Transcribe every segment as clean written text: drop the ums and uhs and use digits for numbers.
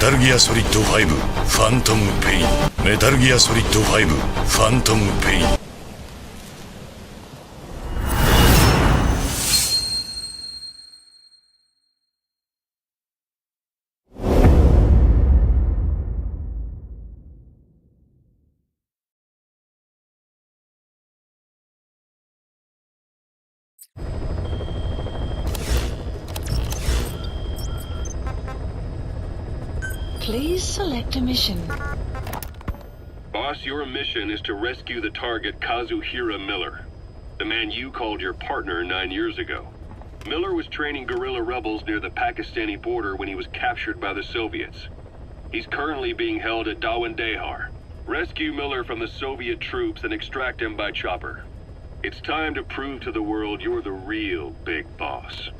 タルギアソリッド5ファントムペイン。メタルギアソリッド5ファントムペイン。Please select a mission. Boss, your mission is to rescue the target Kazuhira Miller, the man you called your partner 9 years ago. Miller was training guerrilla rebels near the Pakistani border when he was captured by the Soviets. He's currently being held at Dawandehar. Rescue Miller from the Soviet troops and extract him by chopper. It's time to prove to the world you're the real big boss.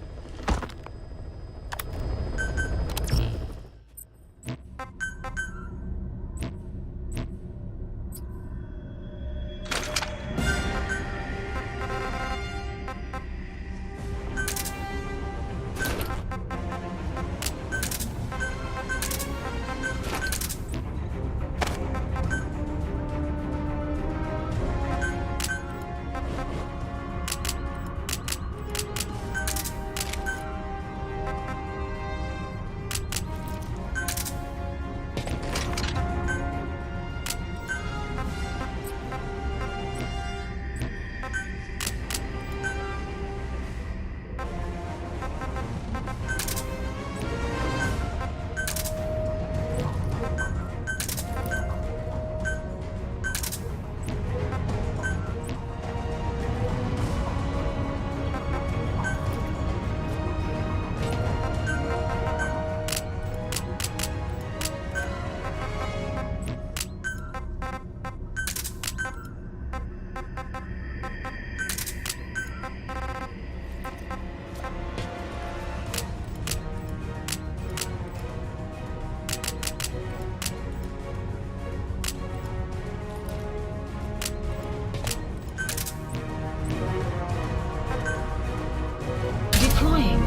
Deploying.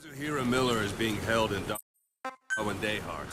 Kazuhira Miller is being held in Dawandehar.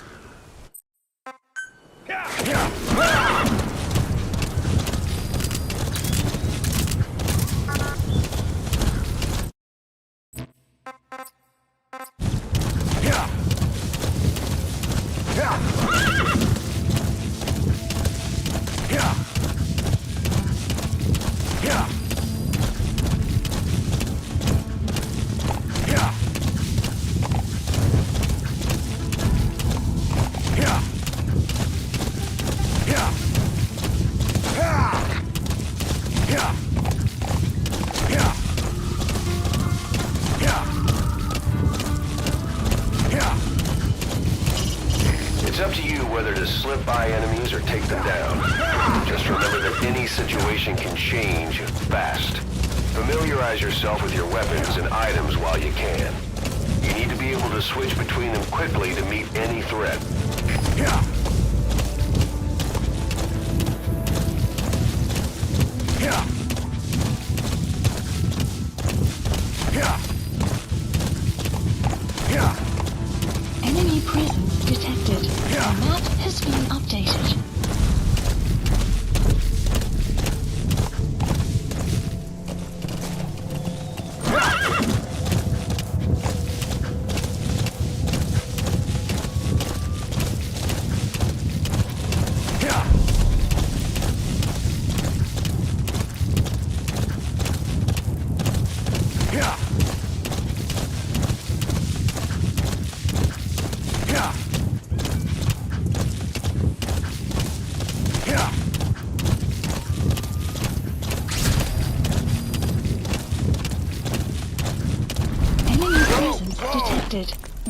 It's up to you whether to slip by enemies or take them down. Just remember that any situation can change fast. Familiarize yourself with your weapons and items while you can. You need to be able to switch between them quickly to meet any threat. Enemy presence detected. The map has been updated.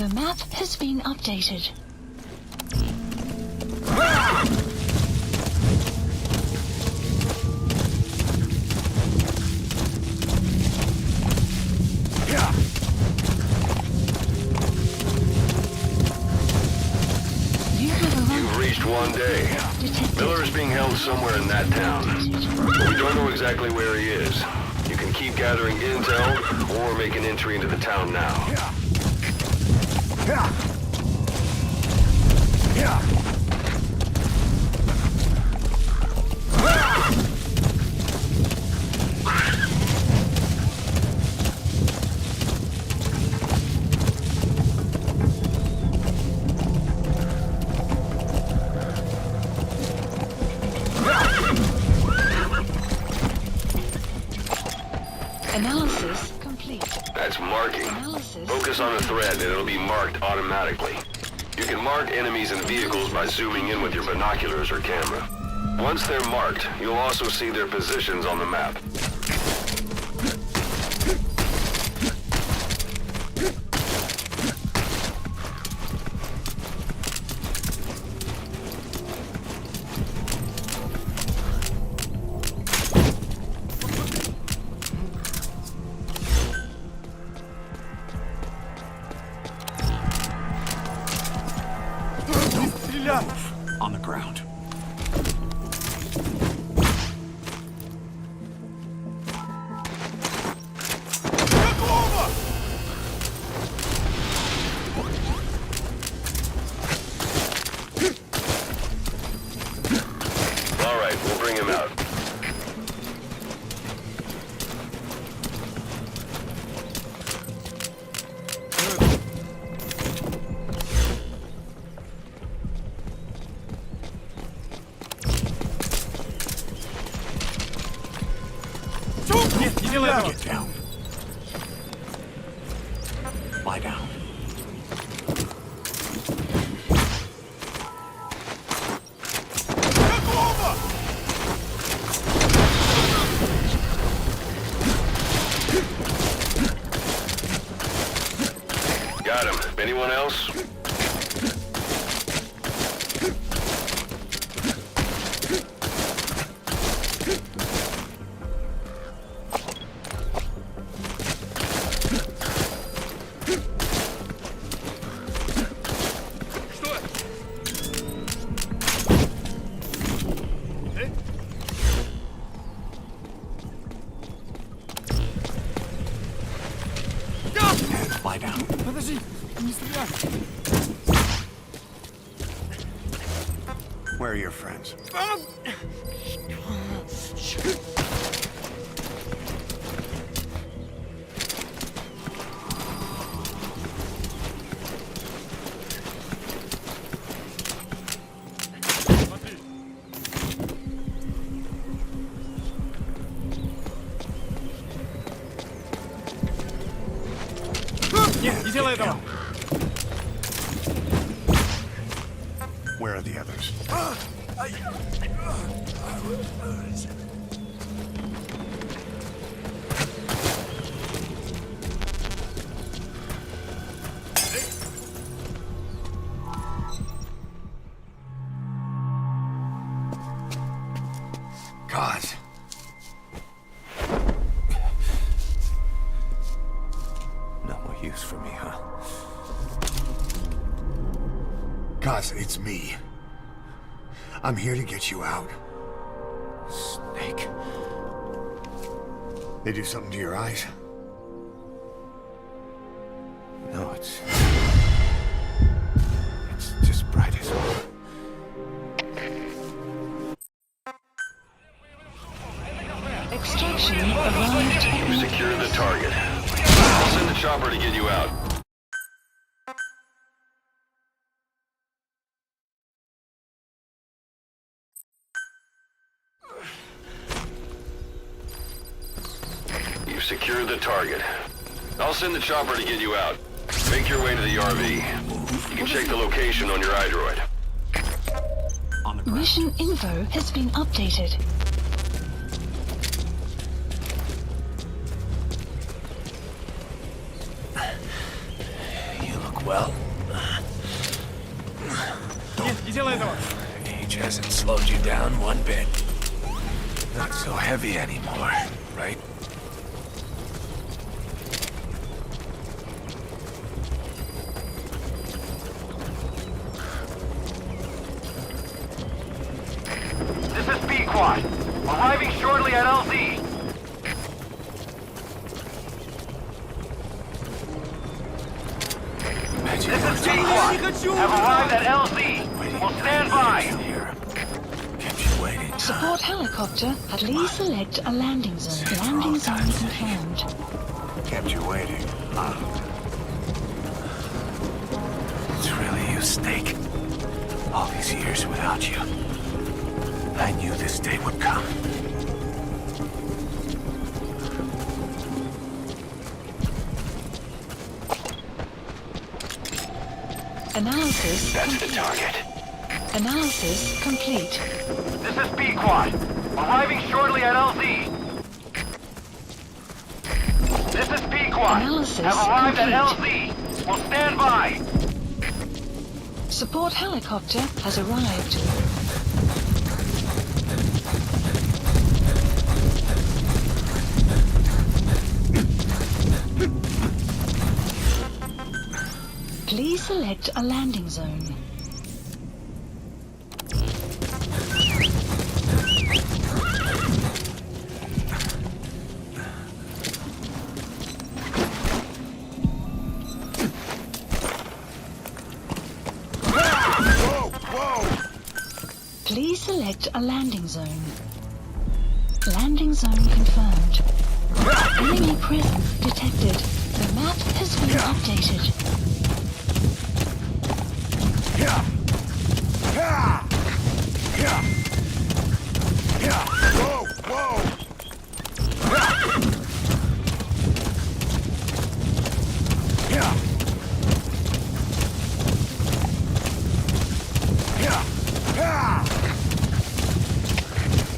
The map has been updated. You have You've arrived. reached one day. Detected. Miller is being held somewhere in that town. But we don't know exactly where he is. You can keep gathering intel or make an entry into the town now. Analysis complete. That's marking. Analysis. Focus on a thread and it'll be marked automatically. You can mark enemies and vehicles by zooming in with your binoculars or camera. Once they're marked, you'll also see their positions on the map. On the ground. All right, we'll bring him out. Get down. Lie down. Got him. Anyone else? Lie down. Where are your friends? Where are the others? God. No more use for me, huh? Kaz, it's me. I'm here to get you out. Snake. They do something to your eyes? No, it's just bright as well. Extraction arrived. You secured the target. I'll send the chopper to get you out. You've secured the target. I'll send the chopper to get you out. Make your way to the RV. You can check the location on your iDroid. On the ground. Mission info has been updated. You look well. Age hasn't slowed you down one bit. Not so heavy anymore, right? This is B-Quad. Arriving shortly at LZ. Magic This words is B-Quad. Have arrived at LZ. Will stand by. Here. Kept you waiting. Support helicopter. Please select a landing zone. Landing zone confirmed. Kept you waiting. It's really you, Snake. All these years without you. I knew this day would come. Analysis That's the complete. target. Analysis complete. This is B-Quad. Arriving shortly at LZ. This is B-Quad. Analysis Have arrived at complete. LZ. Will stand by. Support helicopter has arrived. Please select a landing zone. Please select a landing zone. Landing zone confirmed. Enemy presence detected. The map has been updated.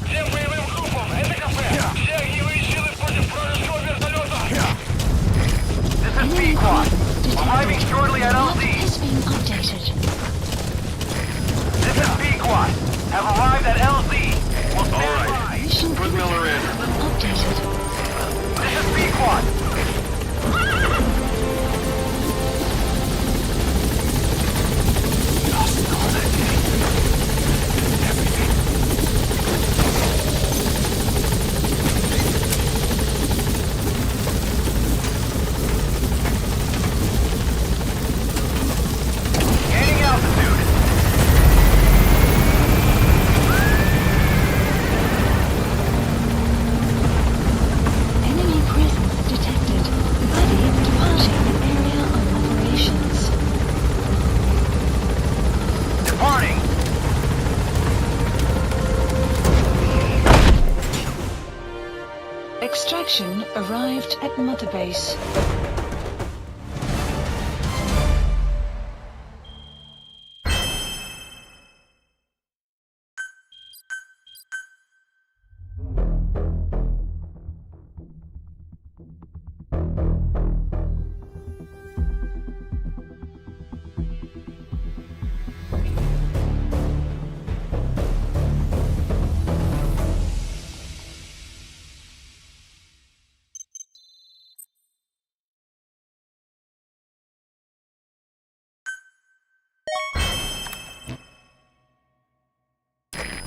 Всем боевым группам, это кафе. Все огневые силы против вражеского вертолета. This is Enemy B-Quad. presence Arriving detected. shortly at Map LZ. has been updated. This is B-Quad. Have arrived at LZ. Will stand by. Mission Put Miller in. updated. This is B-Quad. Lost all that day. Everything. Gaining altitude. Enemy presence detected. Ready departing area of operations. Departing. Extraction arrived at Mother Base.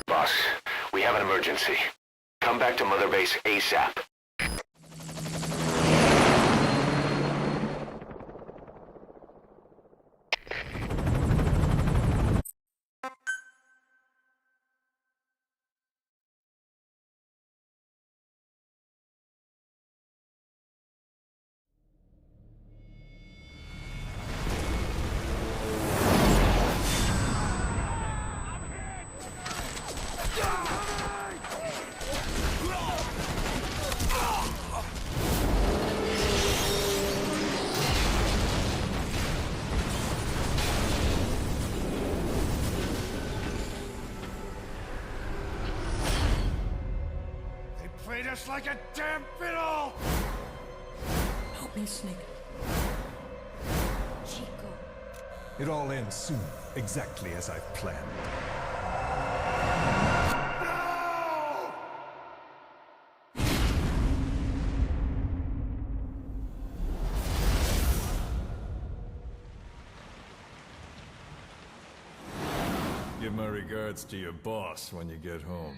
Boss, we have an emergency. Come back to Mother Base ASAP. Played us like a damn fiddle! Help me, Snake. Chico. It all ends soon. exactly as I've planned. Give my regards to your boss when you get home.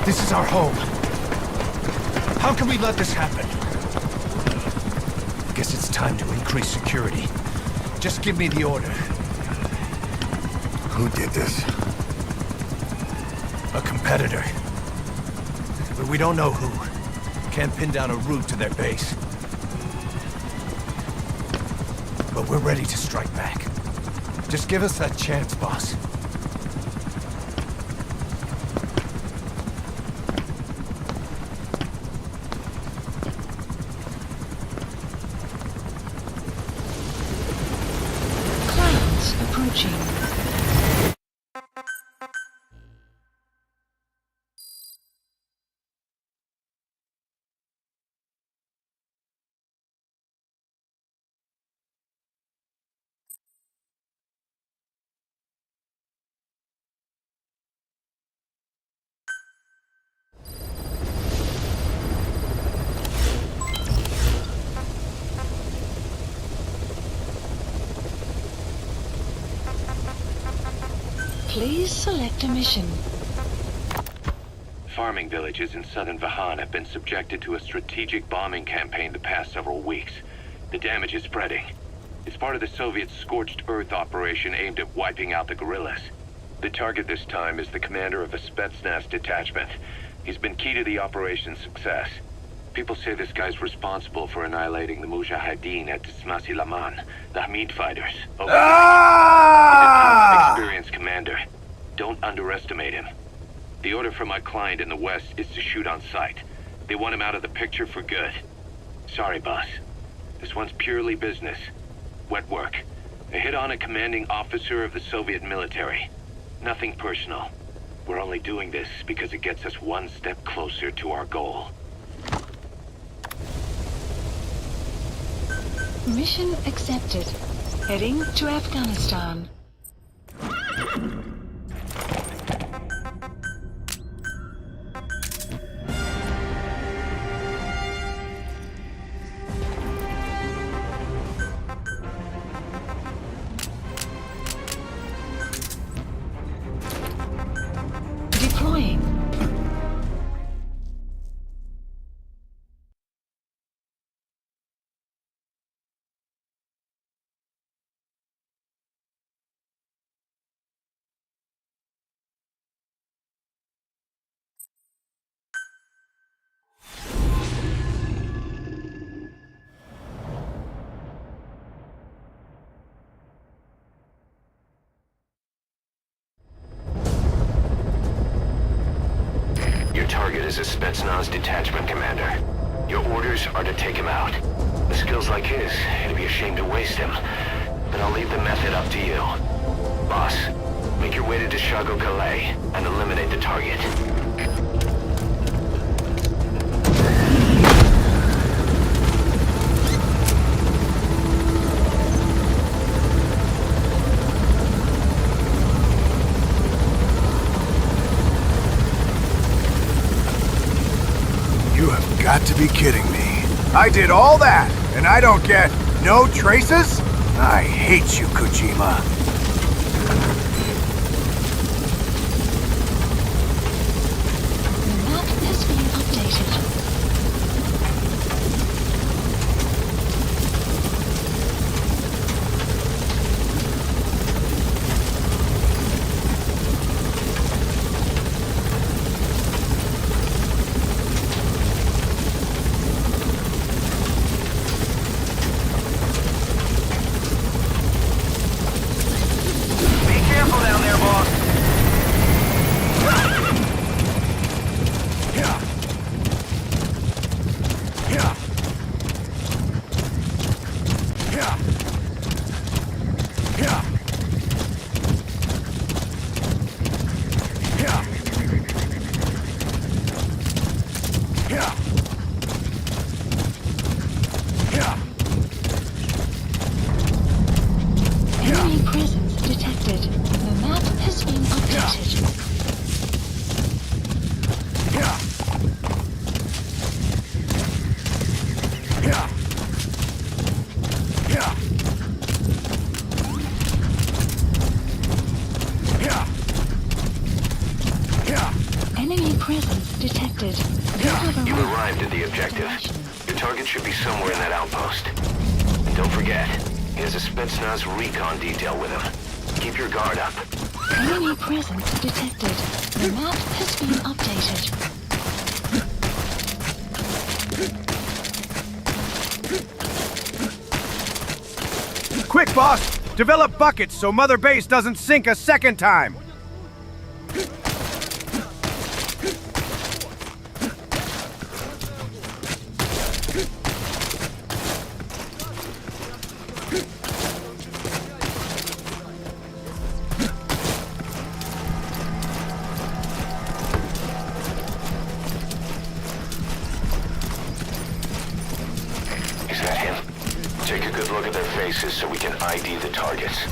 This is our home. How can we let this happen? Guess it's time to increase security. Just give me the order. Who did this? A competitor. But we don't know who. Can't pin down a route to their base. But we're ready to strike back. Just give us that chance, boss. Approaching. Please select a mission. Farming villages in southern Vahan have been subjected to a strategic bombing campaign the past several weeks. The damage is spreading. It's part of the Soviet Scorched Earth operation aimed at wiping out the guerrillas. The target this time is the commander of a Spetsnaz detachment. He's been key to the operation's success. People say this guy's responsible for annihilating the Mujahideen at Tismasi Laman, the Hamid fighters. He's a tough, experienced commander. Don't underestimate him. The order from my client in the west is to shoot on sight. They want him out of the picture for good. Sorry, boss. This one's purely business. Wet work. A hit on a commanding officer of the Soviet military. Nothing personal. We're only doing this because it gets us one step closer to our goal. Mission accepted. Heading to Afghanistan. Deploying. Target is a Spetsnaz detachment commander. Your orders are to take him out. With skills like his, it'd be a shame to waste him. But I'll leave the method up to you. Boss, make your way to Deshago Calais and eliminate the target. You have got to be kidding me. I did all that, and I don't get no traces? I hate you, Kojima. The map has been updated. presence detected. You have You arrived. arrived at the objective. Your target should be somewhere in that outpost. And don't forget, he has a Spetsnaz recon detail with him. Keep your guard up. Enemy presence detected. The map has been updated. Quick, boss! Develop buckets so Mother Base doesn't sink a second time! Is that him? Take a good look at their faces so we can ID the targets.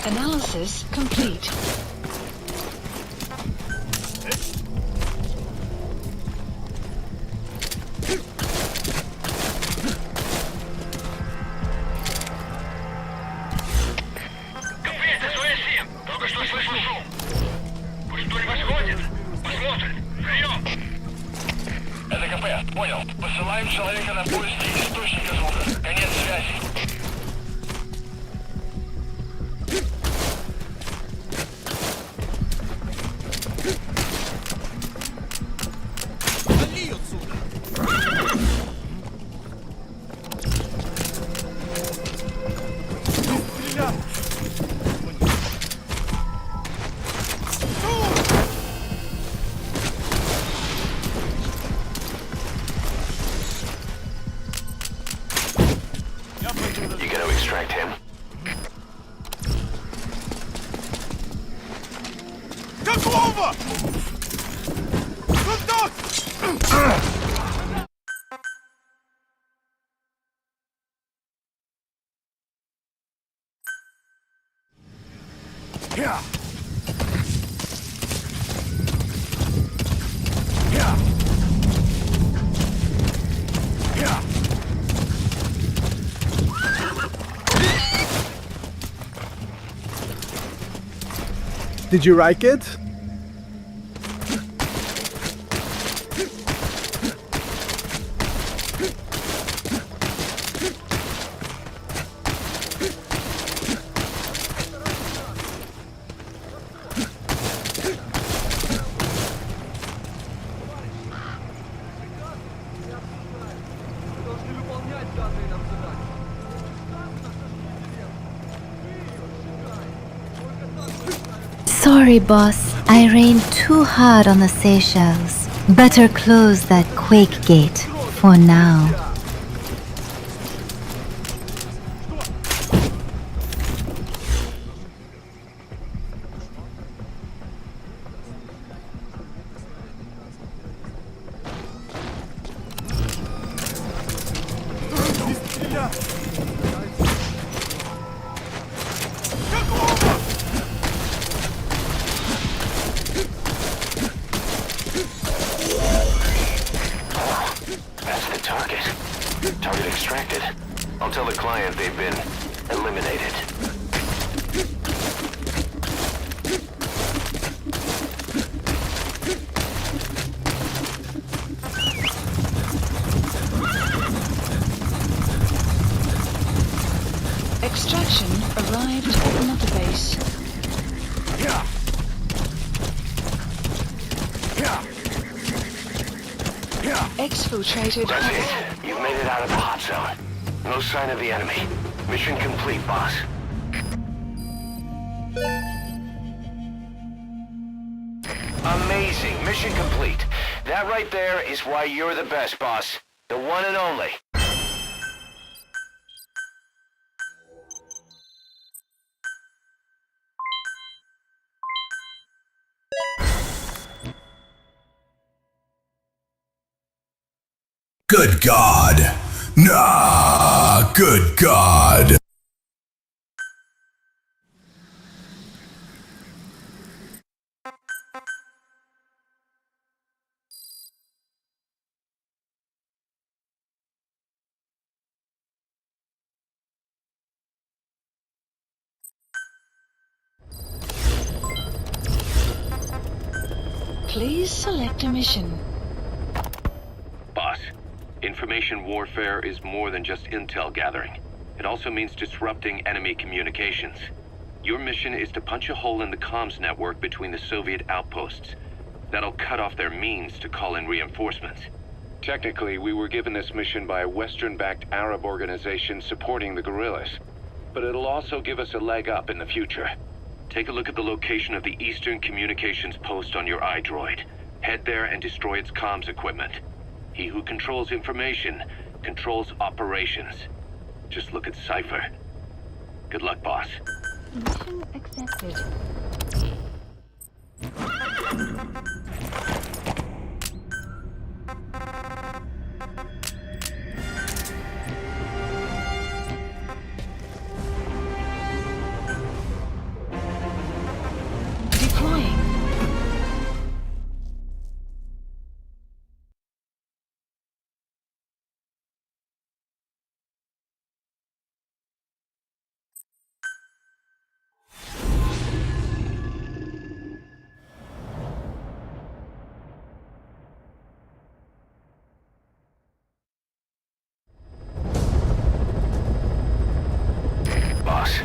Analysis complete. Капец, СОС-7! Только что слышу шум. Пусть кто-нибудь сходит. Посмотрит. Прием! Это КП. Понял. Посылаем человека на поиски источника звука. Конец связи. You gonna extract him? Yeah. Yeah. Yeah. Did you like it? Sorry, boss. I rained too hard on the Seychelles. Better close that quake gate for now. tell the client they've been eliminated. Extraction arrived at another base. Exfiltrated. That's it. You've made it out of the hot zone. No sign of the enemy. Mission complete, boss. Amazing. Mission complete. That right there is why you're the best, boss. The one and only. Good God. Nah, good God. Please select a mission. Boss, information warfare is more than just intel gathering. It also means disrupting enemy communications. Your mission is to punch a hole in the comms network between the Soviet outposts. That'll cut off their means to call in reinforcements. Technically, we were given this mission by a Western-backed Arab organization supporting the guerrillas. But it'll also give us a leg up in the future. Take a look at the location of the Eastern Communications Post on your iDroid. Head there and destroy its comms equipment. He who controls information controls operations. Just look at Cypher. Good luck, boss. Mission accepted. Deploying. Boss,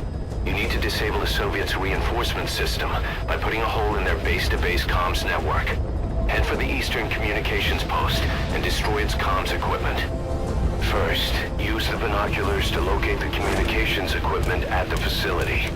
you need to disable the Soviets' reinforcement system by putting a hole in their base-to-base comms network. Head for the Eastern Communications Post and destroy its comms equipment. First, use the binoculars to locate the communications equipment at the facility.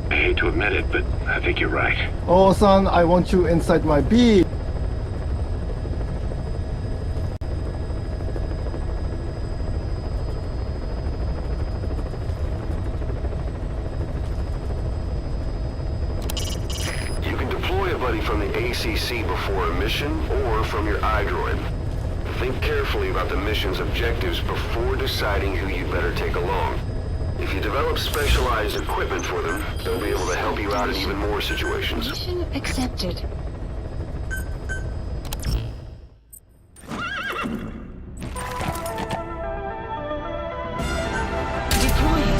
I hate to admit it, but I think you're right. Oh, son, I want you inside my bee. You can deploy a buddy from the ACC before a mission or from your iDroid. Think carefully about the mission's objectives before deciding who you'd better take along. If you develop specialized equipment for them, they'll be able to help you out in even more situations. Mission accepted. Deploying.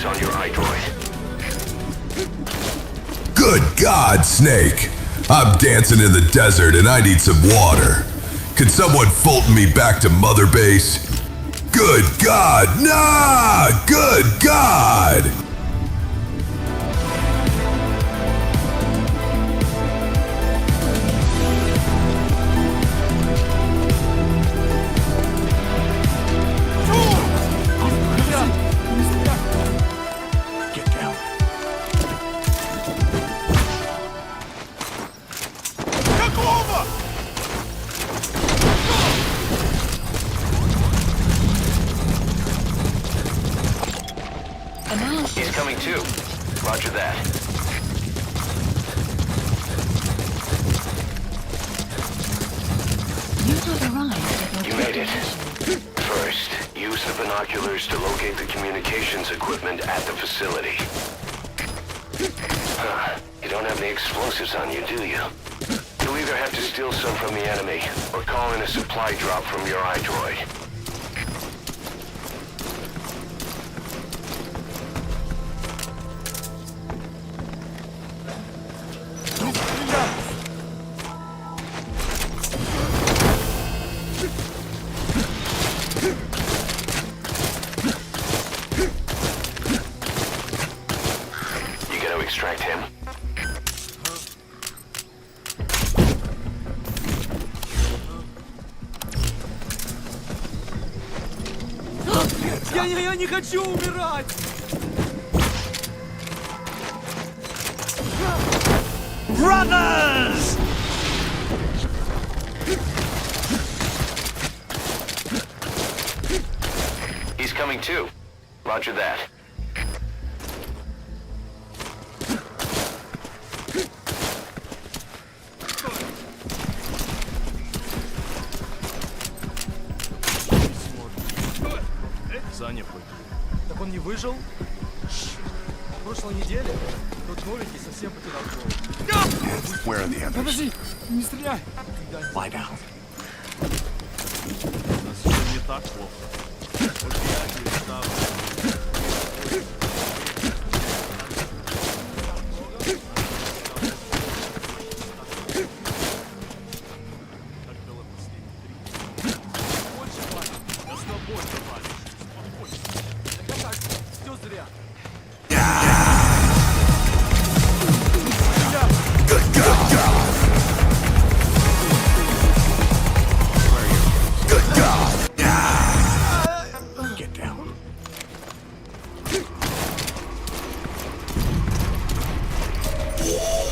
is on your iDroid. Good God, Snake. I'm dancing in the desert and I need some water. Could someone Fulton me back to Mother Base? Good God, nah! Good God! Get down. He's coming too. Roger that. You have arrived at You your made it. destination. First, use the binoculars to locate the communications equipment at the facility. You don't have any explosives on you, do you? You'll either have to steal some from the enemy, or call in a supply drop from your iDroid. You gonna extract him? Я не хочу умирать! Brothers! He's coming too. Roger that. Саня погиб. Так он не выжил? В прошлой неделе тот новенький совсем потерял голову. Where are the others? Подожди, не стреляй! Lie down. У нас все не так плохо. Вот я перестал. Так было последние 3 дня. Больше хватит. Я с тобой добавлю. Спокойно. Так так, все зря. Good God! Good God! Get down.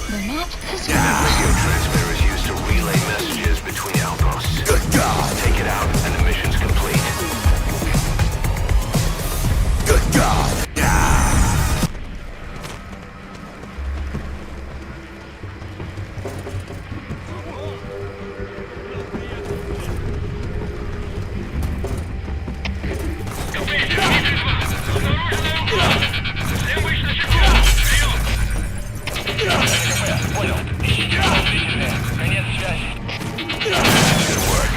The map has Radio transmitter is used to relay messages between outposts. Good God! Take it out and the mission's complete. Good God! Good work.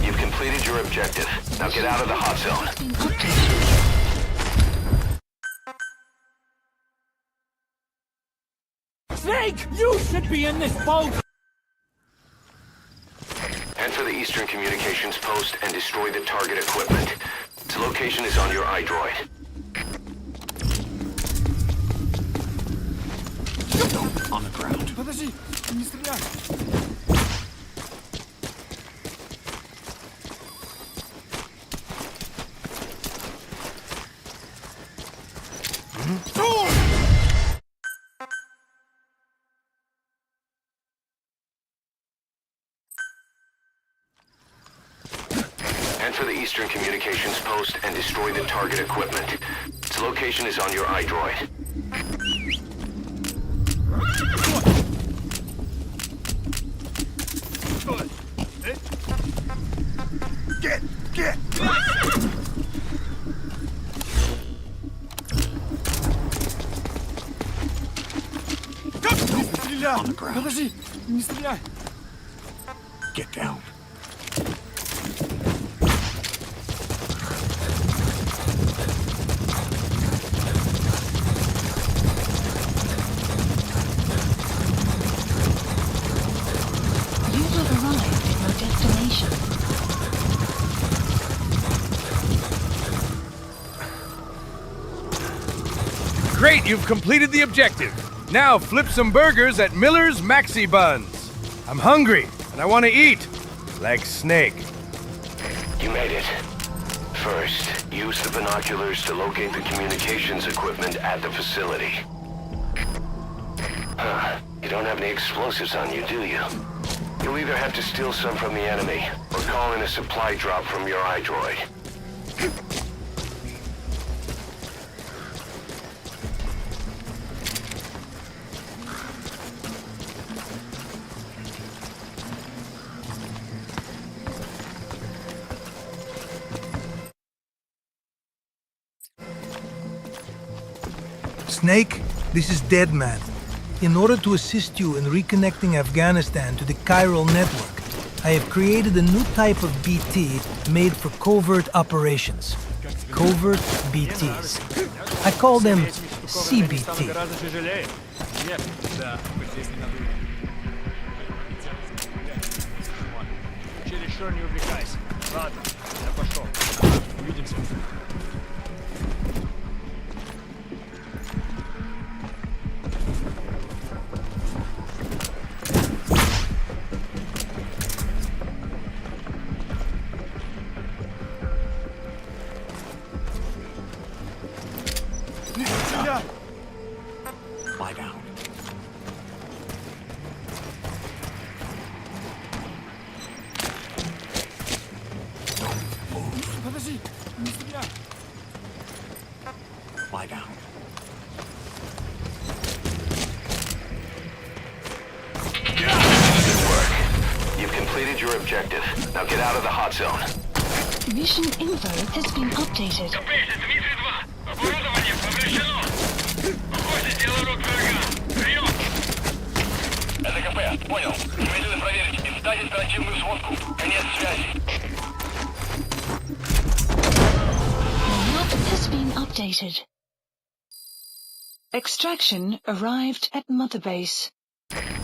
You've completed your objective. Now get out of the hot zone. been updated. Snake, you should be in this boat! Head for the Eastern Communications Post and destroy the target equipment. Its location is on your iDroid. On the ground. Подожди, не стреляй! Head for the Eastern Communications Post and destroy the target equipment. Its location is on your iDroid. Get! On the ground. Подожди, не стреляй! Get down. Great, you've completed the objective. Now flip some burgers at Miller's Maxi Buns. I'm hungry, and I want to eat. Like Snake. You made it. First, use the binoculars to locate the communications equipment at the facility. You don't have any explosives on you, do you? You'll either have to steal some from the enemy, or call in a supply drop from your iDroid. Snake, this is Deadman. In order to assist you in reconnecting Afghanistan to the chiral network, I have created a new type of BT made for covert operations. Covert BTs. I call them CBT. Чересчур не увлекайся. Ладно, я пошел. Увидимся. Lie down. Подожди, не стреляй. Lie down. Good work. You've completed your objective. Now get out of the hot zone. Mission info has been updated. Дмитрий-2. Оборудование повреждено. Похоже, дело рук врага. Прием. Это КП. Понял. Немедленно проверить. Издать оперативную сводку. Конец связи. The map has been updated. Extraction arrived at Mother Base.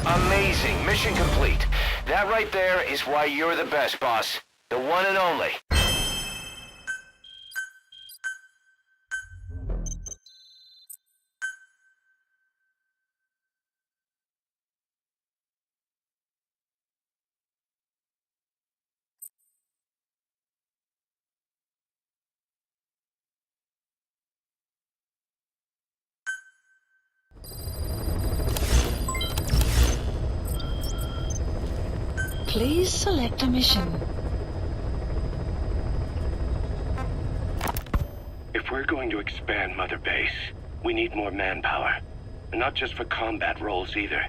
Amazing. Mission complete. That right there is why you're the best, boss. The one and only. Please select a mission. If we're going to expand Mother Base, we need more manpower. And not just for combat roles either.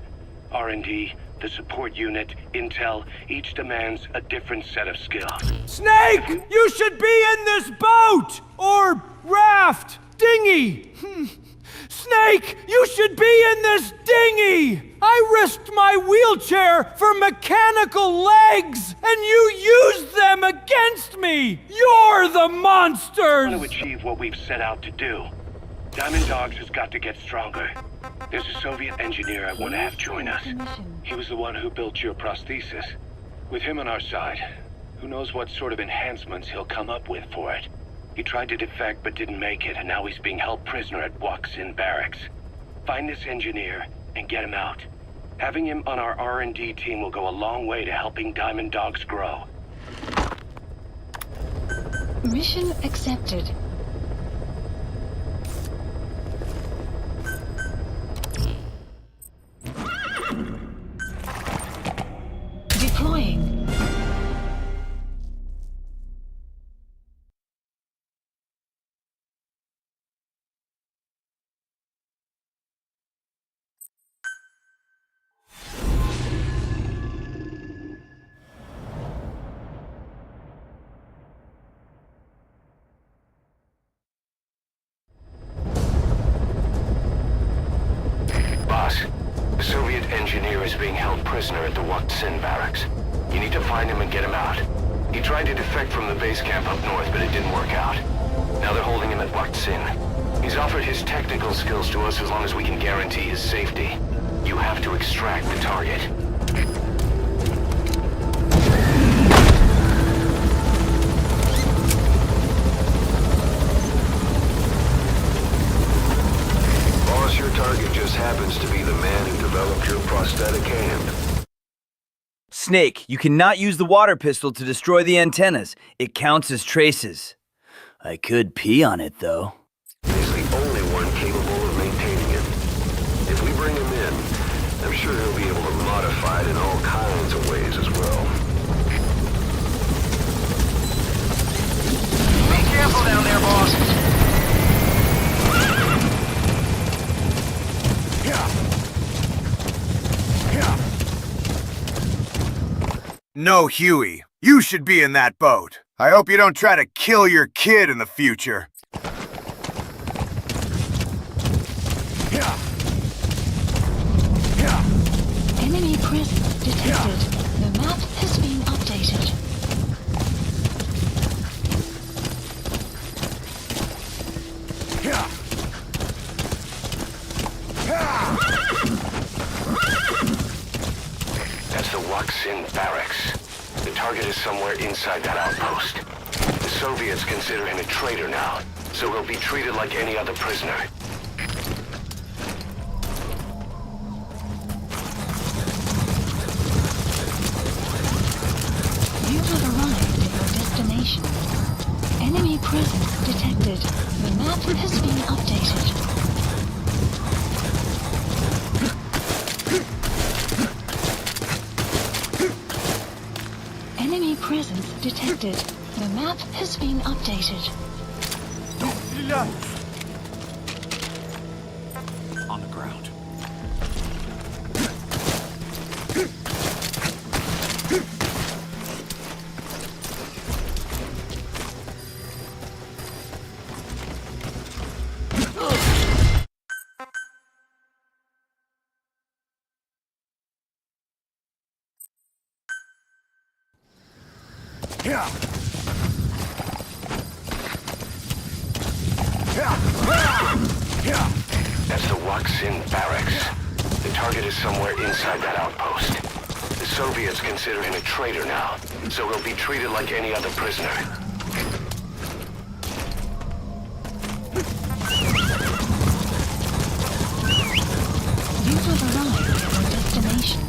R&D, the support unit, intel, each demands a different set of skills. Snake! You should be in this boat! Or raft! Dinghy! Snake! You should be in this dinghy! I risked my wheelchair for mechanical legs, and you used them against me! You're the monsters! We want to achieve what we've set out to do. Diamond Dogs has got to get stronger. There's a Soviet engineer I want to have join us. He was the one who built your prosthesis. With him on our side, who knows what sort of enhancements he'll come up with for it. He tried to defect but didn't make it, and now he's being held prisoner at Waksin Barracks. Find this engineer and get him out. Having him on our R&D team will go a long way to helping Diamond Dogs grow. Mission accepted. Deploying. The Soviet engineer is being held prisoner at the Waksin Barracks. You need to find him and get him out. He tried to defect from the base camp up north, but it didn't work out. Now they're holding him at Waksin. He's offered his technical skills to us as long as we can guarantee his safety. You have to extract the target. target just happens to be the man who developed your prosthetic hand. Snake, you cannot use the water pistol to destroy the antennas. It counts as traces. I could pee on it, though. He's the only one capable of maintaining it. If we bring him in, I'm sure he'll be able to modify it in all kinds of ways as well. Be careful down there, boss. No, Huey. You should be in that boat. I hope you don't try to kill your kid in the future. Enemy presence detected. The map has been updated. That's the Waksin barracks. The target is somewhere inside that outpost. The Soviets consider him a traitor now, so he'll be treated like any other prisoner. You have arrived at your destination. Enemy presence detected. The map has been updated. Enemy presence detected. The map has been updated. On the ground. That's the Waksin barracks. The target is somewhere inside that outpost. The Soviets consider him a traitor now, so he'll be treated like any other prisoner. You have arrived at your destination.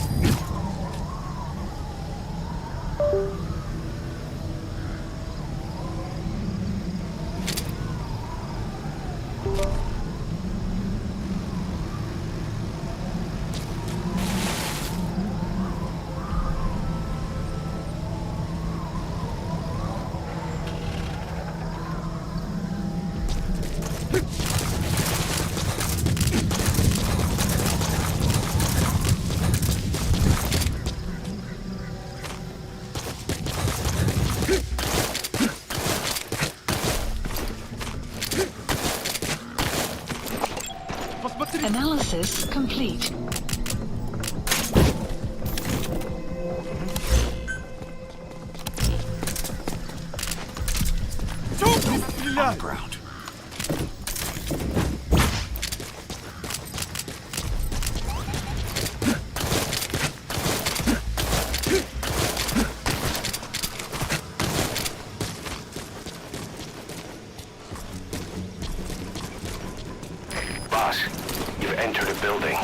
Analysis complete. On the ground. Boss, you've entered a building.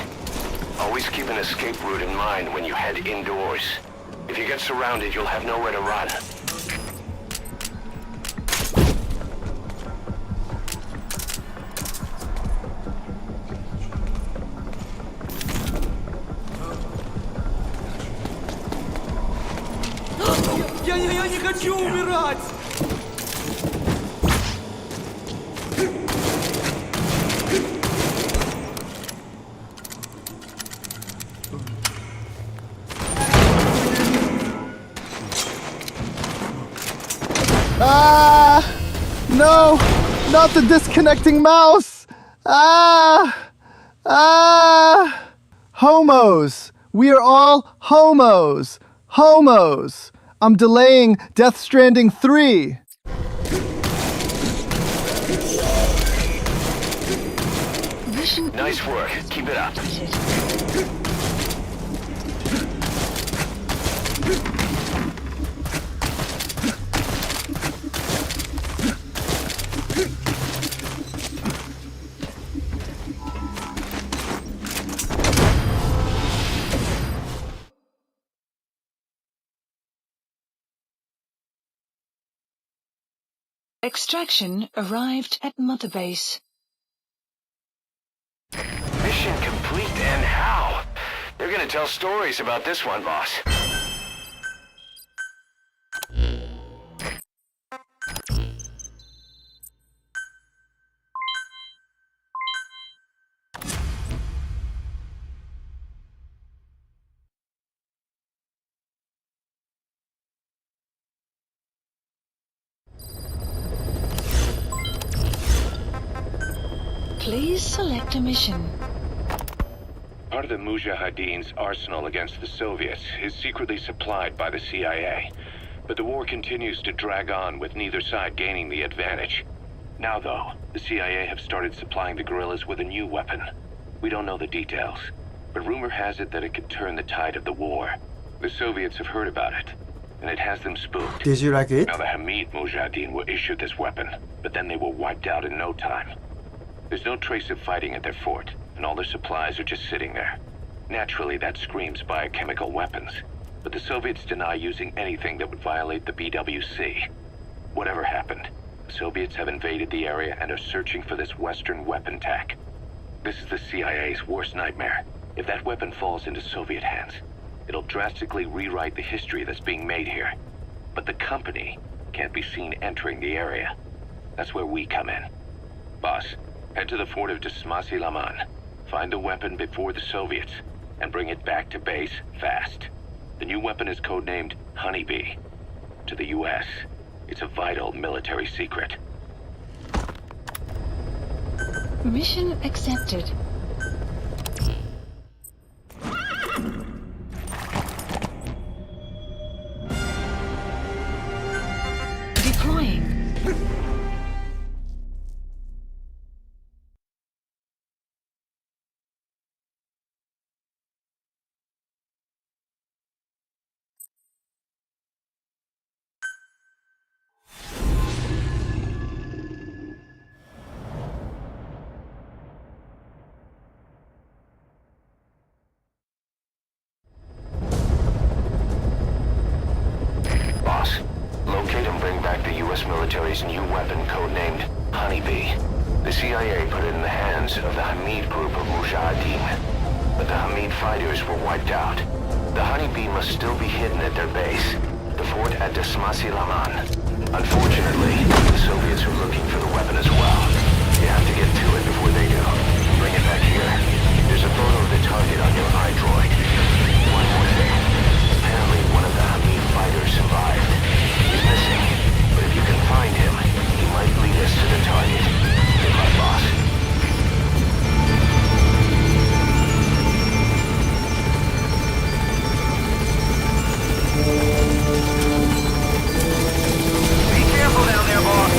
Always keep an escape route in mind when you head indoors. If you get surrounded, you'll have nowhere to run. Я не хочу умирать! Ah! No! Not the disconnecting mouse! Ah! Ah! Homos! We are all homos! Homos! I'm delaying Death Stranding 3! Nice work. Keep it up. Extraction arrived at Mother Base. Mission complete, and how? They're gonna tell stories about this one, boss. Please select a mission. Part of the Mujahideen's arsenal against the Soviets is secretly supplied by the CIA. But the war continues to drag on with neither side gaining the advantage. Now though, the CIA have started supplying the guerrillas with a new weapon. We don't know the details, but rumor has it that it could turn the tide of the war. The Soviets have heard about it, and it has them spooked. Did you like it? Now the Hamid Mujahideen were issued this weapon, but then they were wiped out in no time. There's no trace of fighting at their fort, and all their supplies are just sitting there. Naturally, that screams biochemical weapons, but the Soviets deny using anything that would violate the BWC. Whatever happened, the Soviets have invaded the area and are searching for this Western weapon tech. This is the CIA's worst nightmare. If that weapon falls into Soviet hands, it'll drastically rewrite the history that's being made here. But the company can't be seen entering the area. That's where we come in. Boss, head to the fort of Desmasi Laman. Find the weapon before the Soviets, and bring it back to base fast. The new weapon is codenamed Honeybee. To the US, it's a vital military secret. Mission accepted. Deploying. Boss, locate and bring back the U.S. military's new weapon codenamed Honeybee. The CIA put it in the hands of the Hamid group of Mujahideen, but the Hamid fighters were wiped out. The Honeybee must still be hidden at their base, the fort at Desmasi Laman. Unfortunately, the Soviets are looking for the weapon as well. You have to get to it before they do. Bring it back here. There's a photo of the target on your iDroid. One more thing. Apparently one of the Hamid fighters survived. He's missing, but if you can find him, he might lead us to the target. Good luck, boss. Be careful down there, boss.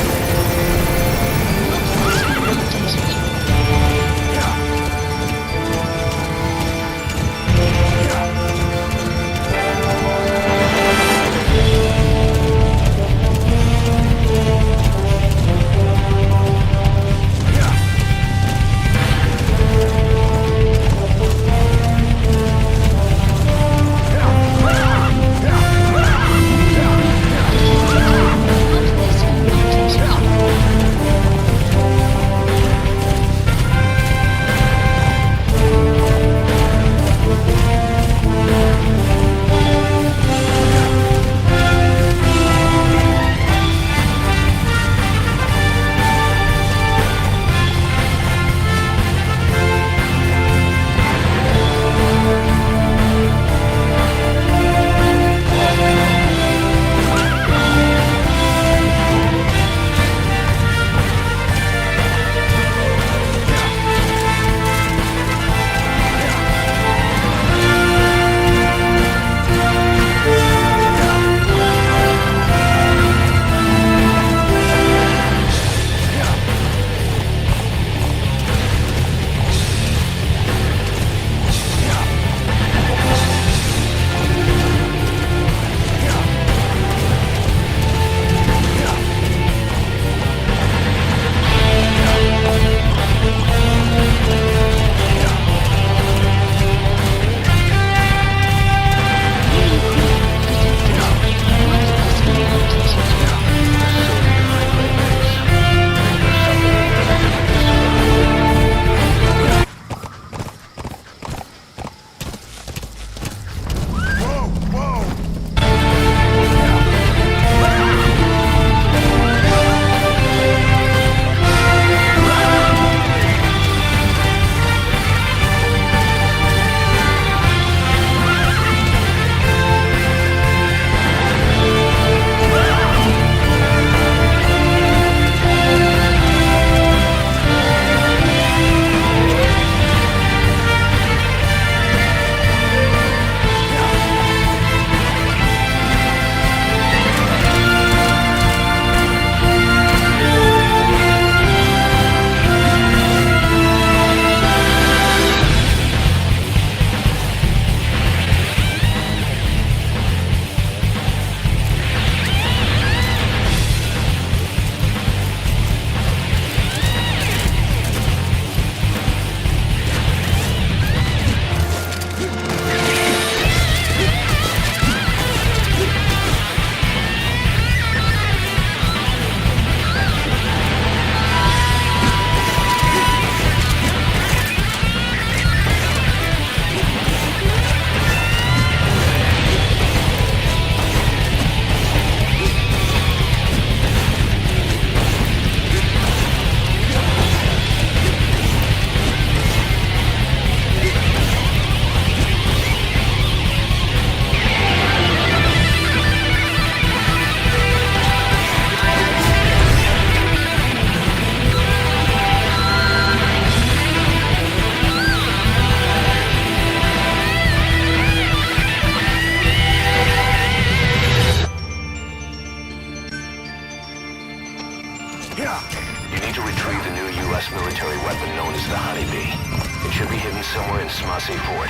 should be hidden somewhere in Smasei Fort.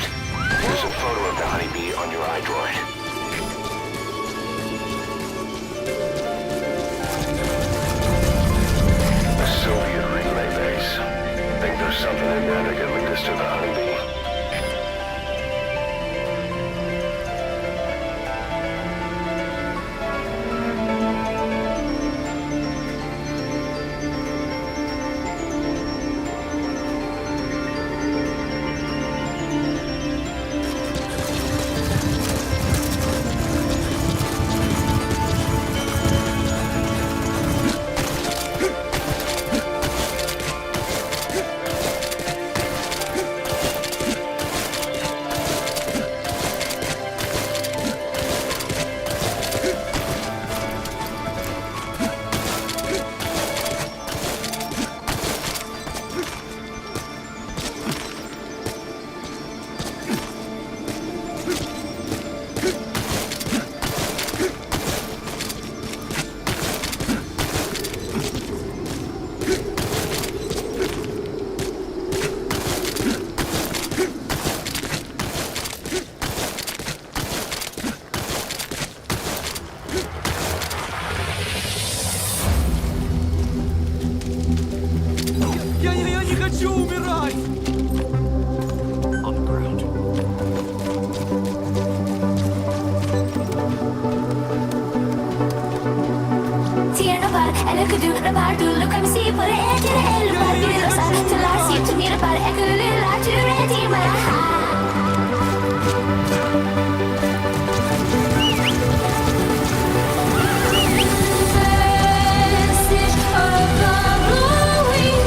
Here's a photo of the honeybee on your iDroid. A Soviet relay base. Think there's something in there that could lead us to the honeybee? Я не хочу умирать! On the ground. Tierno par, eller que du repars, du le comme si pour être elle par du rosa, tu la si tu n'y repars, et que le la tu redis ma away.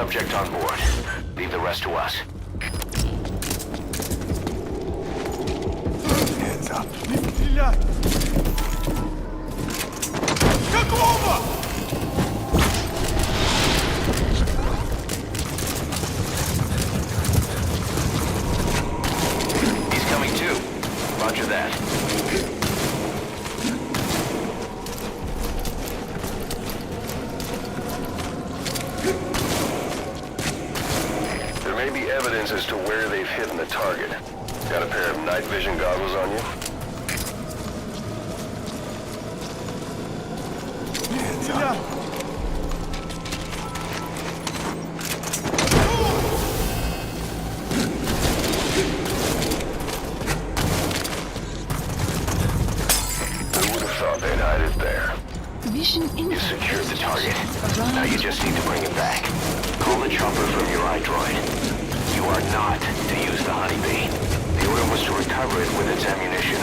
subject on board. Leave the rest to us. Hands up. He's coming too. Roger that. There may be evidence as to where they've hidden the target. Got a pair of night vision goggles on you? Hands up. Who would have thought they'd hide it there? Mission You secured the target. Now you just need to bring it back. Call the chopper from your iDroid. You are not to use the honeybee. The order was to recover it with its ammunition.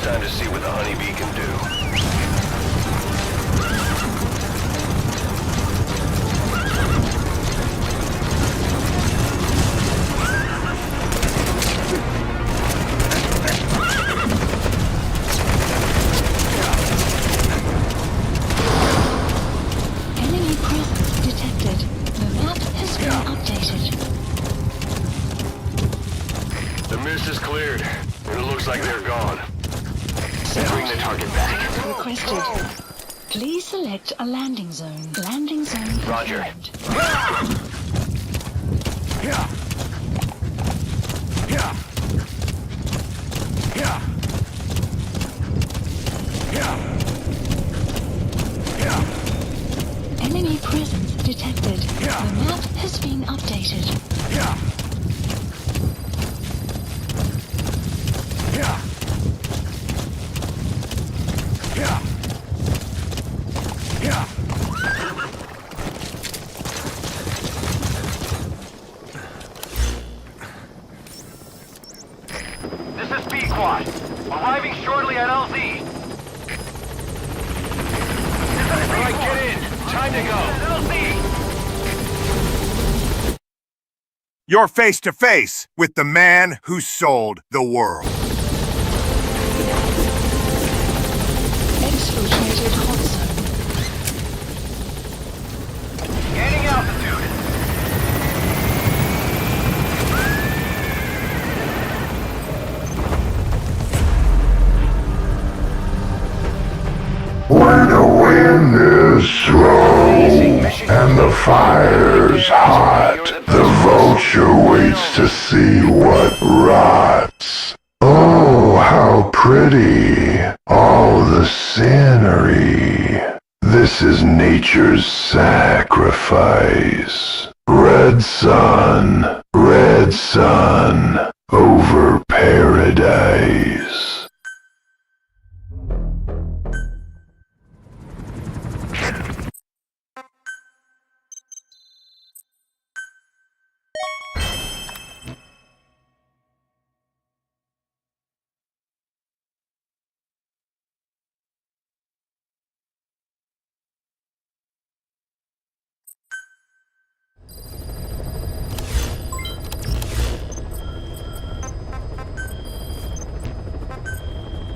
Time to see what the honeybee can do. Enemy presence detected. The map has been updated. The mist is cleared, and it looks like they're gone. Bring the target back. Requested. Please select a landing zone. Landing zone Roger. confirmed. Enemy presence detected. The map has been updated. This is B-Quad. Arriving shortly at LZ. Alright, get in. Time to go. LZ! You're face to face with the man who sold the world. Exfiltrated hot zone. Gaining altitude. When the wind is slow and the fire's hot, the vulture waits to see what rots. Oh, how pretty, all the scenery. This is nature's sacrifice. Red sun over paradise.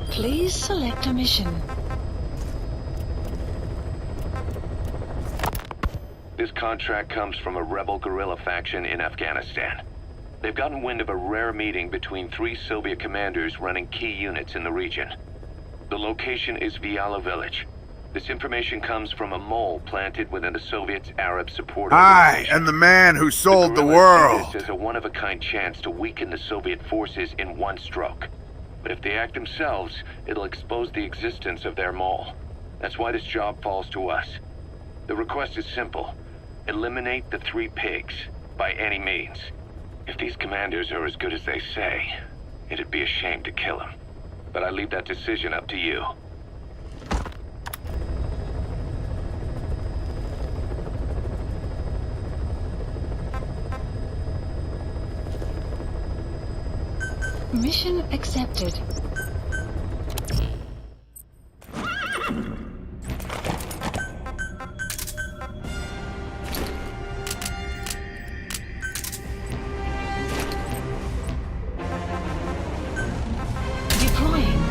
Please select a mission. This contract comes from a rebel guerrilla faction in Afghanistan. They've gotten wind of a rare meeting between 3 Soviet commanders running key units in the region. The location is Viala Village. This information comes from a mole planted within the Soviets' Arab support I organization. am the man who sold the guerrillas world. see this as a one-of-a-kind chance to weaken the Soviet forces in one stroke. But if they act themselves, it'll expose the existence of their mole. That's why this job falls to us. The request is simple. Eliminate the 3 pigs, by any means. If these commanders are as good as they say, it'd be a shame to kill them. But I leave that decision up to you. Mission accepted. Deploying.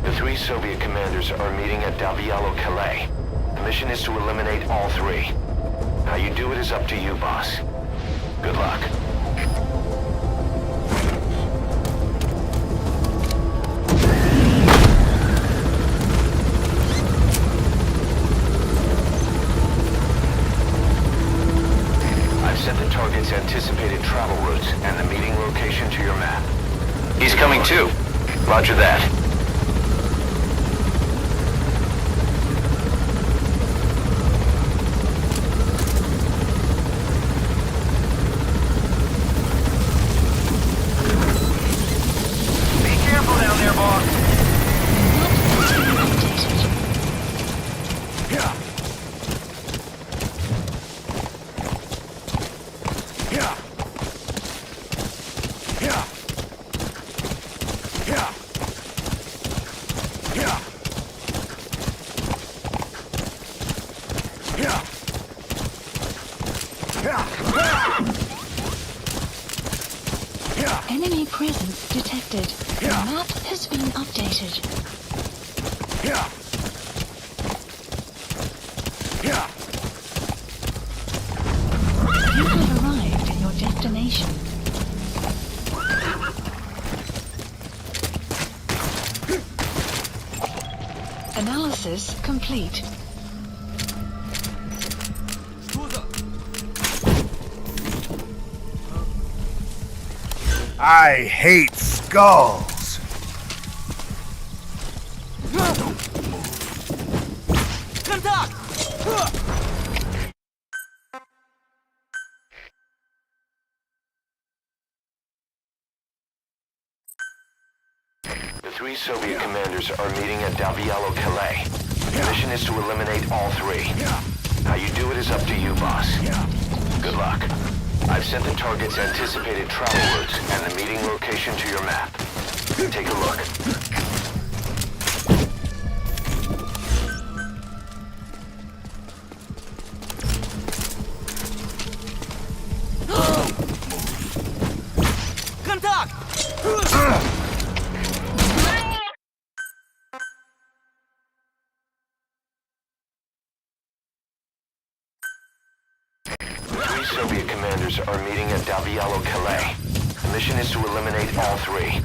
The 3 Soviet commanders are meeting at Davialo Calais. The mission is to eliminate all 3. How you do it is up to you, boss. Good luck. I've sent the target's anticipated travel routes and the meeting location to your map. He's coming too. Roger that. Enemy presence detected. The map has been updated. You have arrived at your destination. Analysis complete. I hate skulls. Contact! The 3 Soviet commanders are meeting at Davialo Calais. The mission is to eliminate all 3. How you do it is up to you, boss. Good luck. I've sent the target's anticipated travel routes and the meeting location to your map. Take a look. Contact! Soviet commanders are meeting at Davialo Calais. The mission is to eliminate all 3.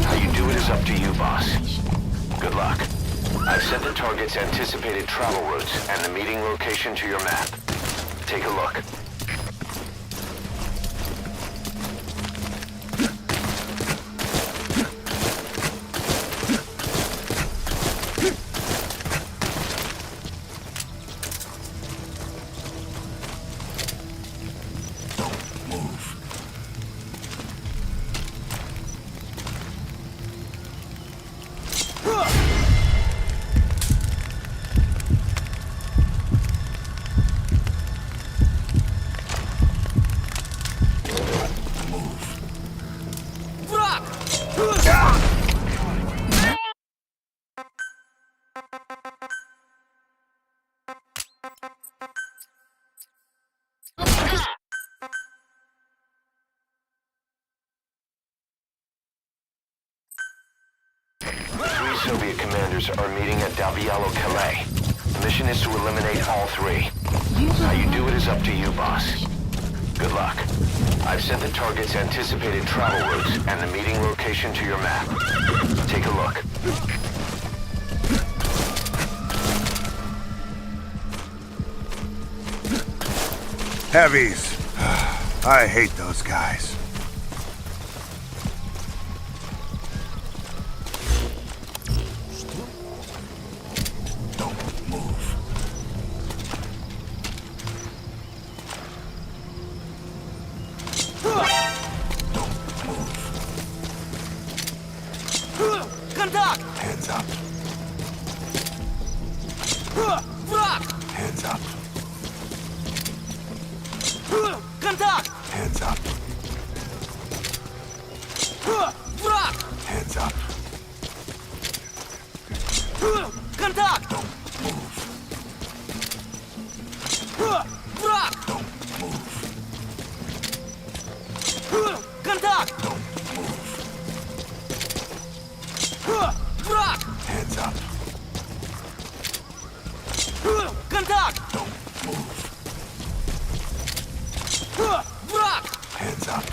How you do it is up to you, boss. Good luck. I've sent the target's anticipated travel routes and the meeting location to your map. Take a look. Soviet commanders are meeting at Dalvialo Calais. The mission is to eliminate all three. How you do it is up to you, boss. Good luck. I've sent the target's anticipated travel routes and the meeting location to your map. Take a look. Heavies. I hate those guys. Don't move. Don't move. Contact! Hands up. Rock! Hands up. Contact! Hands up. Rock! Hands up. Contact! Don't move. Rock! Don't move. Contact! Don't move. Rock! Hands up. Contact! Don't move. Rock! Hands up.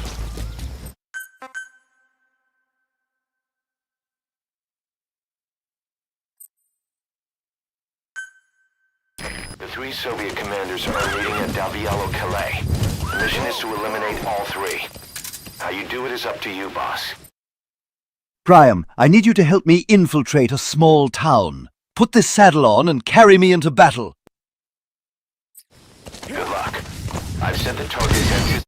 The three Soviet commanders are meeting at Dalvialo Calais. The mission is to eliminate all three. How you do it is up to you, boss. Priam, I need you to help me infiltrate a small town. Put this saddle on and carry me into battle. Good luck. I've sent the target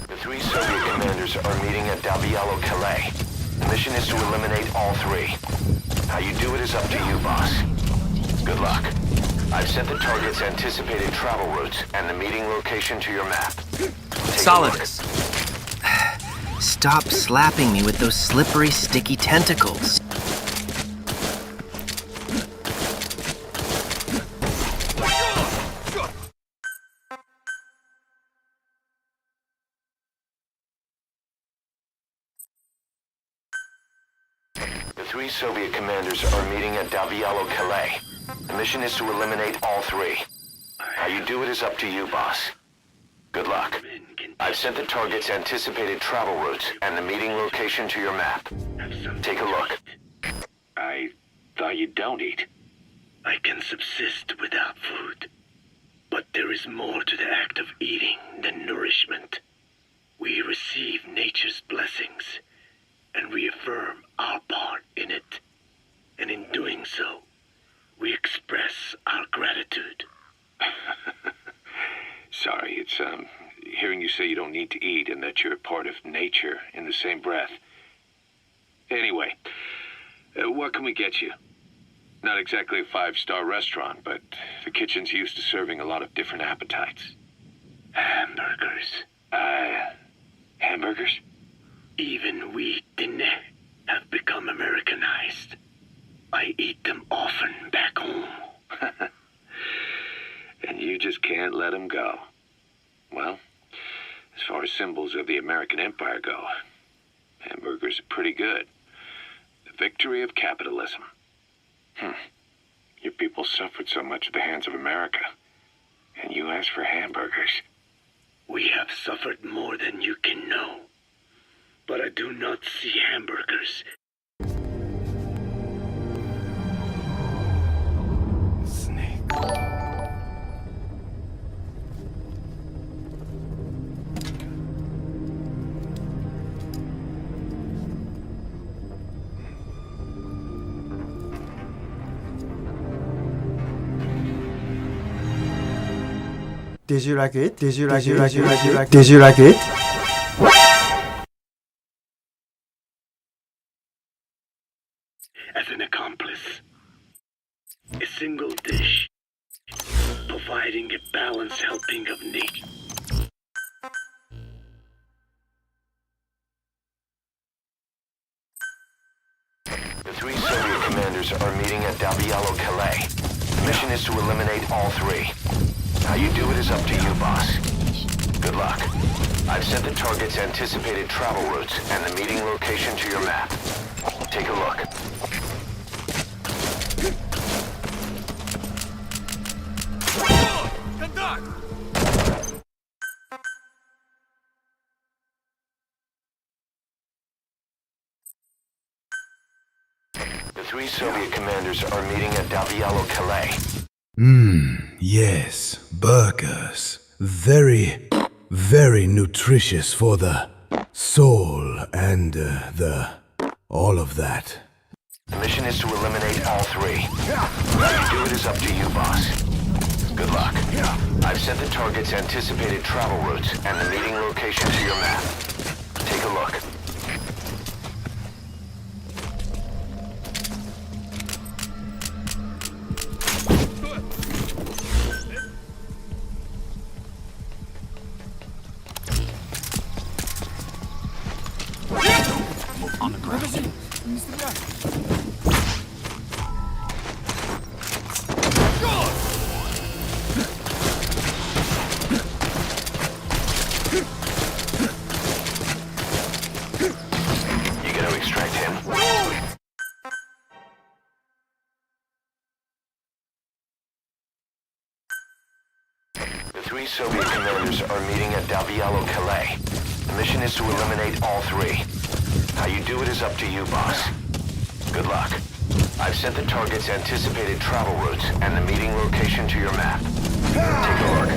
The three Soviet commanders are meeting at Dalvialo Calais. The mission is to eliminate all three. How you do it is up to you, boss. Good luck. I've sent the target's anticipated travel routes and the meeting location to your map. Solidus. Stop slapping me with those slippery, sticky tentacles. The three Soviet commanders are meeting at Dalvialo Calais. The mission is to eliminate all three. How you do it is up to you, boss. Good luck. I've sent the target's anticipated travel routes and the meeting location to your map. Take a look. I thought you don't eat. I can subsist without food. But there is more to the act of eating than nourishment. We receive nature's blessings and reaffirm our part in it. And in doing so, we express our gratitude. Sorry, it's, hearing you say you don't need to eat and that you're part of nature in the same breath. Anyway, what can we get you? Not exactly a five-star restaurant, but the kitchen's used to serving a lot of different appetites. Hamburgers. Hamburgers? Even we Dinne have become Americanized. I eat them often back home. And you just can't let them go. Well, as far as symbols of the American Empire go, hamburgers are pretty good. The victory of capitalism. Your people suffered so much at the hands of America, and you ask for hamburgers. We have suffered more than you can know, but I do not see hamburgers. Did you like it? Did you like it? Did you like it? Did you like it? As an accomplice, a single dish, providing a balanced helping of nature. The three Soviet commanders are meeting at Dalvialo Calais. The mission is to eliminate all three. How you do it is up to you, boss. Good luck. I've set the target's anticipated travel routes and the meeting location to your map. Take a look. Conduct! The 3 Soviet commanders are meeting at Davialo Calais. Yes, burgers. Very, very nutritious for the soul and all of that. The mission is to eliminate all 3. How you do it is up to you, boss. Good luck. I've set the target's anticipated travel routes and the meeting location to your map. Take a look. On the ground. You gotta extract him. The 3 Soviet commanders are meeting at Davialo Calais. The mission is to eliminate all 3. How you do it is up to you, boss. Good luck. I've set the target's anticipated travel routes and the meeting location to your map. Take a look.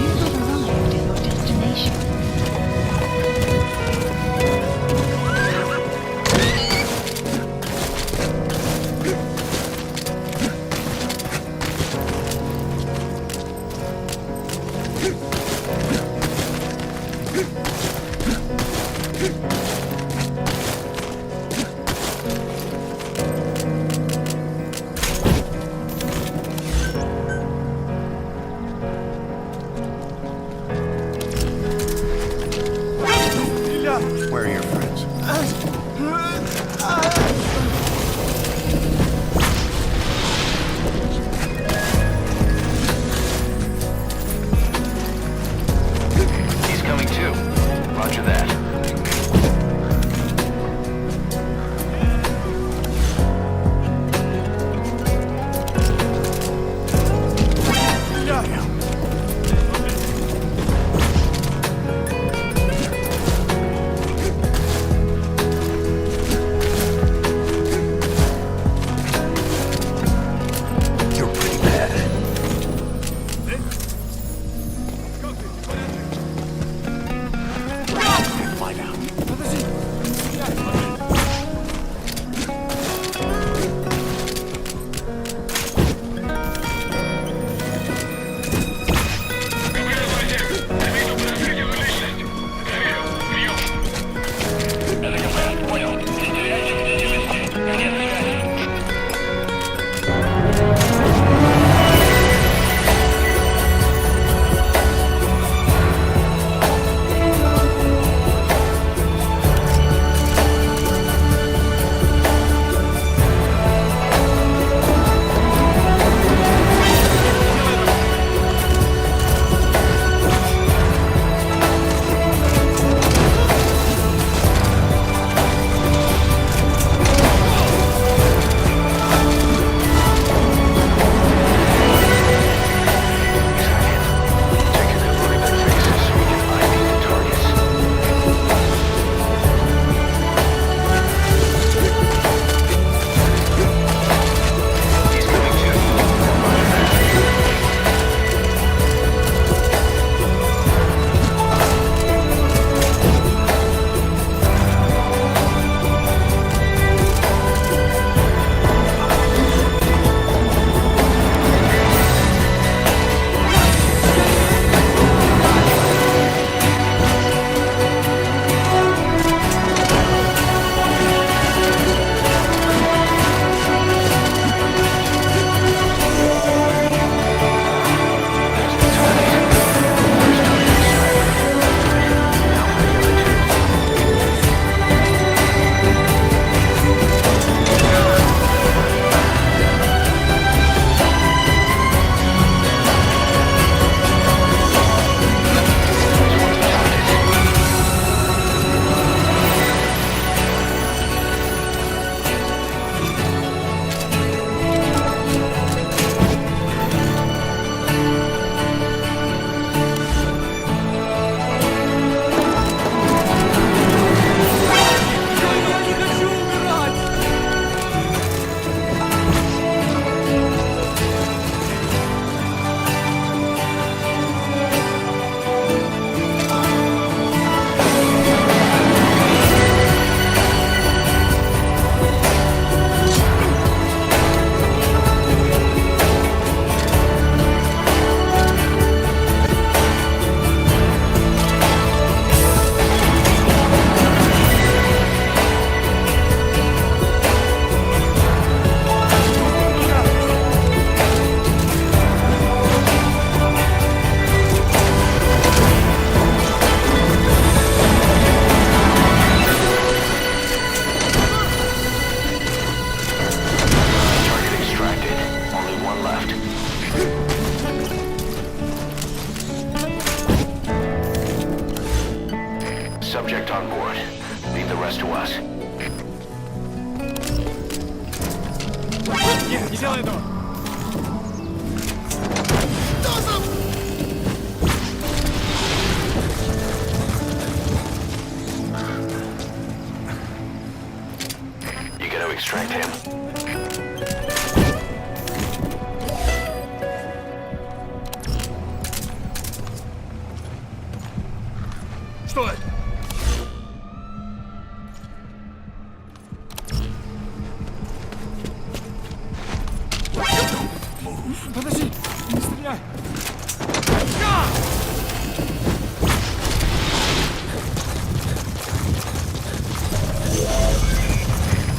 You have arrived at your destination. Сделай это! You gotta extract him. Что это? Подожди! Не стреляй!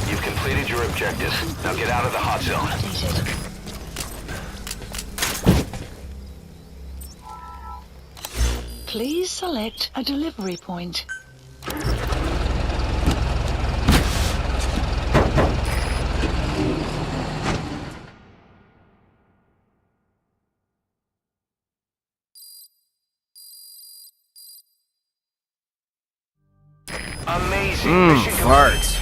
You've completed your objectives. Now get out of the hot zone. Please select a delivery point. Amazing. Mission Farts.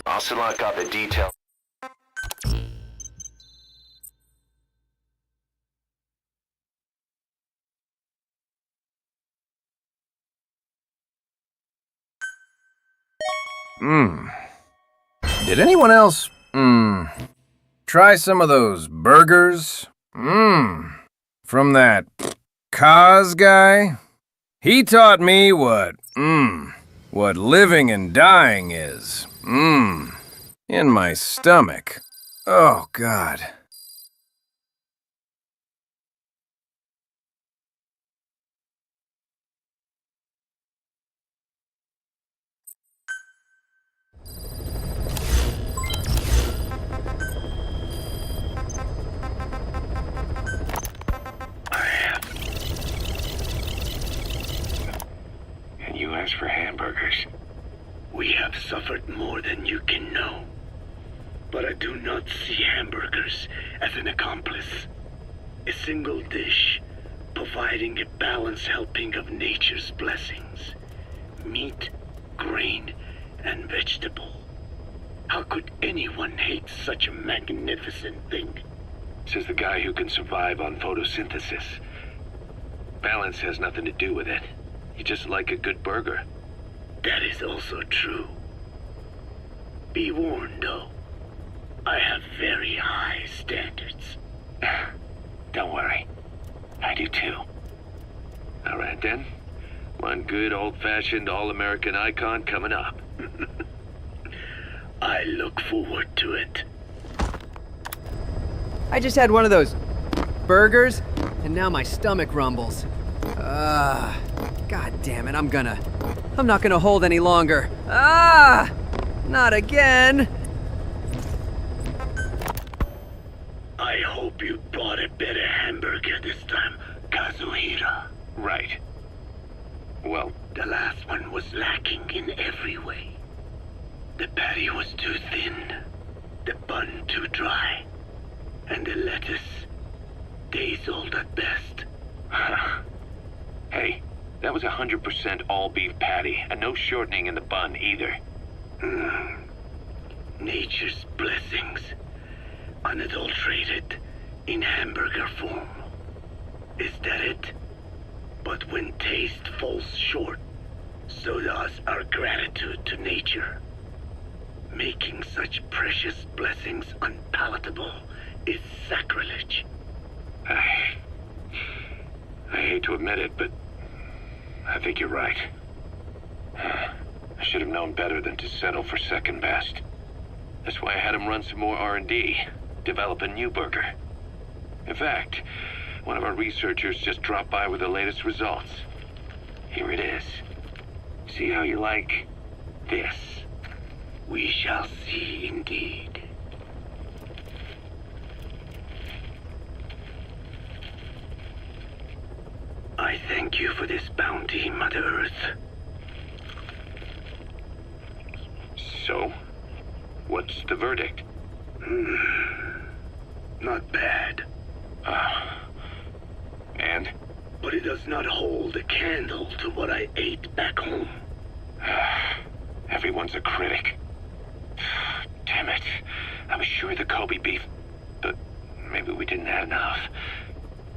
Ocelot got the detail. Did anyone else, try some of those burgers? From that Kaz guy? He taught me what living and dying is. In my stomach. Oh, God. And you asked for hamburgers. We have suffered more than you can know. But I do not see hamburgers as an accomplice. A single dish, providing a balanced helping of nature's blessings. Meat, grain, and vegetable. How could anyone hate such a magnificent thing? Says the guy who can survive on photosynthesis. Balance has nothing to do with it. You just like a good burger. That is also true. Be warned, though. I have very high standards. Don't worry. I do too. All right, then. One good old-fashioned all-American icon coming up. I look forward to it. I just had one of those burgers, and now my stomach rumbles. God damn it, I'm not gonna hold any longer. Not again. I hope you bought a better hamburger this time, Kazuhira. Right. Well, the last one was lacking in every way. The patty was too thin, the bun too dry, and the lettuce days old at best. Hey, that was 100% all beef patty, and no shortening in the bun either. Nature's blessings, unadulterated, in hamburger form. Is that it? But when taste falls short, so does our gratitude to nature. Making such precious blessings unpalatable is sacrilege. I hate to admit it, but I think you're right. I should have known better than to settle for second best. That's why I had him run some more R&D, develop a new burger. In fact, one of our researchers just dropped by with the latest results. Here it is. See how you like this? We shall see indeed. thank you for this bounty, Mother Earth. So, what's the verdict? Not bad. And? But it does not hold a candle to what I ate back home. Everyone's a critic. Damn it. I was sure the Kobe beef... But maybe we didn't have enough.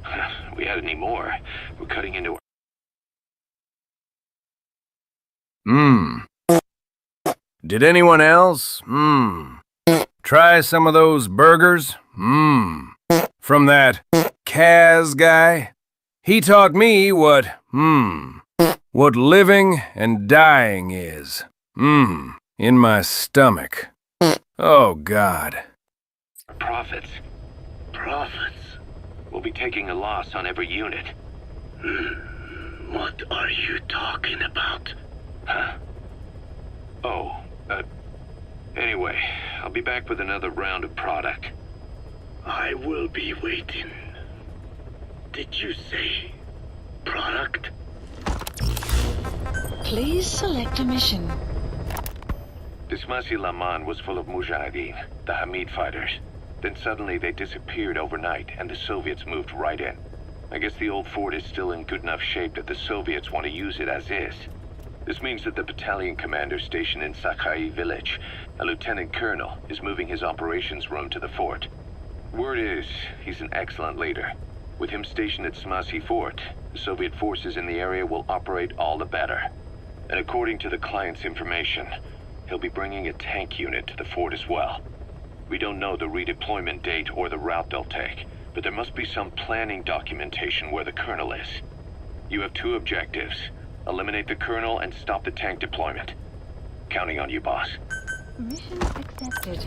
If we had any more, we're cutting into... Did anyone else? Try some of those burgers? From that Kaz guy? He taught me what living and dying is. In my stomach. Oh, God. Profits. Profits? We'll be taking a loss on every unit. What are you talking about? Huh? Oh, anyway, I'll be back with another round of product. I will be waiting. Did you say product? Please select a mission. Dismasi Laman was full of Mujahideen, the Hamid fighters. Then suddenly they disappeared overnight, and the Soviets moved right in. I guess the old fort is still in good enough shape that the Soviets want to use it as is. This means that the battalion commander stationed in Sakai village, a lieutenant colonel, is moving his operations room to the fort. Word is, he's an excellent leader. With him stationed at Smasi Fort, the Soviet forces in the area will operate all the better. And according to the client's information, he'll be bringing a tank unit to the fort as well. We don't know the redeployment date or the route they'll take, but there must be some planning documentation where the colonel is. You have two objectives. Eliminate the colonel and stop the tank deployment. Counting on you, boss. Mission accepted.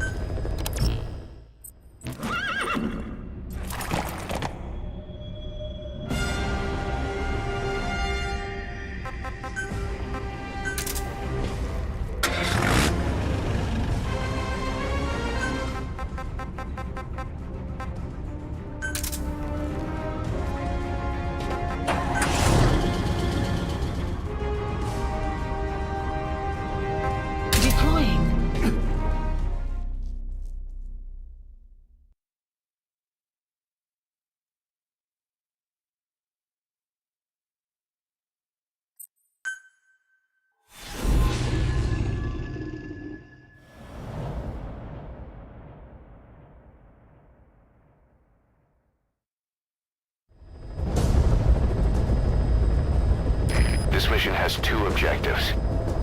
This mission has two objectives.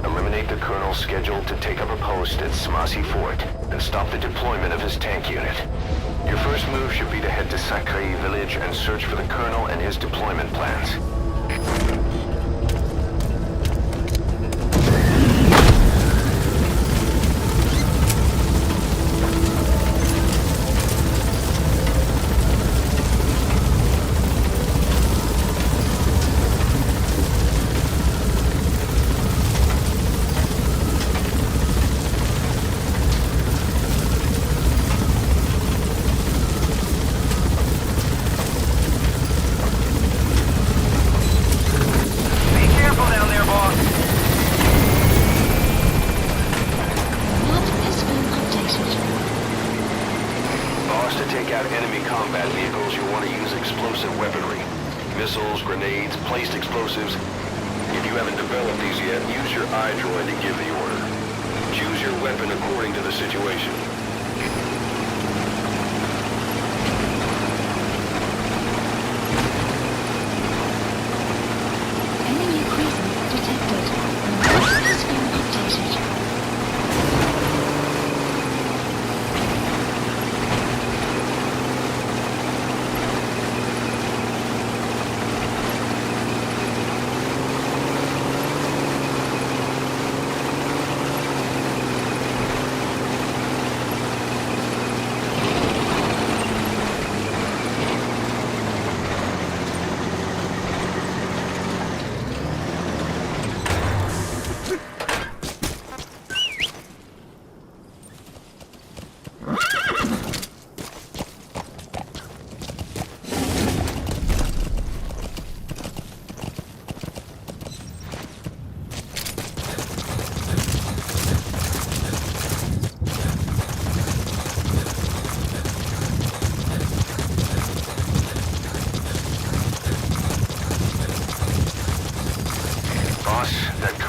Eliminate the colonel scheduled to take up a post at Smasi Fort, and stop the deployment of his tank unit. Your first move should be to head to Sakai village and search for the colonel and his deployment plans. Missiles, grenades, placed explosives. If you haven't developed these yet, use your iDroid to give the order. Choose your weapon according to the situation. Enemy presence detected. Map has been updated.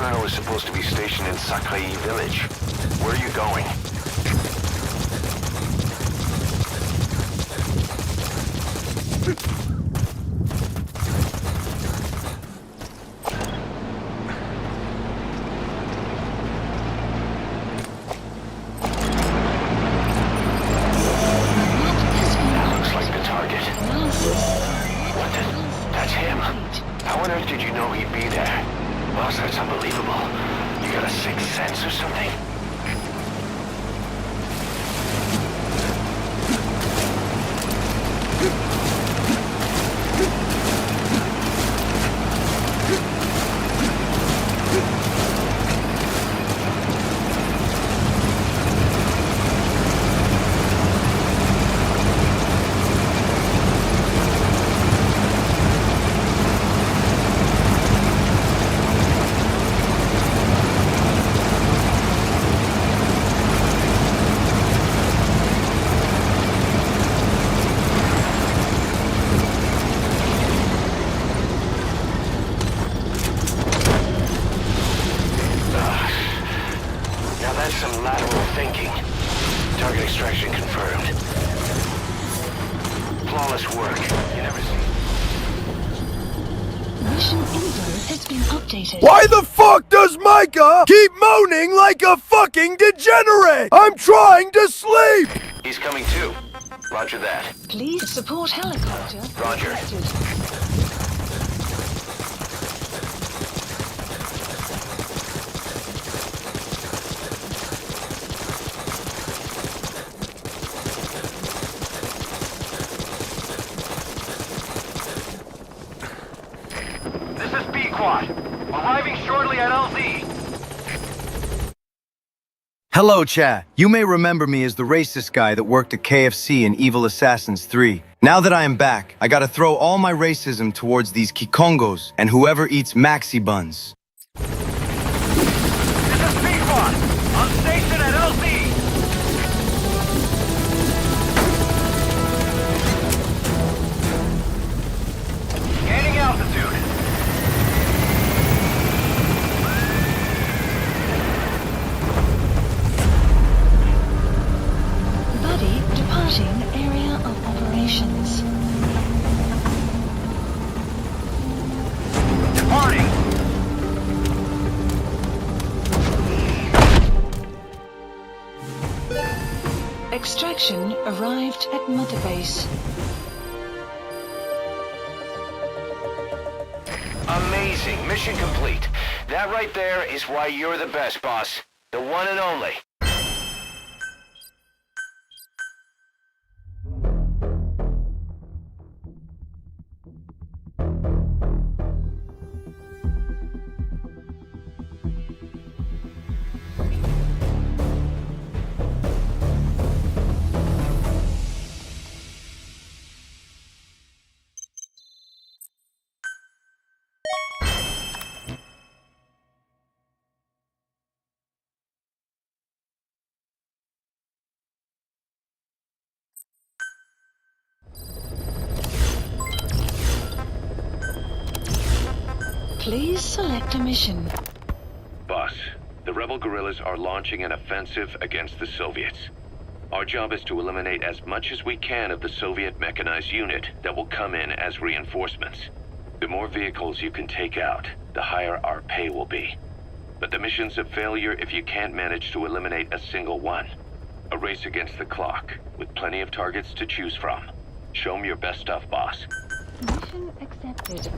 colonel is supposed to be stationed in Sakai village. Where are you going? That looks like the target. What the? That's him. How on earth did you know he'd be there? Boss, that's unbelievable. You got a sixth sense or something? Now that's some lateral thinking. Target extraction confirmed. Flawless work. You never see. Mission info has been updated. Why the fuck does Micah keep moaning like a fucking degenerate? I'm trying to sleep! He's coming too. Roger that. Please support helicopter. Roger. requested. This is B-Quad. Arriving shortly at LZ. Hello, chat. You may remember me as the racist guy that worked at KFC in Evil Assassins 3. Now that I am back, I gotta throw all my racism towards these Kikongos and whoever eats maxi buns. This is B-Quad. On station at LZ. Gaining altitude. Buddy departing area of operations. Departing. Extraction arrived at Mother Base. Amazing. Mission complete. That right there is why you're the best, boss. The one and only. Please select a mission. Boss, the rebel guerrillas are launching an offensive against the Soviets. Our job is to eliminate as much as we can of the Soviet mechanized unit that will come in as reinforcements. The more vehicles you can take out, the higher our pay will be. But the mission's a failure if you can't manage to eliminate a single one. A race against the clock, with plenty of targets to choose from. Show 'em your best stuff, boss. Mission accepted.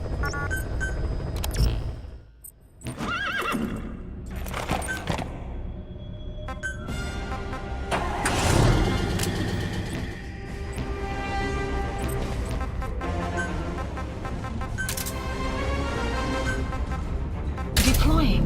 Deploying.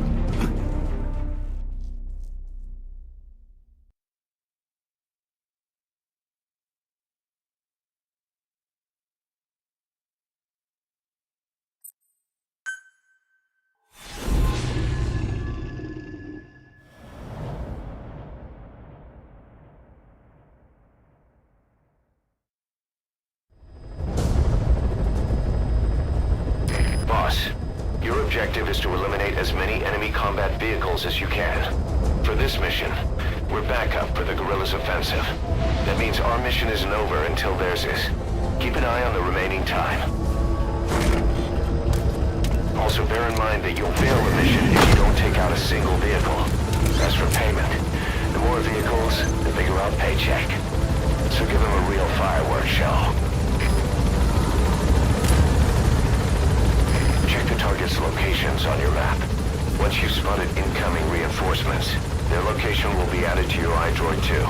objective is to eliminate as many enemy combat vehicles as you can. For this mission, we're backup for the guerrillas' offensive. That means our mission isn't over until theirs is. Keep an eye on the remaining time. Also bear in mind that you'll fail the mission if you don't take out a single vehicle. As for payment, the more vehicles, the bigger our paycheck. So give them a real fireworks show. Check the target's locations on your map. Once you've spotted incoming reinforcements, their location will be added to your iDroid too.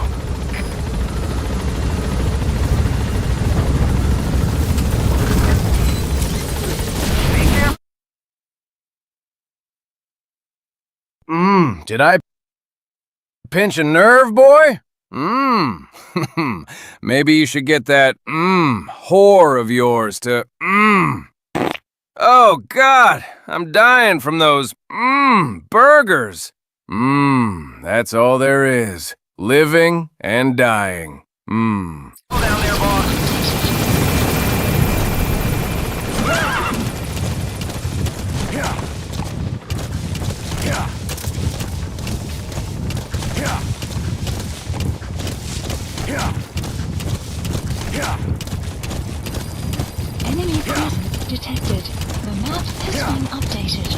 Did I pinch a nerve, boy? Maybe you should get that, whore of yours to, Oh, God, I'm dying from those, burgers. That's all there is. Living and dying. Down there, boss. Enemy presence detected. The map has been updated.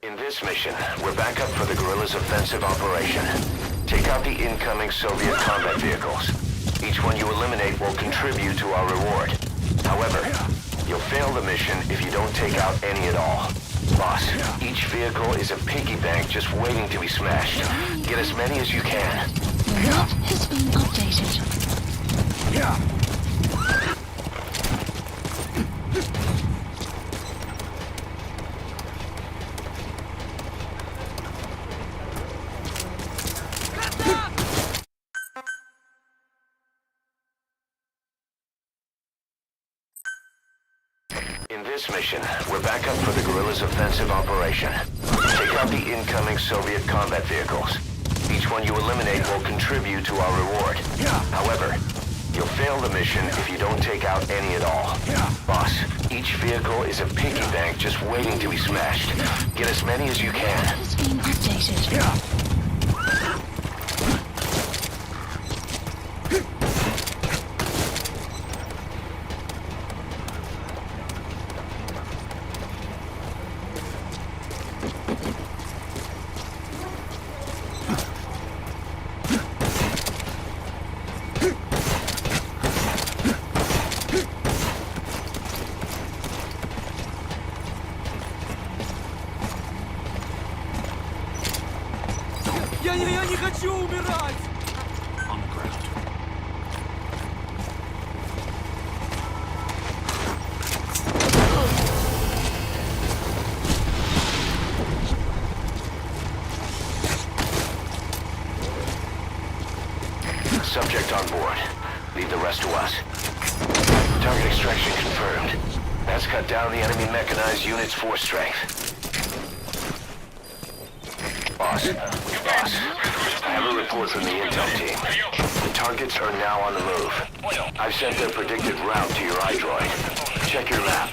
In this mission, we're backup for the guerrillas' offensive operation. Take out the incoming Soviet combat vehicles. Each one you eliminate will contribute to our reward. However, you'll fail the mission if you don't take out any at all. Boss, each vehicle is a piggy bank just waiting to be smashed. Get as many as you can. The map has been updated. In this mission, we're backup for the guerrillas' offensive operation. Take out the incoming Soviet combat vehicles. Each one you eliminate will contribute to our reward. However, you'll fail the mission if you don't take out any at all. Boss, each vehicle is a piggy bank just waiting to be smashed. Get as many as you can. Has been updated. Я не хочу умирать! On the ground. Subject on board. Leave the rest to us. Target extraction confirmed. That's cut down the enemy mechanized unit's force strength. Boss, I have a report from the intel team. The targets are now on the move. I've sent their predicted route to your iDroid. Check your map.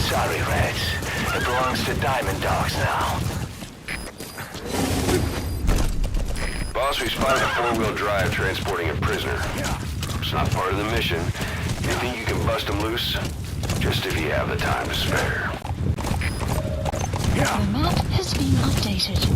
Sorry, Reds. It belongs to Diamond Dogs now. Boss, we spotted a four-wheel drive transporting a prisoner. It's not part of the mission. You think you can bust him loose? Just if you have the time to spare. The map has been updated.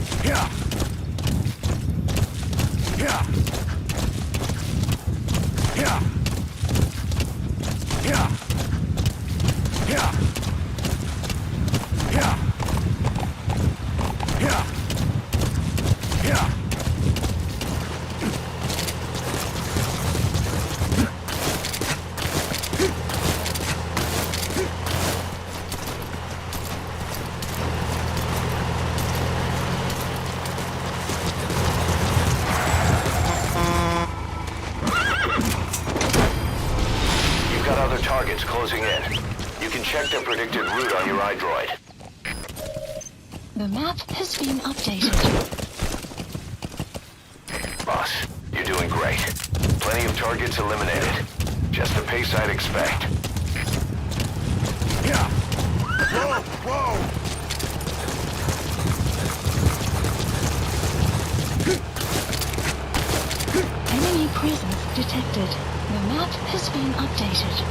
You've got other targets closing in. You can check their predicted route on your iDroid. The map has been updated. Boss, you're doing great. Plenty of targets eliminated. Just the pace I'd expect. Whoa, whoa! Enemy presence detected. The map has been updated.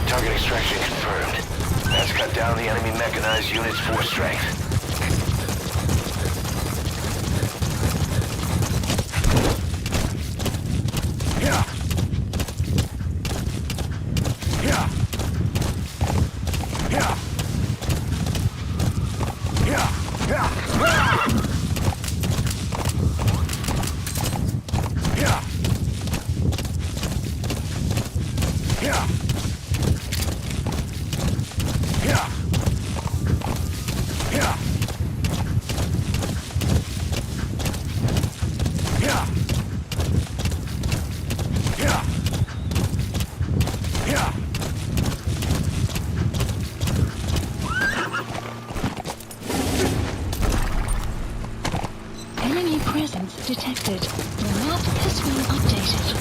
Target extraction confirmed. That's cut down the enemy mechanized unit's force strength. Enemy presence detected. The map has been updated.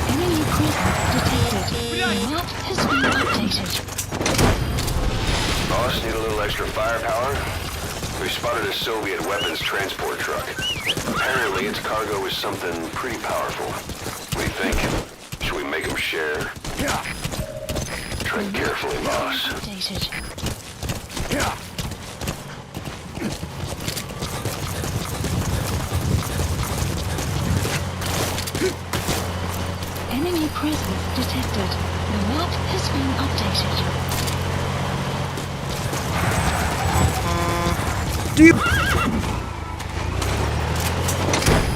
Enemy presence detected. The map has been updated. Boss, need a little extra firepower? We spotted a Soviet weapons transport truck. Apparently its cargo is something pretty powerful. What do you think? Should we make them share? Tread carefully, boss. Updated. Enemy presence detected. The map has been updated.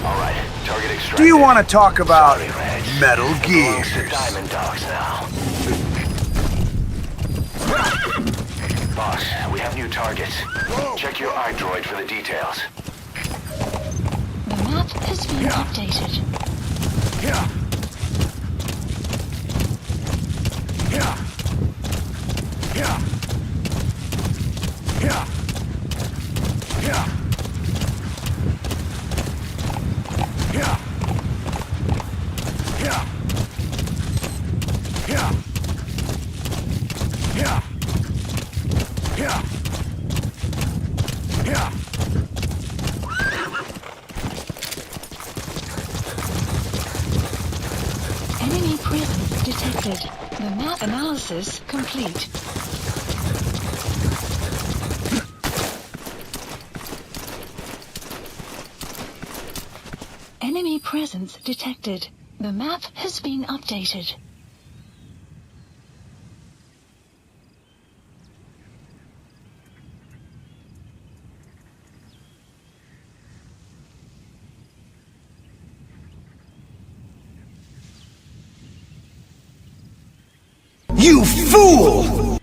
All right, target extracted. Do you want to talk about Metal Belongs to Gear? Diamond Dogs now. Boss, we have new targets. Check your iDroid for the details. The map has been updated. Enemy presence detected. The map analysis complete. Enemy presence detected. The map has been updated. You fool!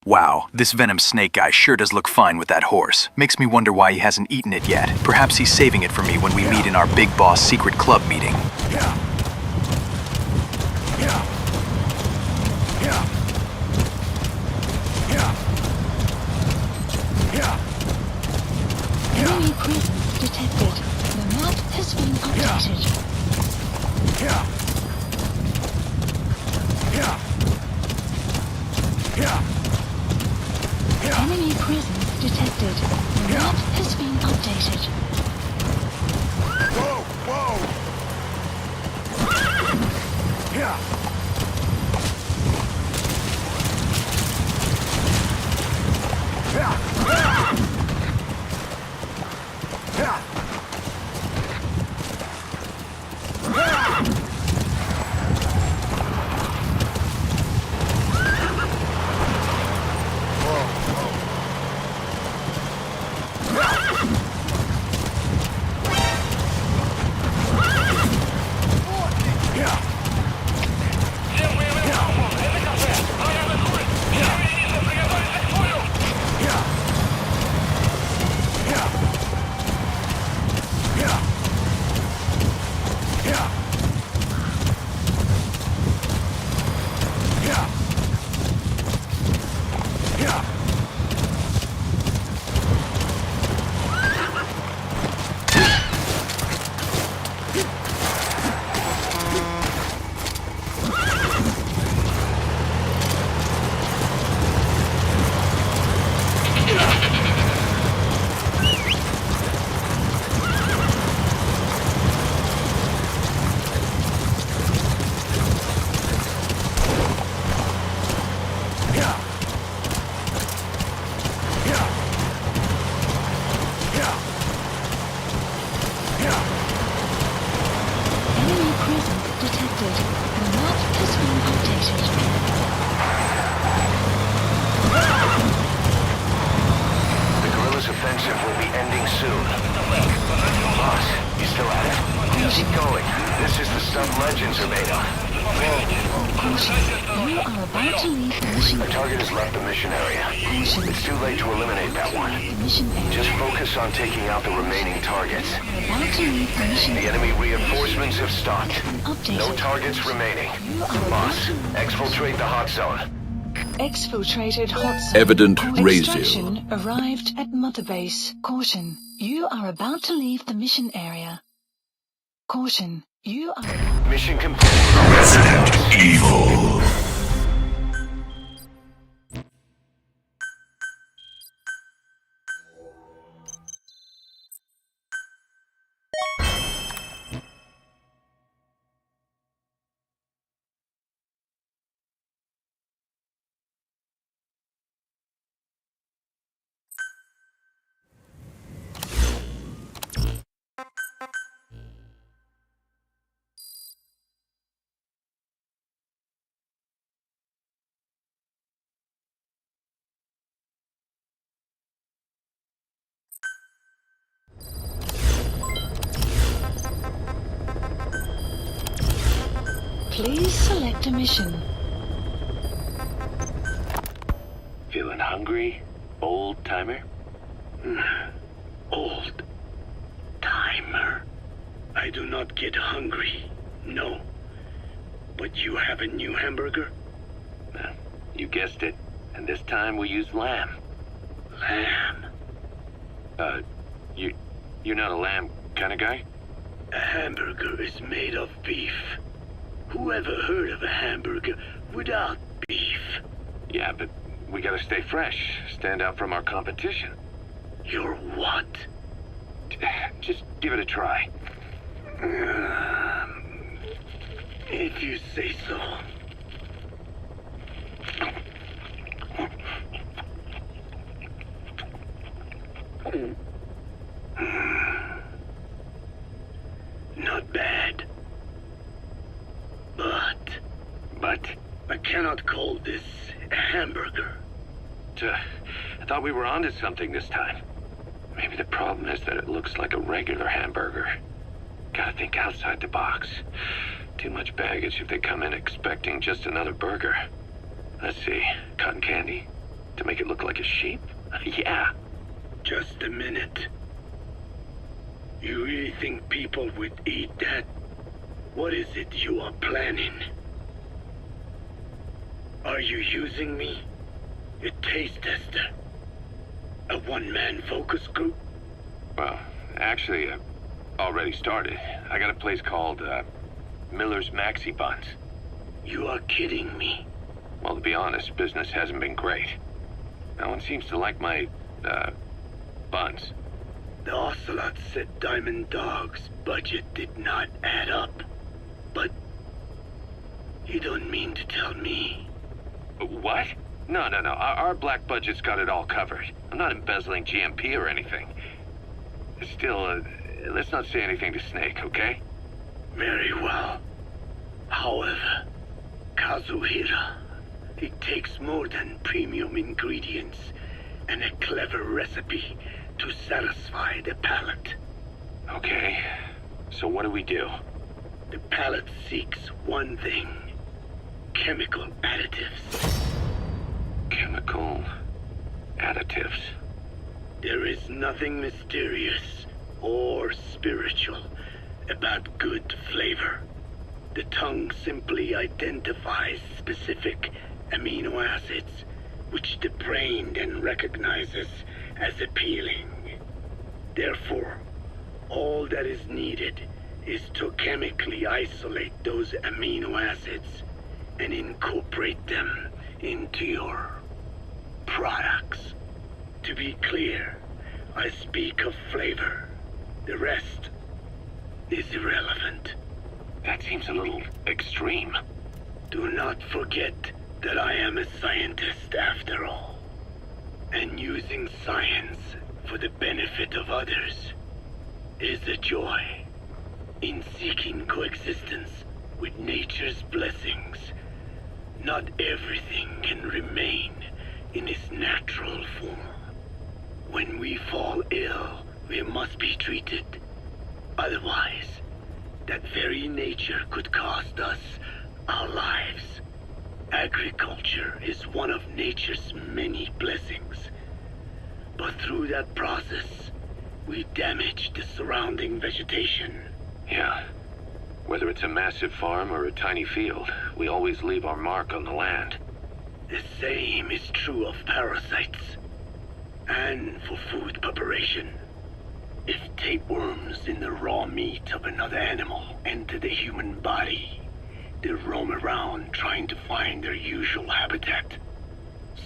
Wow, this Venom Snake guy sure does look fine with that horse. Makes me wonder why he hasn't eaten it yet. Perhaps he's saving it for me when we meet in our Big Boss secret club meeting. Enemy presence detected. The map has been updated. Enemy presence detected. The map has been updated. Whoa, whoa! Yeah. Enemy presence detected. The map has been updated. The guerrillas' offensive will be ending soon. Boss, you still at it? Keep going. This is the stuff legends are made of. You are about to leave the mission. Our target has left the mission area. It's too late to eliminate that one. Just focus on taking out the remaining targets. About to leave the mission. The enemy reinforcements have stopped. No targets remaining. Boss, exfiltrate the hot zone. Exfiltrated hot zone. Evident Extraction arrived at Mother Base. Caution. You are about to leave the mission area. Caution. You are... Mission complete. Resident Evil. Please select a mission. Feeling hungry, old timer? Old timer. I do not get hungry, no. But you have a new hamburger? You guessed it. And this time we use lamb. Lamb? You're not a lamb kind of guy? A hamburger is made of beef. Whoever heard of a hamburger without beef? Yeah, but we gotta stay fresh, stand out from our competition. You're what? Just give it a try. If you say so. Not bad. But I cannot call this a hamburger. I thought we were onto something this time. Maybe the problem is that it looks like a regular hamburger. Gotta think outside the box. Too much baggage if they come in expecting just another burger. Let's see. Cotton candy? To make it look like a sheep? Yeah. Just a minute. You really think people would eat that? What is it you are planning? Are you using me? A taste tester? A one-man focus group? Well, actually, already started. I got a place called, Miller's Maxi Buns. You are kidding me. Well, to be honest, business hasn't been great. No one seems to like my, buns. The Ocelot said Diamond Dog's budget did not add up. But you don't mean to tell me? What? No. Our black budget's got it all covered. I'm not embezzling GMP or anything. Still, let's not say anything to Snake, okay? Very well. However, Kazuhira, it takes more than premium ingredients and a clever recipe to satisfy the palate. Okay, so what do we do? The palate seeks one thing: chemical additives. Chemical additives. There is nothing mysterious or spiritual about good flavor. The tongue simply identifies specific amino acids, which the brain then recognizes as appealing. Therefore, all that is needed is to chemically isolate those amino acids and incorporate them into your products. To be clear, I speak of flavor. The rest is irrelevant. That seems a little extreme. Do not forget that I am a scientist after all. And using science for the benefit of others is a joy. In seeking coexistence with nature's blessings, not everything can remain in its natural form. When we fall ill, we must be treated. Otherwise, that very nature could cost us our lives. Agriculture is one of nature's many blessings. But through that process, we damage the surrounding vegetation. Yeah. Whether it's a massive farm or a tiny field, we always leave our mark on the land. The same is true of parasites. And for food preparation. If tapeworms in the raw meat of another animal enter the human body, they roam around trying to find their usual habitat.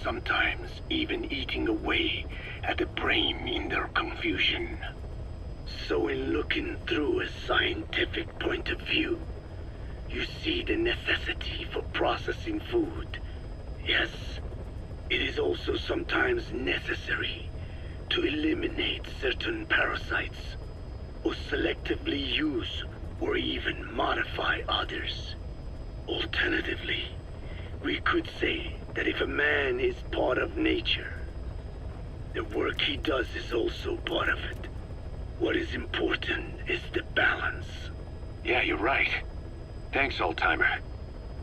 Sometimes even eating away at the brain in their confusion. So in looking through a scientific point of view, you see the necessity for processing food. Yes, it is also sometimes necessary to eliminate certain parasites, or selectively use or even modify others. Alternatively, we could say that if a man is part of nature, the work he does is also part of it. What is important is the balance. Yeah, you're right. Thanks, old-timer.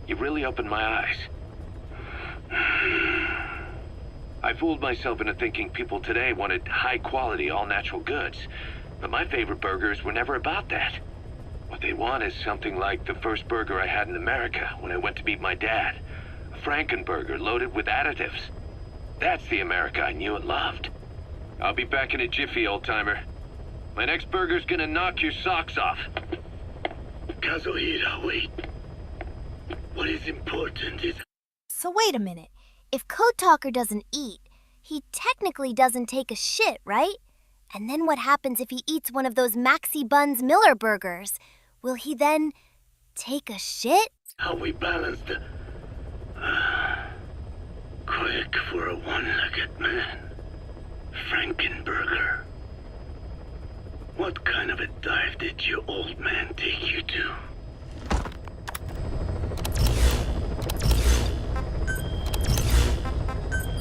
You really opened my eyes. I fooled myself into thinking people today wanted high-quality, all-natural goods. But my favorite burgers were never about that. What they want is something like the first burger I had in America when I went to meet my dad. A Frankenburger loaded with additives. That's the America I knew and loved. I'll be back in a jiffy, old-timer. My next burger's gonna knock your socks off. Kazuhira, wait. What is important is... So wait a minute. If Code Talker doesn't eat, he technically doesn't take a shit, right? And then what happens if he eats one of those Maxi Buns Miller burgers? Will he then take a shit? How we balance the... quick for a one-legged man. Frankenburger. What kind of a dive did your old man take you to?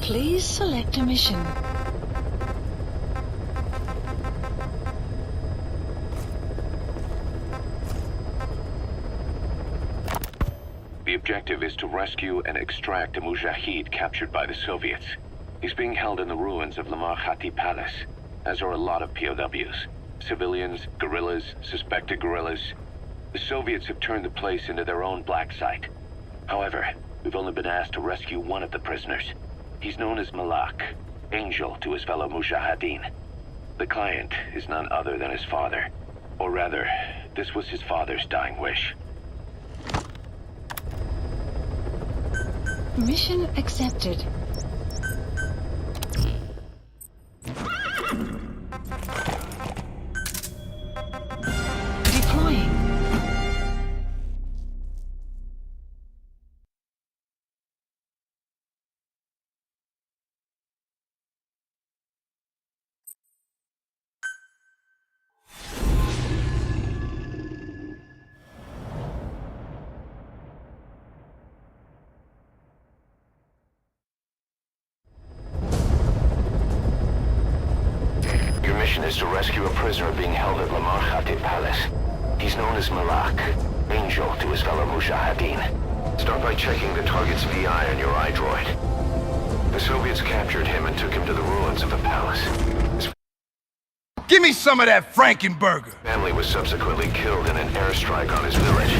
Please select a mission. The objective is to rescue and extract a Mujahid captured by the Soviets. He's being held in the ruins of Lamar Khati Palace, as are a lot of POWs. Civilians, guerrillas, suspected guerrillas. The Soviets have turned the place into their own black site. However, we've only been asked to rescue one of the prisoners. He's known as Malak, Angel to his fellow Mujahideen. The client is none other than his father. Or rather, this was his father's dying wish. Mission accepted. Deploying. Your mission is to rescue a prisoner being held at Lamar Khati Palace. He's known as Malak, Angel to his fellow Mujahideen. Start by checking the target's VI on your iDroid. The Soviets captured him and took him to the ruins of the palace. His Give me some of that Frankenburger! family was subsequently killed in an airstrike on his village.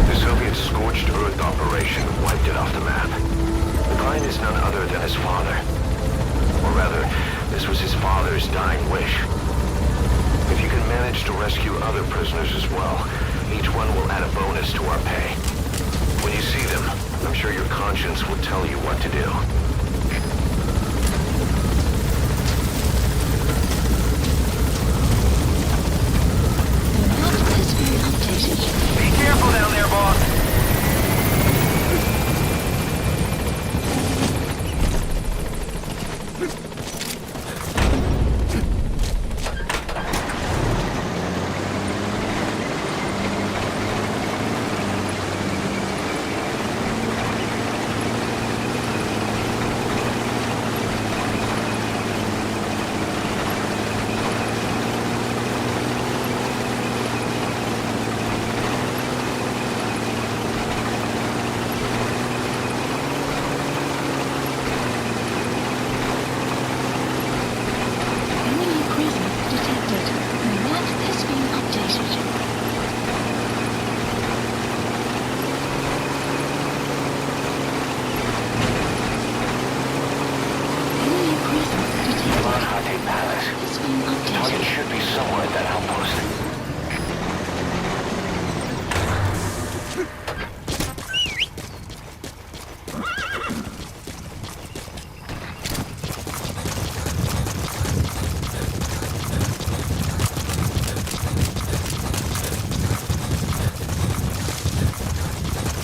The Soviets' scorched earth operation wiped it off the map. The client is none other than his father. Or rather, this was his father's dying wish. If you can manage to rescue other prisoners as well, each one will add a bonus to our pay. When you see them, I'm sure your conscience will tell you what to do. Be careful down there, boss.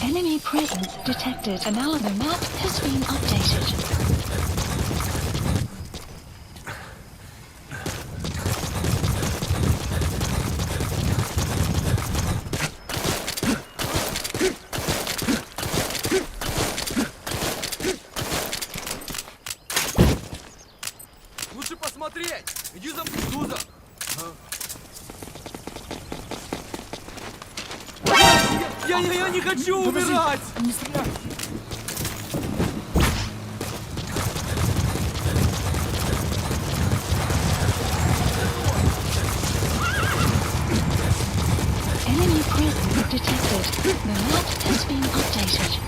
Enemy presence detected. An alibi map has been updated. Лучше посмотреть! Иди за мной, Я не хочу умирать! Не стреляй! Enemy presence detected. The map has been updated.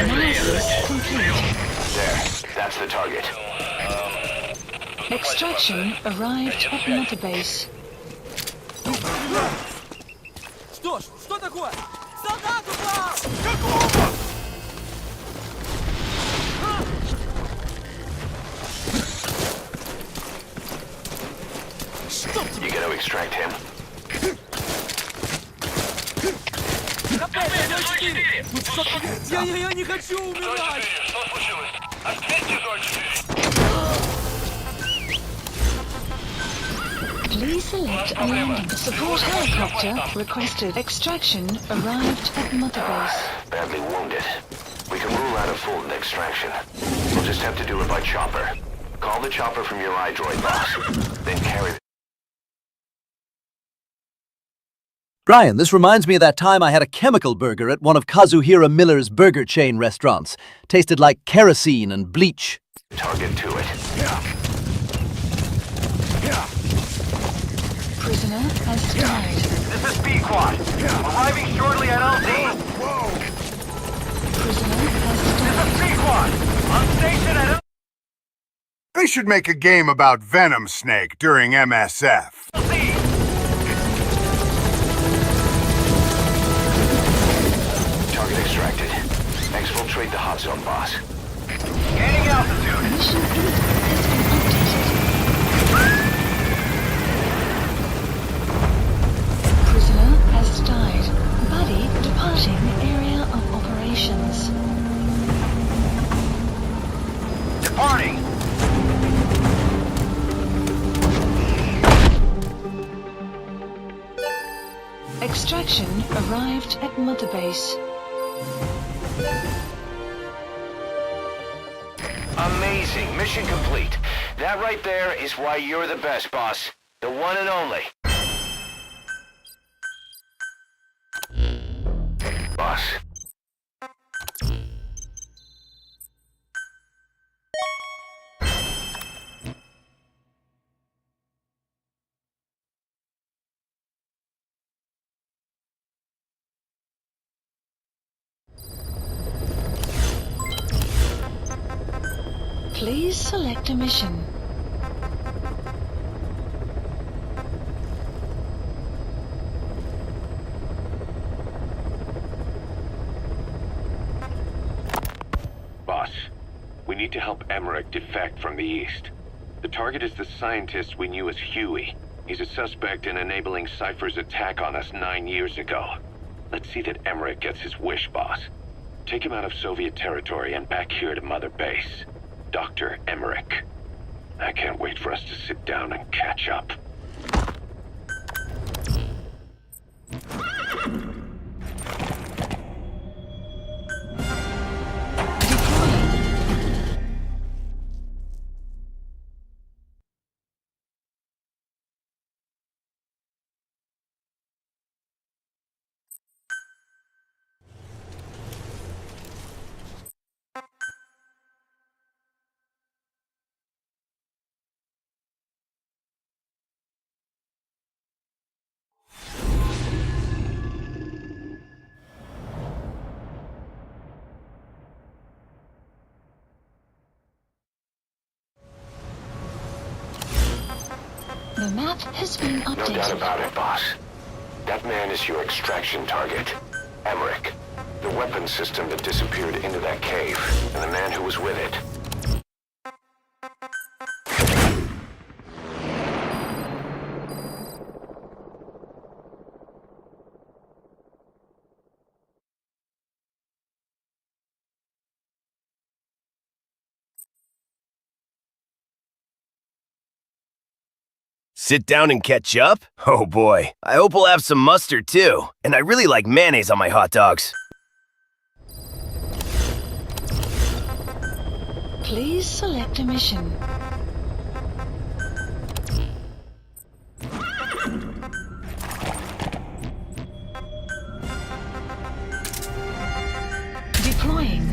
Analysis complete. There, that's the target. Extraction arrived at Mother Base. Что ж, что такое? Солдат упал! Какого? You gotta extract him. Я не хочу умирать! Что случилось? Ответьте, 04. Please select a landing. Support helicopter requested. Extraction arrived at Mother Base. Badly wounded. We can rule out a Fulton extraction. We'll just have to do it by chopper. Call the chopper from your iDroid, boss. Then carry... Brian, this reminds me of that time I had a chemical burger at one of Kazuhira Miller's burger chain restaurants. Tasted like kerosene and bleach. Target to it. Prisoner has died. This is Pequod. Arriving shortly at LZ. Prisoner has This is Pequod. On station at LZ. They should make a game about Venom Snake during MSF. Target extracted. Exfiltrate the hot zone, boss. Gaining altitude. Mission 8 has been updated. Prisoner has died. Buddy departing area of operations. Departing. Extraction arrived at Mother Base. Amazing. Mission complete. That right there is why you're the best, boss. The one and only. Boss. Please select a mission. Boss, we need to help Emmerich defect from the east. The target is the scientist we knew as Huey. He's a suspect in enabling Cypher's attack on us 9 years ago. Let's see that Emmerich gets his wish, boss. Take him out of Soviet territory and back here to Mother Base. Dr. Emmerich. I can't wait for us to sit down and catch up. The map has been updated. No doubt about it, boss. That man is your extraction target. Emmerich. The weapons system that disappeared into that cave, and the man who was with it. Sit down and catch up? Oh boy, I hope we'll have some mustard too. And I really like mayonnaise on my hot dogs. Please select a mission. Deploying.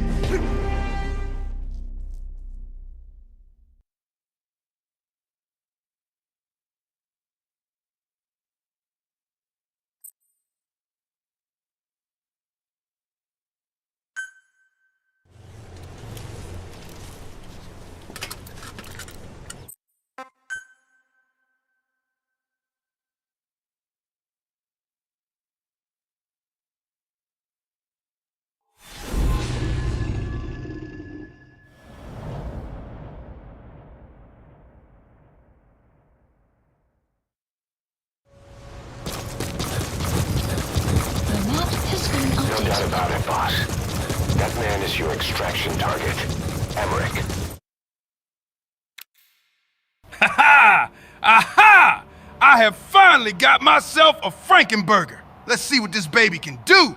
No doubt about it, boss. That man is your extraction target. Emmerich. Ha ha! Aha! I have finally got myself a Frankenburger. Let's see what this baby can do.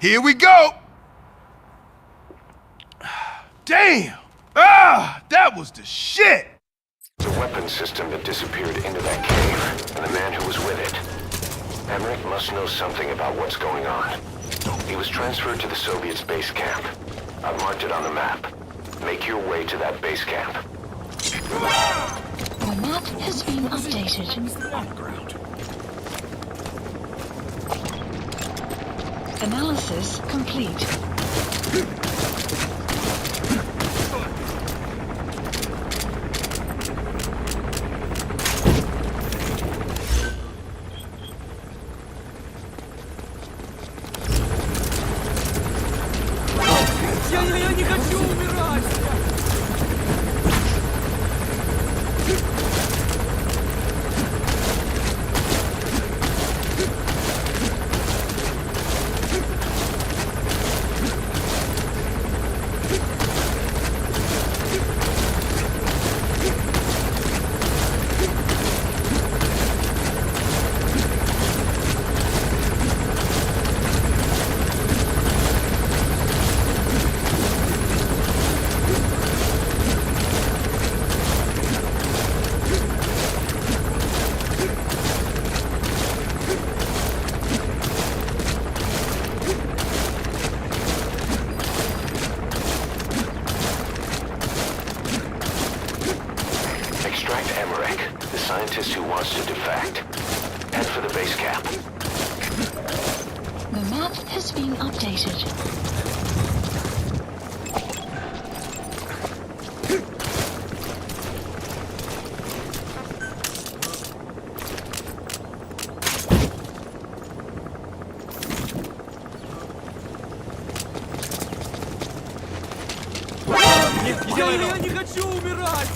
Here we go. damn! Ah, that was the shit! The weapon system that disappeared into that cave, and the man who was with it. Emmerich must know something about what's going on. He was transferred to the Soviets' base camp. I've marked it on the map. Make your way to that base camp. The map has been updated. On the ground. Analysis complete. Я не хочу умирать! Extract Emmerich, the scientist who wants to defect. Head for the base camp. The map has been updated. Я не хочу умирать!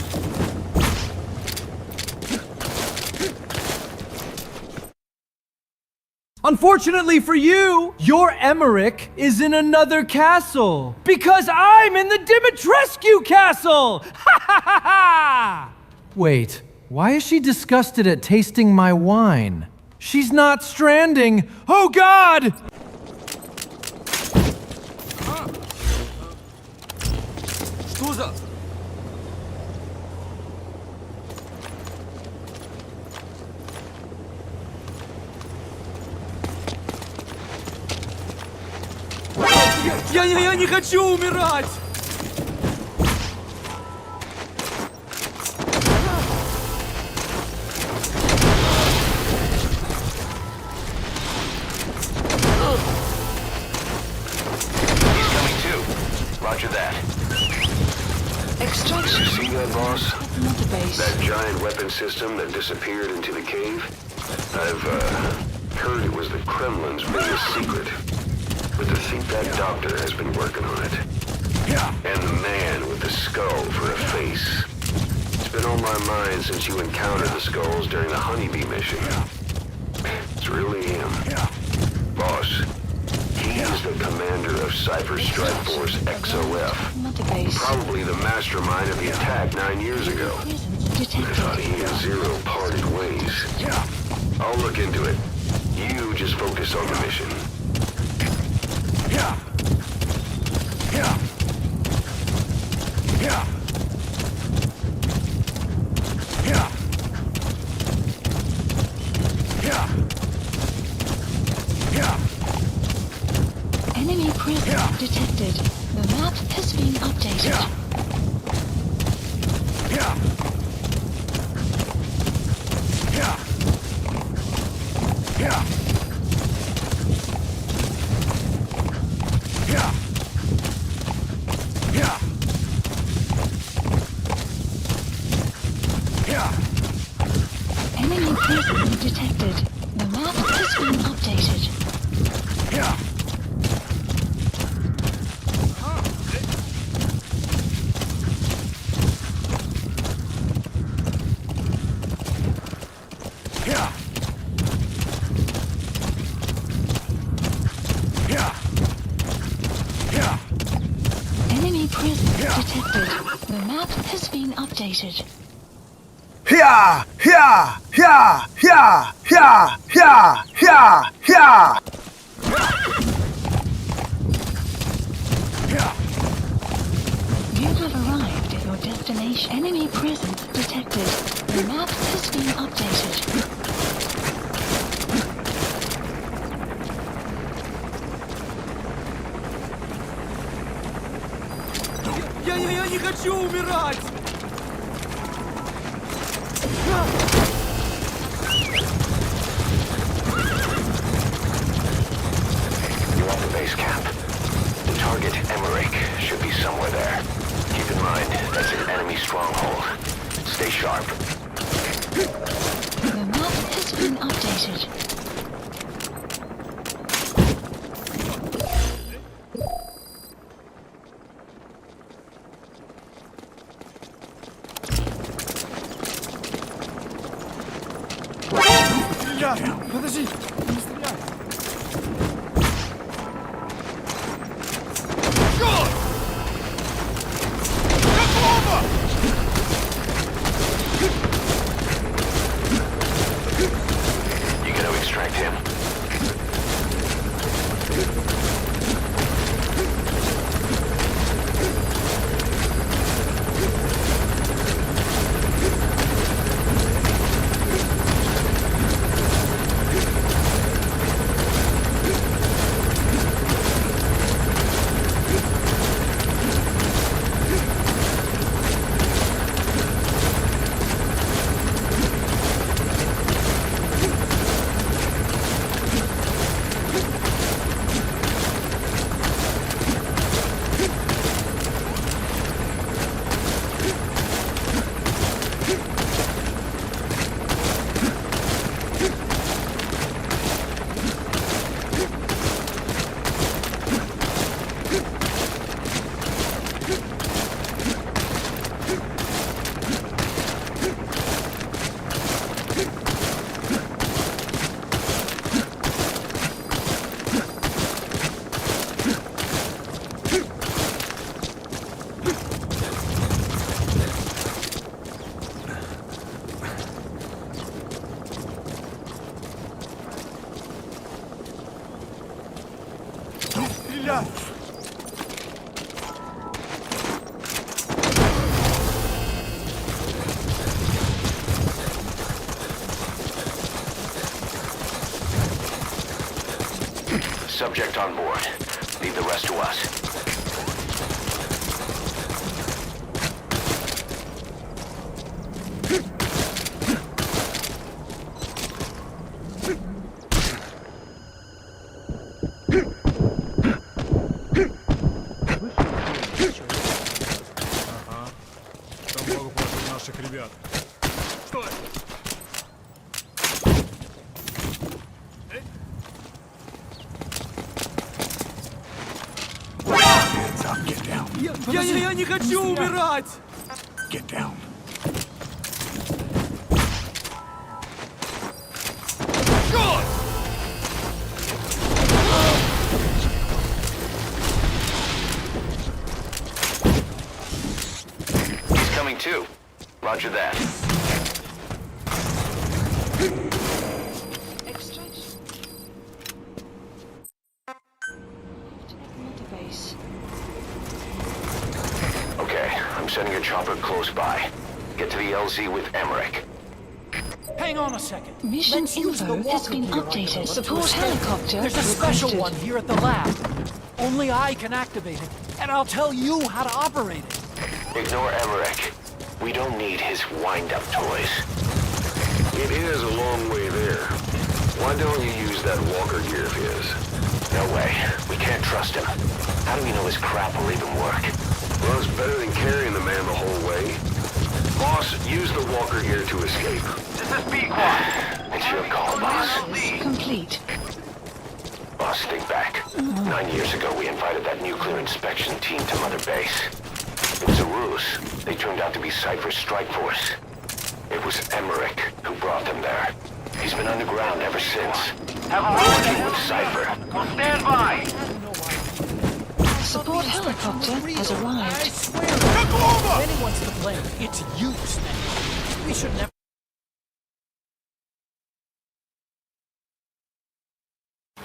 Unfortunately for you, your Emmerich is in another castle. Because I'm in the Dimitrescu castle! Ha ha ha ha! Wait, why is she disgusted at tasting my wine? She's not stranding. Oh God! Что за... Я не хочу умирать! He's coming too. Roger that. Extraction. You see that, boss? Mother base. That giant weapon system that disappeared into the cave? I've heard it was the Kremlin's biggest secret. But to think that doctor has been working on it. And the man with the skull for a face. It's been on my mind since you encountered the skulls during the Honeybee mission. It's really him. Boss, he's the commander of Cypher Strike Force XOF. Mother base. Probably the mastermind of the attack 9 years ago. I thought he and Zero parted ways. I'll look into it. You just focus on the mission. Enemy presence detected. The map has been updated. Enemy presence detected. The map has been updated. Enemy presence detected. The map has been updated. Yeah, yeah, yeah, yeah, yeah, yeah, yeah, yeah. destination. Enemy presence detected. The map has been updated. Я не хочу умирать! You're at the base camp. The target, Emmerich, should be somewhere there. Keep in mind, that's an enemy stronghold. Stay sharp. The map has been updated. Подожди, не стреляй. You gotta extract him. Subject on board. Leave the rest to us. Там много против наших ребят. Стой! Я не хочу умирать! Get down. He's coming too. Roger that. Okay, I'm sending a chopper close by. Get to the LZ with Emmerich. Hang on a second. Mission Let's use the info has walker been gear I updated. developed Support to escape. helicopter There's a special requested. one here at the lab. Only I can activate it, and I'll tell you how to operate it. Ignore Emmerich. We don't need his wind-up toys. It is a long way there. Why don't you use that walker gear of his? No way. We can't trust him. How do we know his crap will even work? Well, it's better than carrying the man the whole way. Boss, use the walker gear to escape. This is B-Quad. It's your call, boss. Complete. Boss, think back. 9 years ago, we invited that nuclear inspection team to Mother Base. It was a ruse. They turned out to be Cypher's strike force. It was Emmerich who brought them there. He's been underground ever since. Working with Cypher. Stand by! Support helicopter has arrived. If anyone's to blame, it's you, Snake. We should never...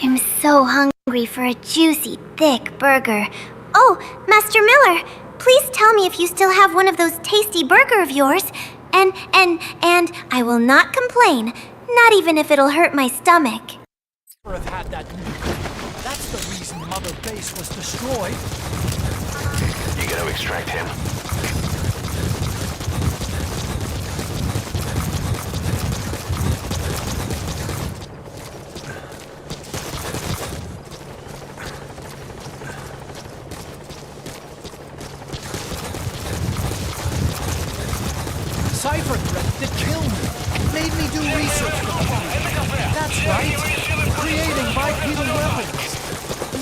I'm so hungry for a juicy, thick burger. Oh, Master Miller, please tell me if you still have one of those tasty burger of yours. And I will not complain, not even if it'll hurt my stomach. Have had that nuke. That's the reason Mother Base was destroyed. You gotta extract him. Cypher threatened to kill me. Made me do research for the company. That's right. Creating bipedal weapons.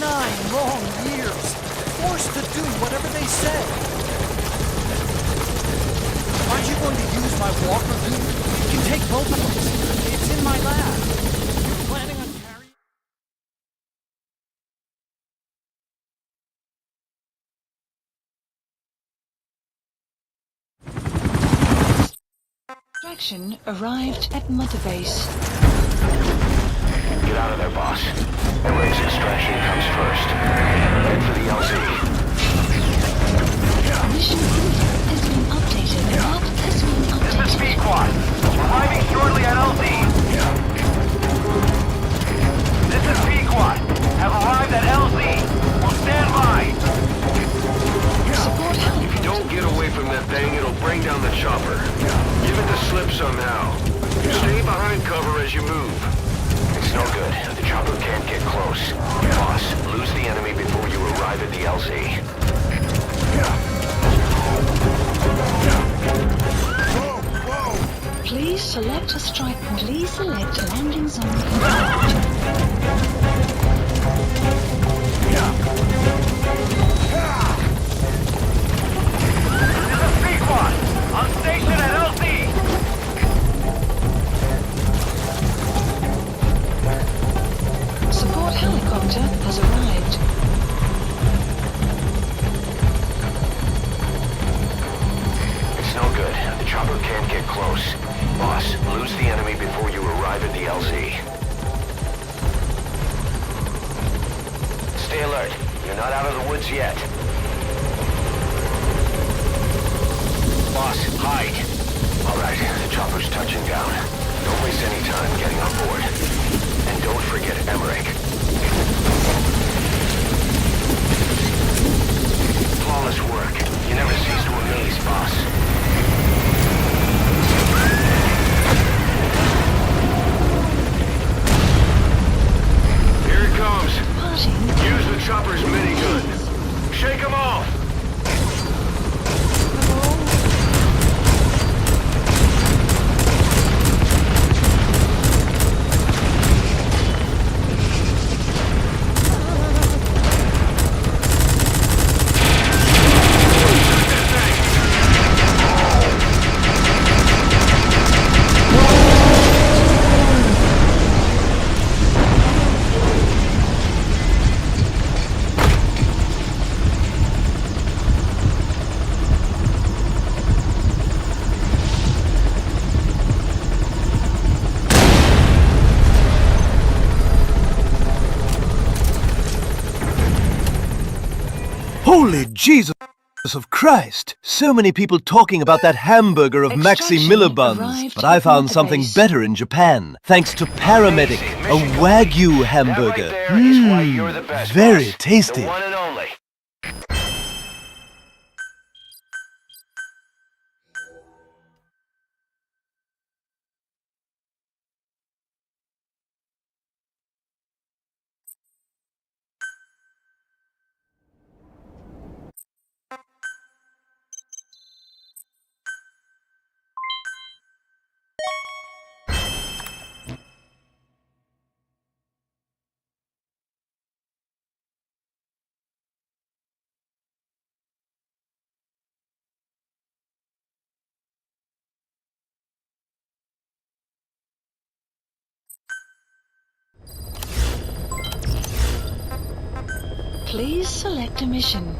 9 long years. Forced to do whatever they said. Aren't you going to use my walker dude? You can take both of us. It's in my lab. You're planning on carrying... Extraction arrived at Mother Base. Get out of there, boss. Emmerich extraction comes first. Head for the LZ. Mission info has been updated. Map has been updated. This is P-Quad. Arriving shortly at LZ. This is P-Quad. Have arrived at LZ. Will stand by. If you don't get away from that thing, it'll bring down the chopper. Give it the slip somehow. Stay behind cover as you move. It's no good. The chopper can't get close. Boss, lose the enemy before you arrive at the LZ. Please select a strike point. Please select a landing zone confirmed. This is P-Quad. On station at LZ. Support helicopter has arrived. It's no good. The chopper can't get close. Boss, lose the enemy before you arrive at the LZ. Stay alert. You're not out of the woods yet. Boss, hide. All right, the chopper's touching down. Don't waste any time getting on board. And don't forget Emmerich. Flawless work. You never cease to amaze, boss. Here it comes. Use the chopper's minigun. Shake him off. Holy Jesus of Christ! So many people talking about that hamburger of Maxi Miller buns, but I found something better in Japan, thanks to Paramedic, a Wagyu hamburger. Very tasty. The one and only. Please select a mission.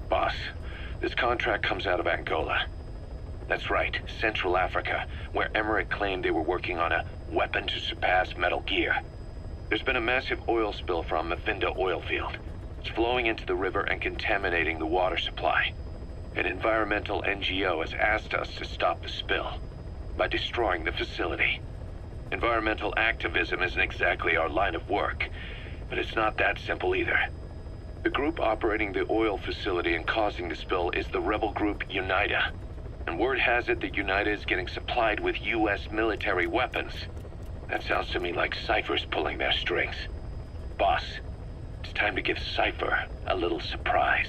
Boss, this contract comes out of Angola. That's right, Central Africa, where Emmerich claimed they were working on a weapon to surpass Metal Gear. There's been a massive oil spill from Mafinda oil field. It's flowing into the river and contaminating the water supply. An environmental NGO has asked us to stop the spill by destroying the facility. Environmental activism isn't exactly our line of work, but it's not that simple either. The group operating the oil facility and causing the spill is the rebel group UNITA. And word has it that UNITA is getting supplied with U.S. military weapons. That sounds to me like Cypher's pulling their strings. Boss, it's time to give Cypher a little surprise.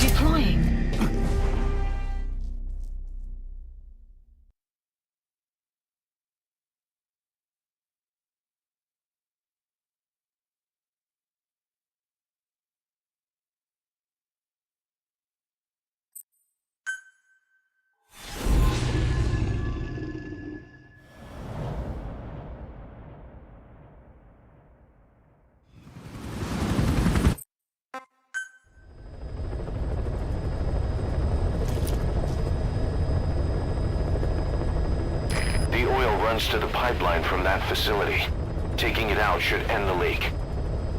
Deploying. To the pipeline from that facility. Taking it out should end the leak.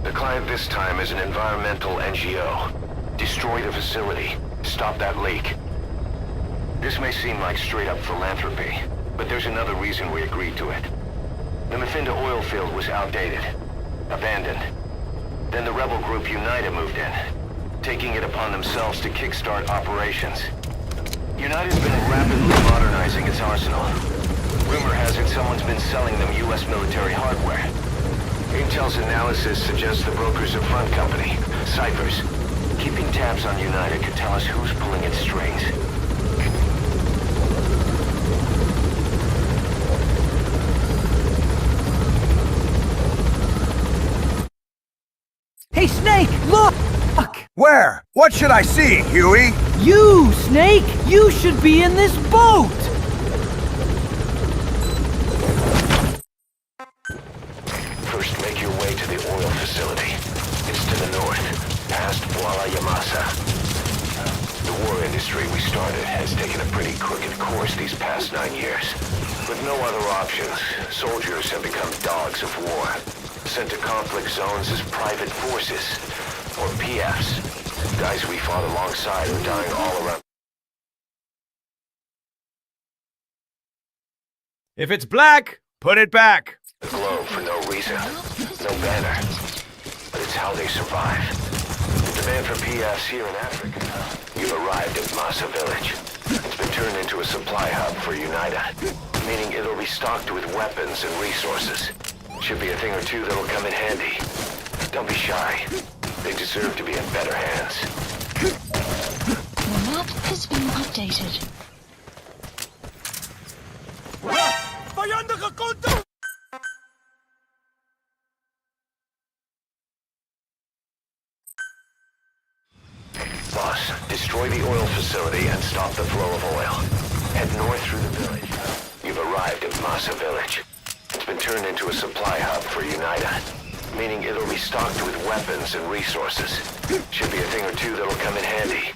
The client this time is an environmental NGO. Destroy the facility. Stop that leak. This may seem like straight-up philanthropy, but there's another reason we agreed to it. The Mafinda oil field was outdated, abandoned. Then the rebel group UNITA moved in, taking it upon themselves to kickstart operations. UNITA's been rapidly modernizing its arsenal. Rumor has it someone's been selling them U.S. military hardware. Intel's analysis suggests the broker's a front company, Cyphers. Keeping tabs on UNITA could tell us who's pulling its strings. Hey, Snake, look! Where? What should I see, Huey? You, Snake! You should be in this boat! First, make your way to the oil facility. It's to the north, past Kuala Yamasa. The war industry we started has taken a pretty crooked course these past 9 years. With no other options, soldiers have become dogs of war, sent to conflict zones as private forces, or PFs. Guys we fought alongside are dying all around. If it's black, put it back. The globe for no reason, no banner. But it's how they survive. The demand for PFs here in Africa. You've arrived at Masa Village. It's been turned into a supply hub for UNITA, meaning it'll be stocked with weapons and resources. Should be a thing or two that'll come in handy. Don't be shy. They deserve to be in better hands. The map has been updated. Boss, destroy the oil facility and stop the flow of oil. Head north through the village. You've arrived at Masa Village. It's been turned into a supply hub for UNITA, meaning it'll be stocked with weapons and resources. Should be a thing or two that'll come in handy.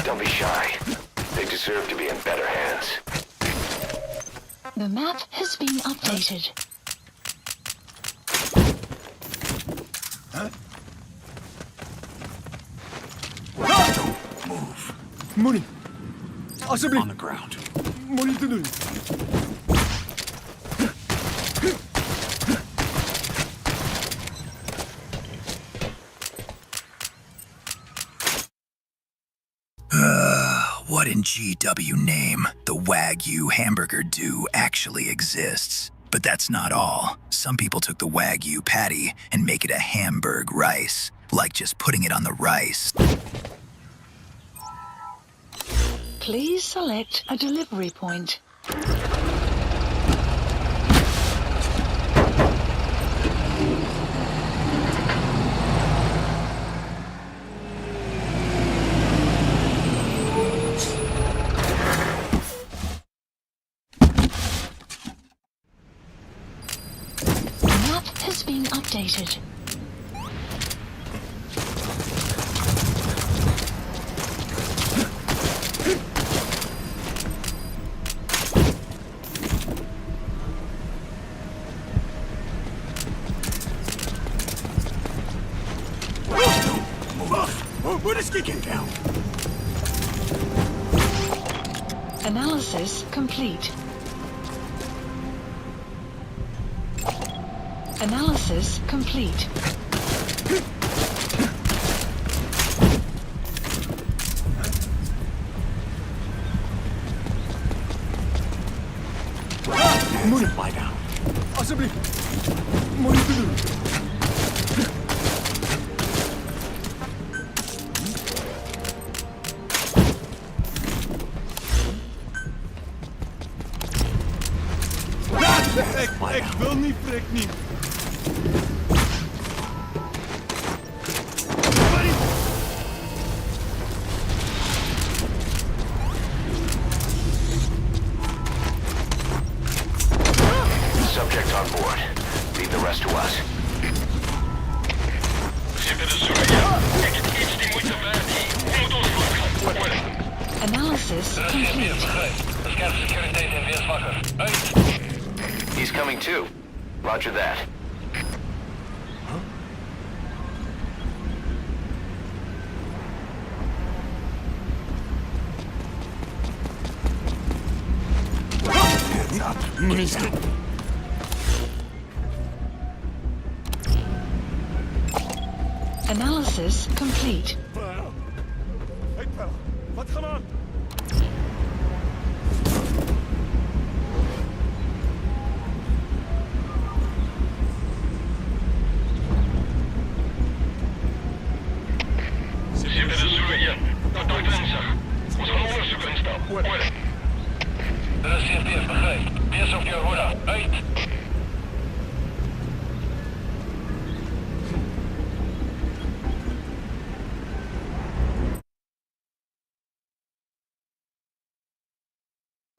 Don't be shy. They deserve to be in better hands. The map has been updated. Huh? Don't move. Money. On the ground. Money to do. What in GW name the Wagyu hamburger do actually exists? But that's not all. Some people took the Wagyu patty and make it a Hamburg rice, like just putting it on the rice. Please select a delivery point. The map has been updated. updated. Where does he get down? Analysis complete. Analysis complete. Lie down. Possibly. Ik wil niet, prik niet. Subject on board. Leave the rest to us. Analysis complete. He's coming too. Roger that. Hands up. Analysis complete. Hey, pal. Wat gaan aan?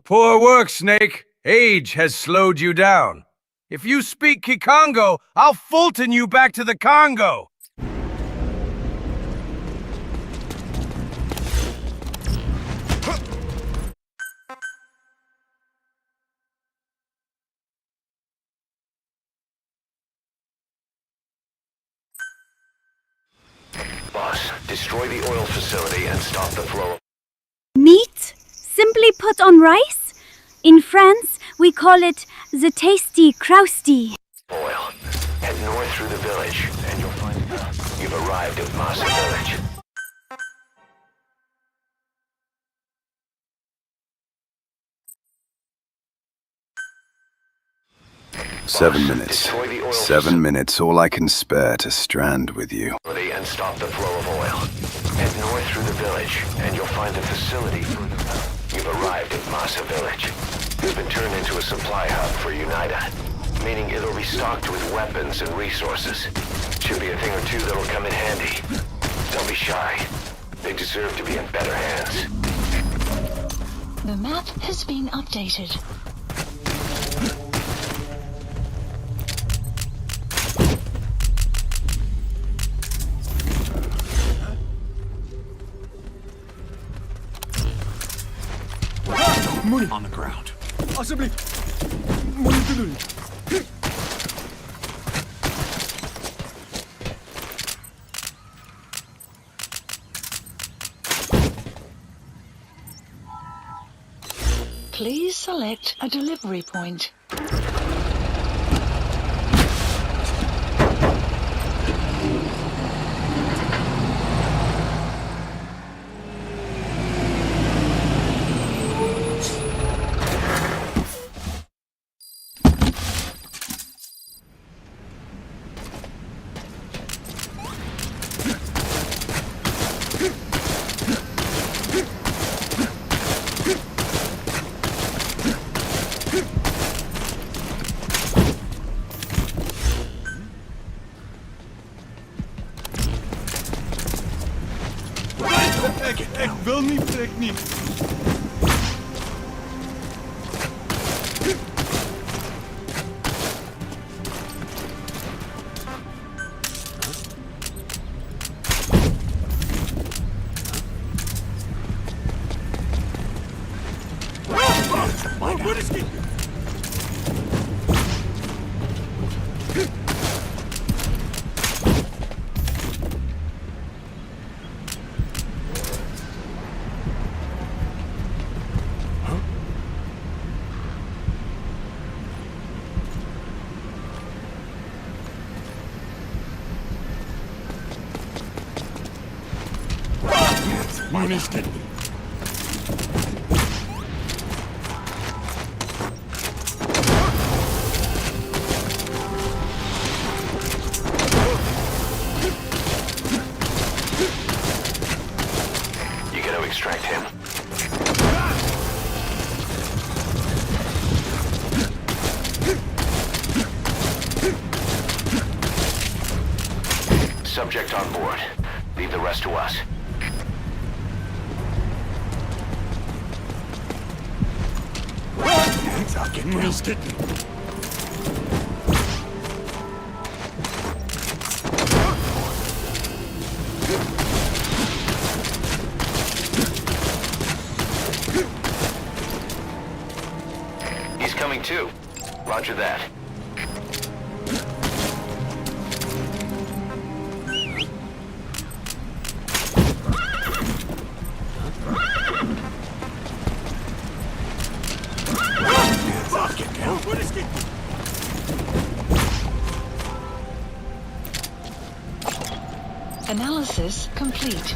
Poor work, Snake. Age has slowed you down. If you speak Kikongo, I'll Fulton you back to the Congo. Boss, destroy the oil facility and stop the flow. Meat, simply put on rice. In France, we call it the tasty Krusty. Oil. Head north through the village, and you'll find you've arrived at Masa Village. 7 minutes. 7 minutes, all I can spare to strand with you. And stop the flow of oil. Head north through the village, and you'll find a facility. You've arrived at Masa Village. It's been turned into a supply hub for UNITA, meaning it'll be stocked with weapons and resources. Should be a thing or two that'll come in handy. Don't be shy. They deserve to be in better hands. The map has been updated. On the ground. Possibly. Please select a delivery point. Ik wil niet, prik niet. You gotta extract him. Subject on board. Leave the rest to us. He's coming too. Roger that. Analysis complete.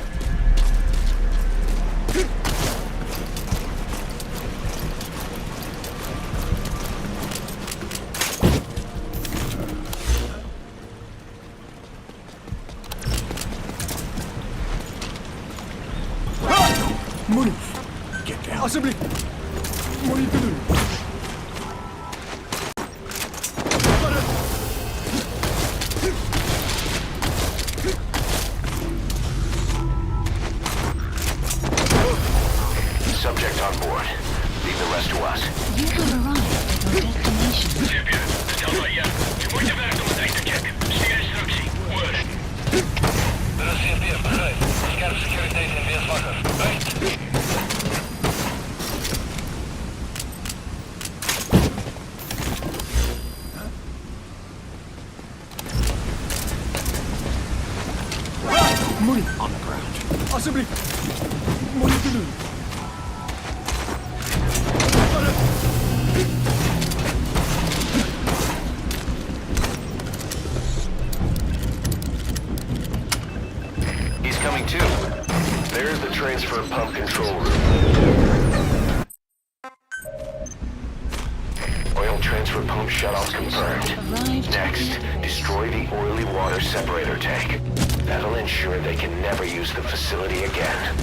Get down. Assembly. What are you doing? Subject on board. Leave the rest to us. You have arrived at your destination. Ciebie, dobra, ja. Pójdę w to daj to check. Ścigaj instrukcji. Word. Teraz CFDF, right. Scan security data in VS Fucker. Right? Money on the ground. Assembly. What are you doing? He's coming too. There's the transfer pump control room. Oil transfer pump shutoff confirmed. Next, destroy the oily water separator tank. That'll ensure they can never use the facility again.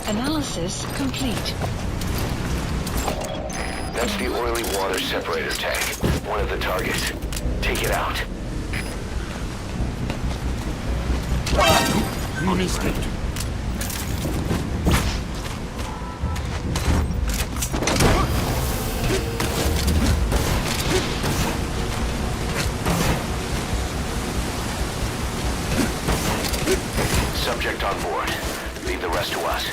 Analysis complete. That's the oily water separator tank. One of the targets. Take it out. Money escaped. Subject on board. Leave the rest to us.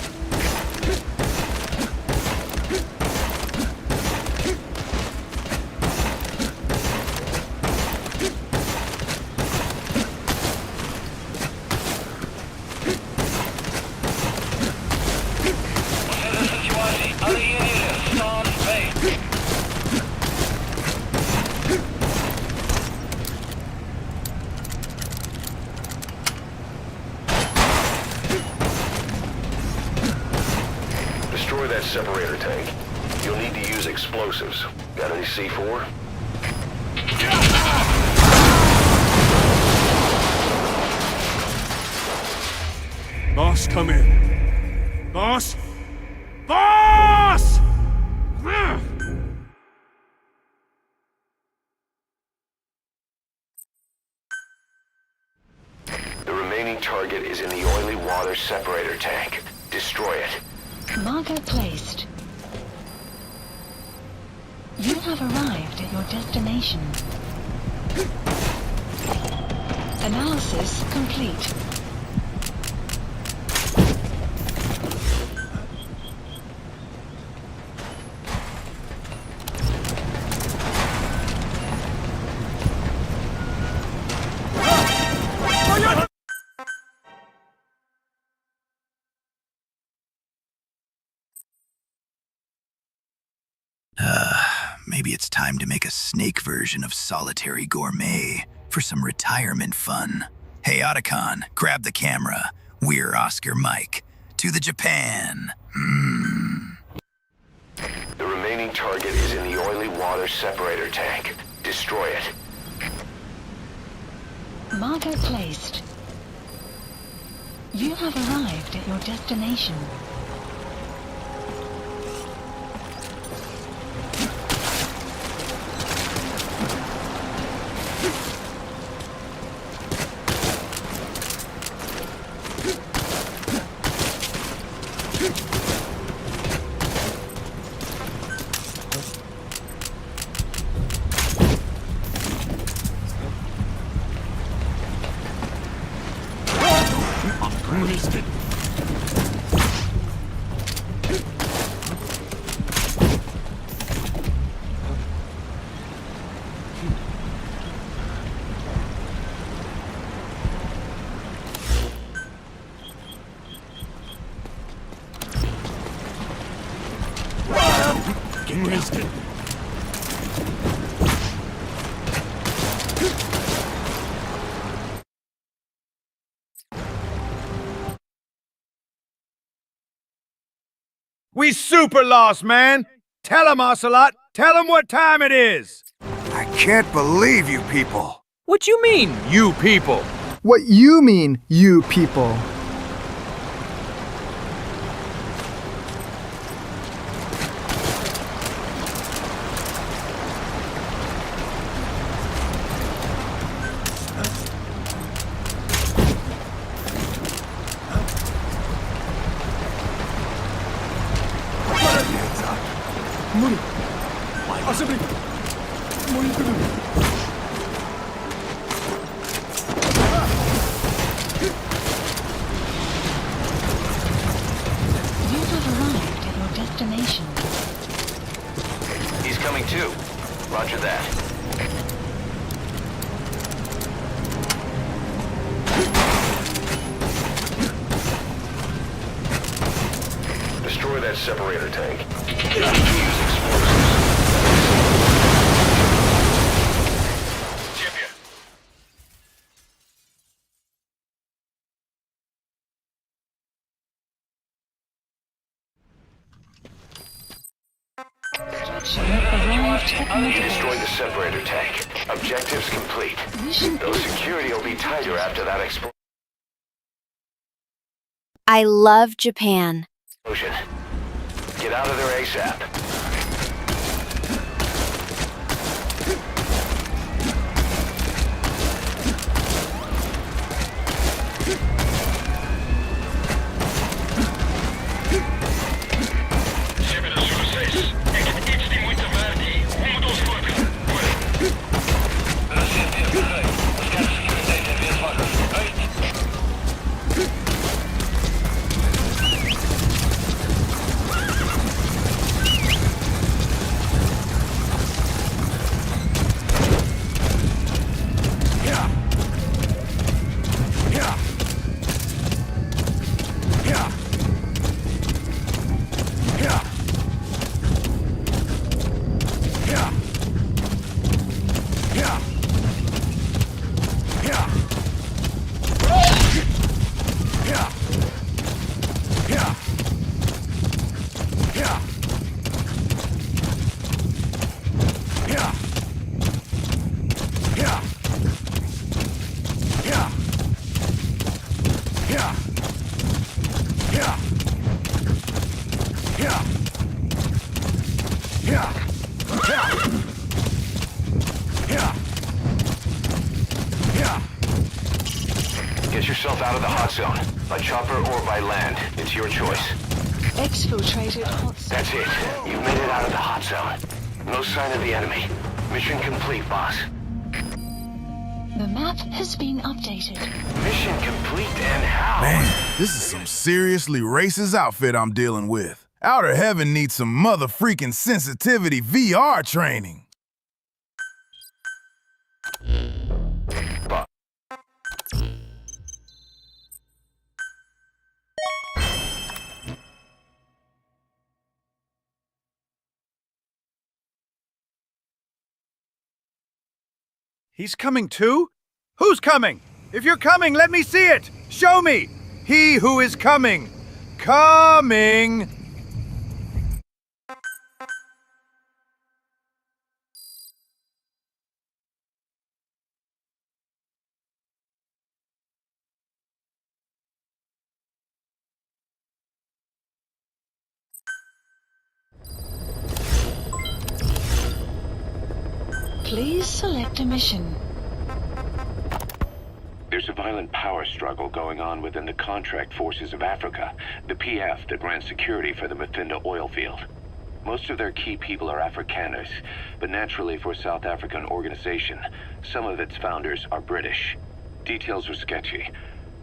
Destroy that separator tank. You'll need to use explosives. Got any C4? Boss, come in. Boss? Boss! The remaining target is in the oily water separator tank. Destroy it. Marker placed. You have arrived at your destination. Analysis complete. Maybe it's time to make a snake version of Solitary Gourmet for some retirement fun. Hey, Otacon, grab the camera. We're Oscar Mike. To the Japan. The remaining target is in the oily water separator tank. Destroy it. Marker placed. You have arrived at your destination. Unlisted. Get wasted. We super lost, man! Tell him, Ocelot! Tell him what time it is! I can't believe you people. What you mean, you people? What you mean, you people? You have arrived at your destination. He's coming too. Roger that. Destroy that separator tank. Use explosives. You destroyed the separator tank. Objectives complete. Though security will be tighter after that explosion. I love Japan. Get out of there ASAP. Get yourself out of the hot zone. By chopper or by land. It's your choice. Exfiltrated hot zone. That's it. You've made it out of the hot zone. No sign of the enemy. Mission complete, boss. The map has been updated. Mission complete and how? Man, this is some seriously racist outfit I'm dealing with. Outer Heaven needs some mother-freaking sensitivity VR training. He's coming too? Who's coming? If you're coming, let me see it! Show me! He who is coming! Coming! Please select a mission. There's a violent power struggle going on within the Contract Forces of Africa, the PF that ran security for the Muthinda oil field. Most of their key people are Afrikaners, but naturally for a South African organization, some of its founders are British. Details are sketchy,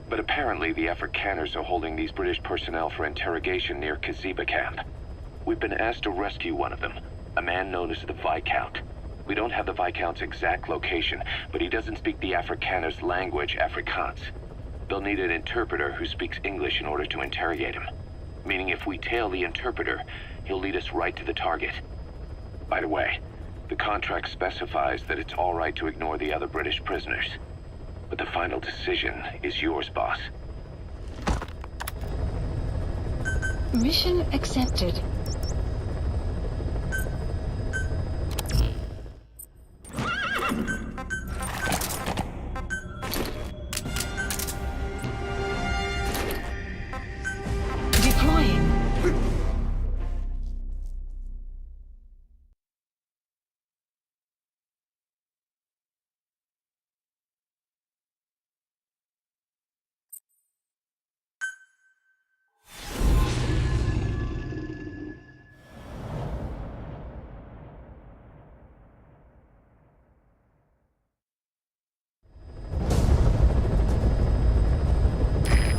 but apparently the Afrikaners are holding these British personnel for interrogation near Kaziba camp. We've been asked to rescue one of them, a man known as the Viscount. We don't have the Viscount's exact location, but he doesn't speak the Afrikaners' language, Afrikaans. They'll need an interpreter who speaks English in order to interrogate him. Meaning if we tail the interpreter, he'll lead us right to the target. By the way, the contract specifies that it's all right to ignore the other British prisoners. But the final decision is yours, boss. Mission accepted.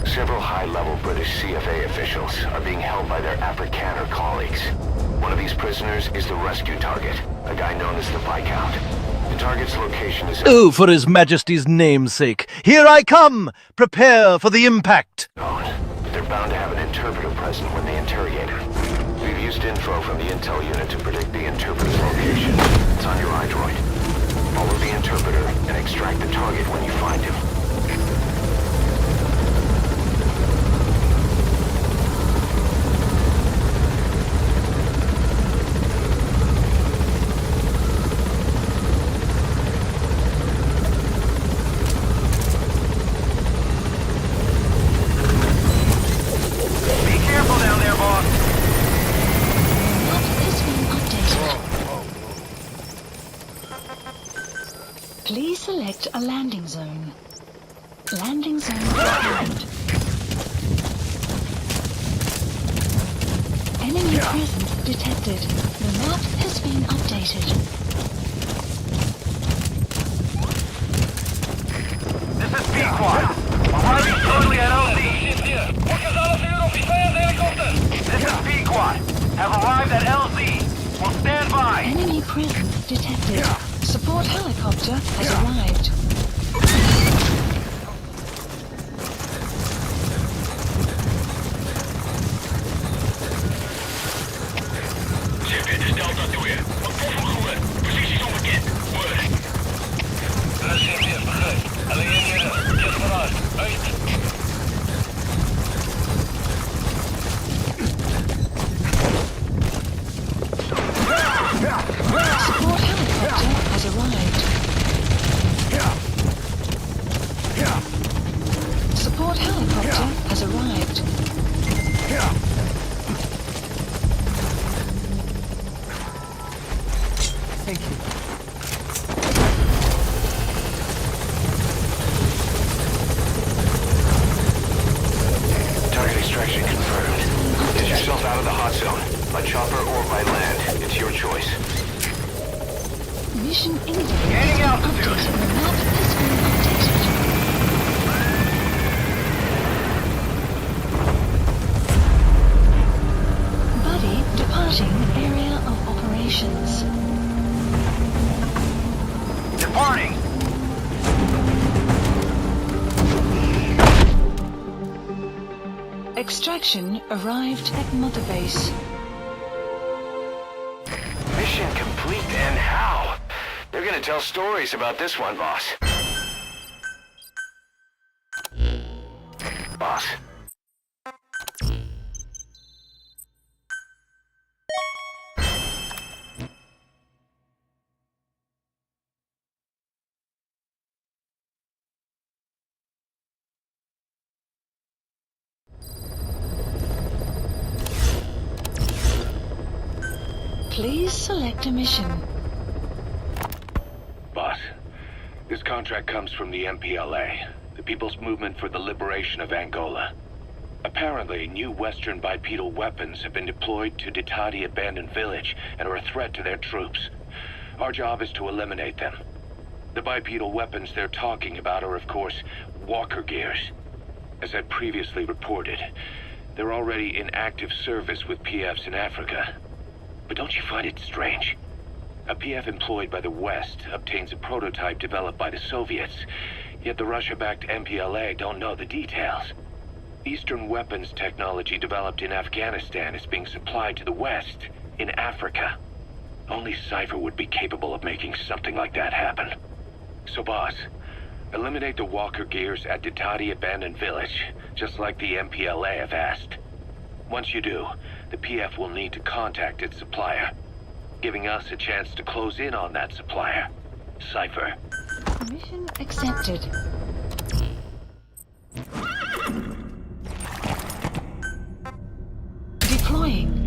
Several high-level British CFA officials are being held by their Afrikaner colleagues. One of these prisoners is the rescue target, a guy known as the Viscount. The target's location is... Oh, for His Majesty's namesake! Here I come! Prepare for the impact! But they're bound to have an interpreter present when they interrogate him. We've used info from the intel unit to predict the interpreter's location. It's on your iDroid. Follow the interpreter and extract the target when you find him. Please select a landing zone. Landing zone confirmed. Enemy presence detected. The map has been updated. This is Pequod. Arriving shortly at LZ. This is Pequod. Have arrived at LZ. Will stand by. Enemy presence detected. Support helicopter has arrived. Dit is Delta 2. Wat toevoegen. Posities onbekend. Word. Begrijp. Alleen hier. Jet vooruit. Uit. Support helicopter has arrived. Support helicopter has arrived. Thank you. Target extraction confirmed. Get yourself out of the hot zone. By chopper or by land. It's your choice. Mission indicated. Gaining altitude. The map has been updated. Buddy departing area of operations. Departing. Extraction arrived at Mother Base. Mission complete, and how? They're gonna tell stories about this one, boss. Boss. Please select a mission. Boss, this contract comes from the MPLA, the People's Movement for the Liberation of Angola. Apparently, new Western bipedal weapons have been deployed to Ditati Abandoned Village and are a threat to their troops. Our job is to eliminate them. The bipedal weapons they're talking about are, of course, walker gears. As I previously reported, they're already in active service with PFs in Africa. But don't you find it strange? A PF employed by the West obtains a prototype developed by the Soviets, yet the Russia-backed MPLA don't know the details. Eastern weapons technology developed in Afghanistan is being supplied to the West in Africa. Only Cypher would be capable of making something like that happen. So, boss, eliminate the walker gears at Ditati Abandoned Village, just like the MPLA have asked. Once you do, the PF will need to contact its supplier, giving us a chance to close in on that supplier. Cypher. Mission accepted. Deploying.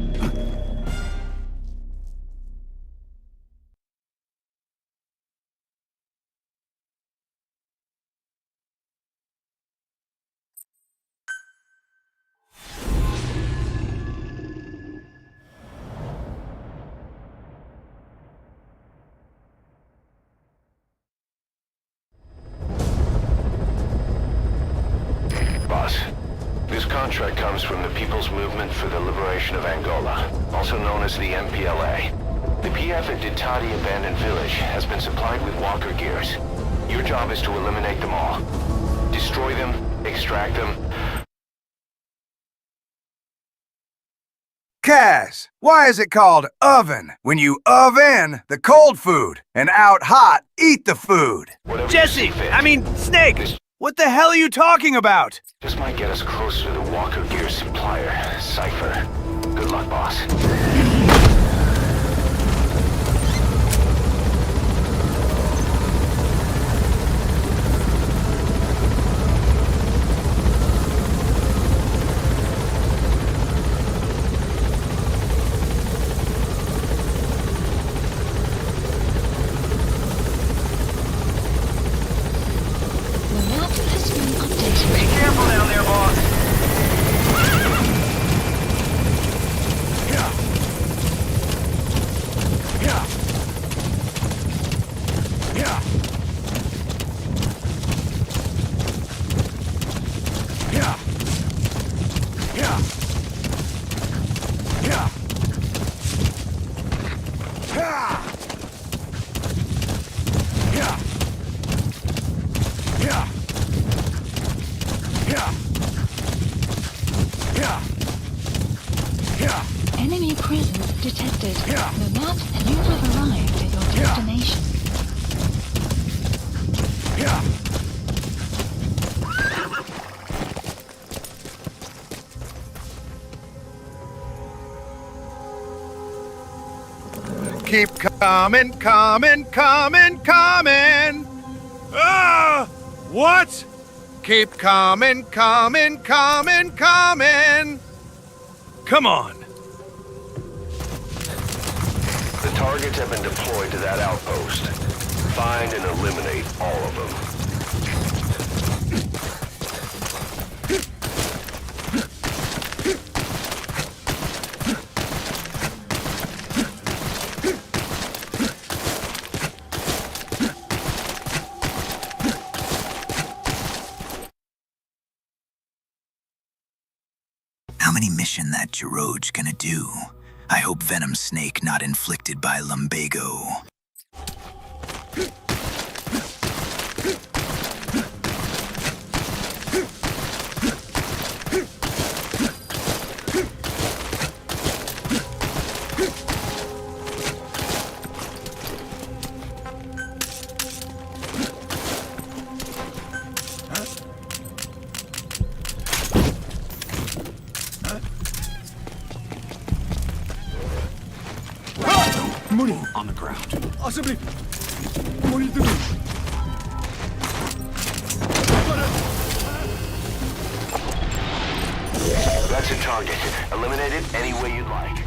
Boss, this contract comes from the People's Movement for the Liberation of Angola, also known as the MPLA. The PF at Ditati Abandoned Village has been supplied with walker gears. Your job is to eliminate them all. Destroy them, extract them. Kaz, why is it called oven? When you oven the cold food, and out hot, eat the food. Jesse! Snake! What the hell are you talking about? This might get us closer to the walker gear supplier, Cypher. Good luck, boss. Enemy presence detected. The map and you have arrived at your destination. Keep coming, coming, coming, coming. Ah! What? Keep coming, coming, coming, coming. Come on. The targets have been deployed to that outpost. Find and eliminate all of them. How many mission that Jiroj gonna do? I hope Venom Snake not inflicted by Lumbago. On the ground. Assembly! What are you doing? That's a target. Eliminate it any way you'd like.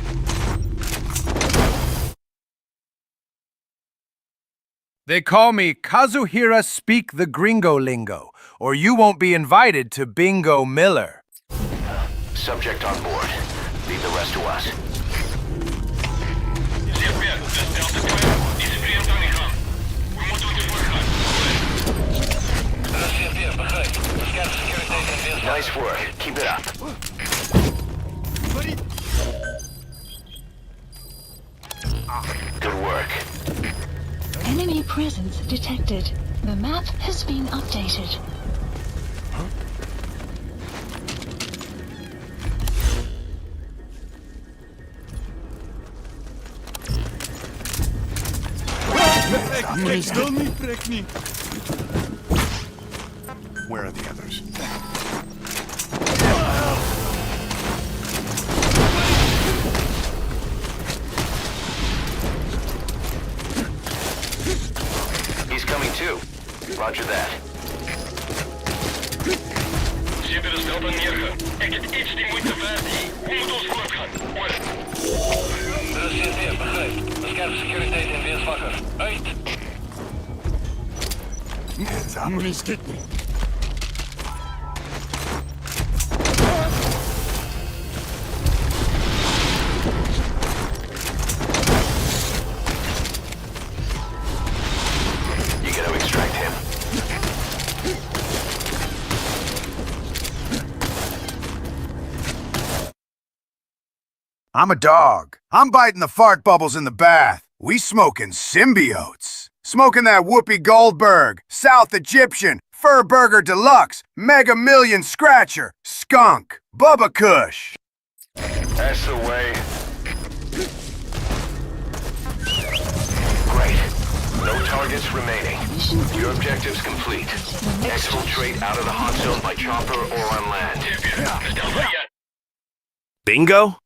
They call me Kazuhira Speak the Gringo Lingo, or you won't be invited to Bingo Miller. Subject on board. Leave the rest to us. Nice work. Keep it up. Good work. Enemy presence detected. The map has been updated. Where are the others? He's coming too. Roger that. Hands up. You gotta extract him. I'm a dog. I'm biting the fart bubbles in the bath. We smoking symbiotes. Smoking that Whoopi Goldberg, South Egyptian, Fur Burger Deluxe, Mega Million Scratcher, Skunk, Bubba Kush. That's the way. Great. No targets remaining. Your objective's complete. Exfiltrate out of the hot zone by chopper or on land. Bingo?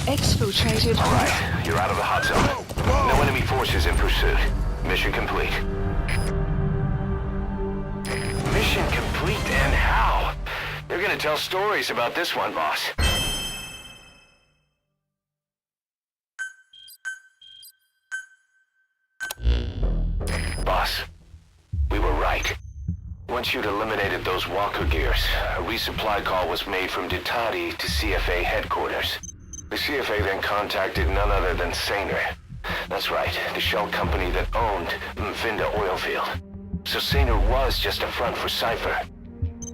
Exfiltrated. All right, you're out of the hot zone. No enemy forces in pursuit. Mission complete. Mission complete, and how? They're gonna tell stories about this one, boss. Boss, we were right. Once you'd eliminated those Walker gears, a resupply call was made from Ditadi to CFA headquarters. The CFA then contacted none other than Saner. That's right, the shell company that owned Mvinda Oilfield. So Saner was just a front for Cypher.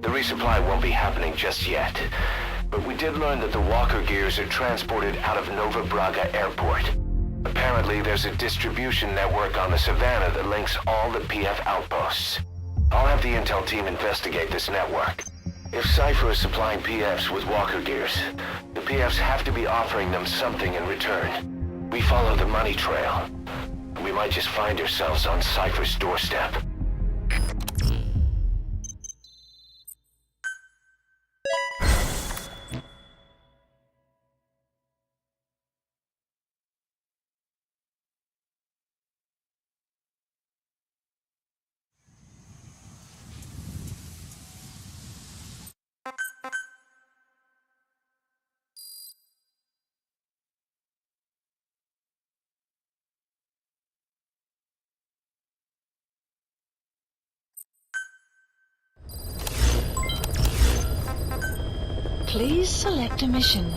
The resupply won't be happening just yet. But we did learn that the Walker gears are transported out of Nova Braga Airport. Apparently, there's a distribution network on the Savannah that links all the PF outposts. I'll have the intel team investigate this network. If Cypher is supplying PFs with Walker gears, the PFs have to be offering them something in return. We follow the money trail. We might just find ourselves on Cypher's doorstep. Please select a mission.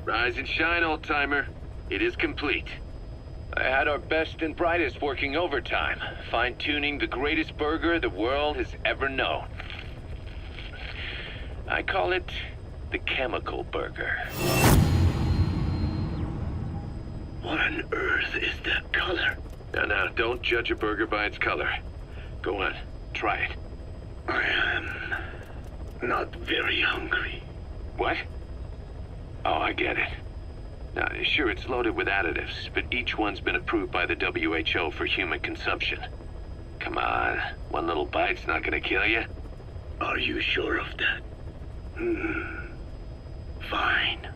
Rise and shine, old-timer. It is complete. I had our best and brightest working overtime, fine-tuning the greatest burger the world has ever known. I call it the Chemical Burger. What on earth is that color? Now, don't judge a burger by its color. Go on, try it. I am not very hungry. What? Oh, I get it. Now, sure, it's loaded with additives, but each one's been approved by the WHO for human consumption. Come on, one little bite's not gonna kill you. Are you sure of that? Fine.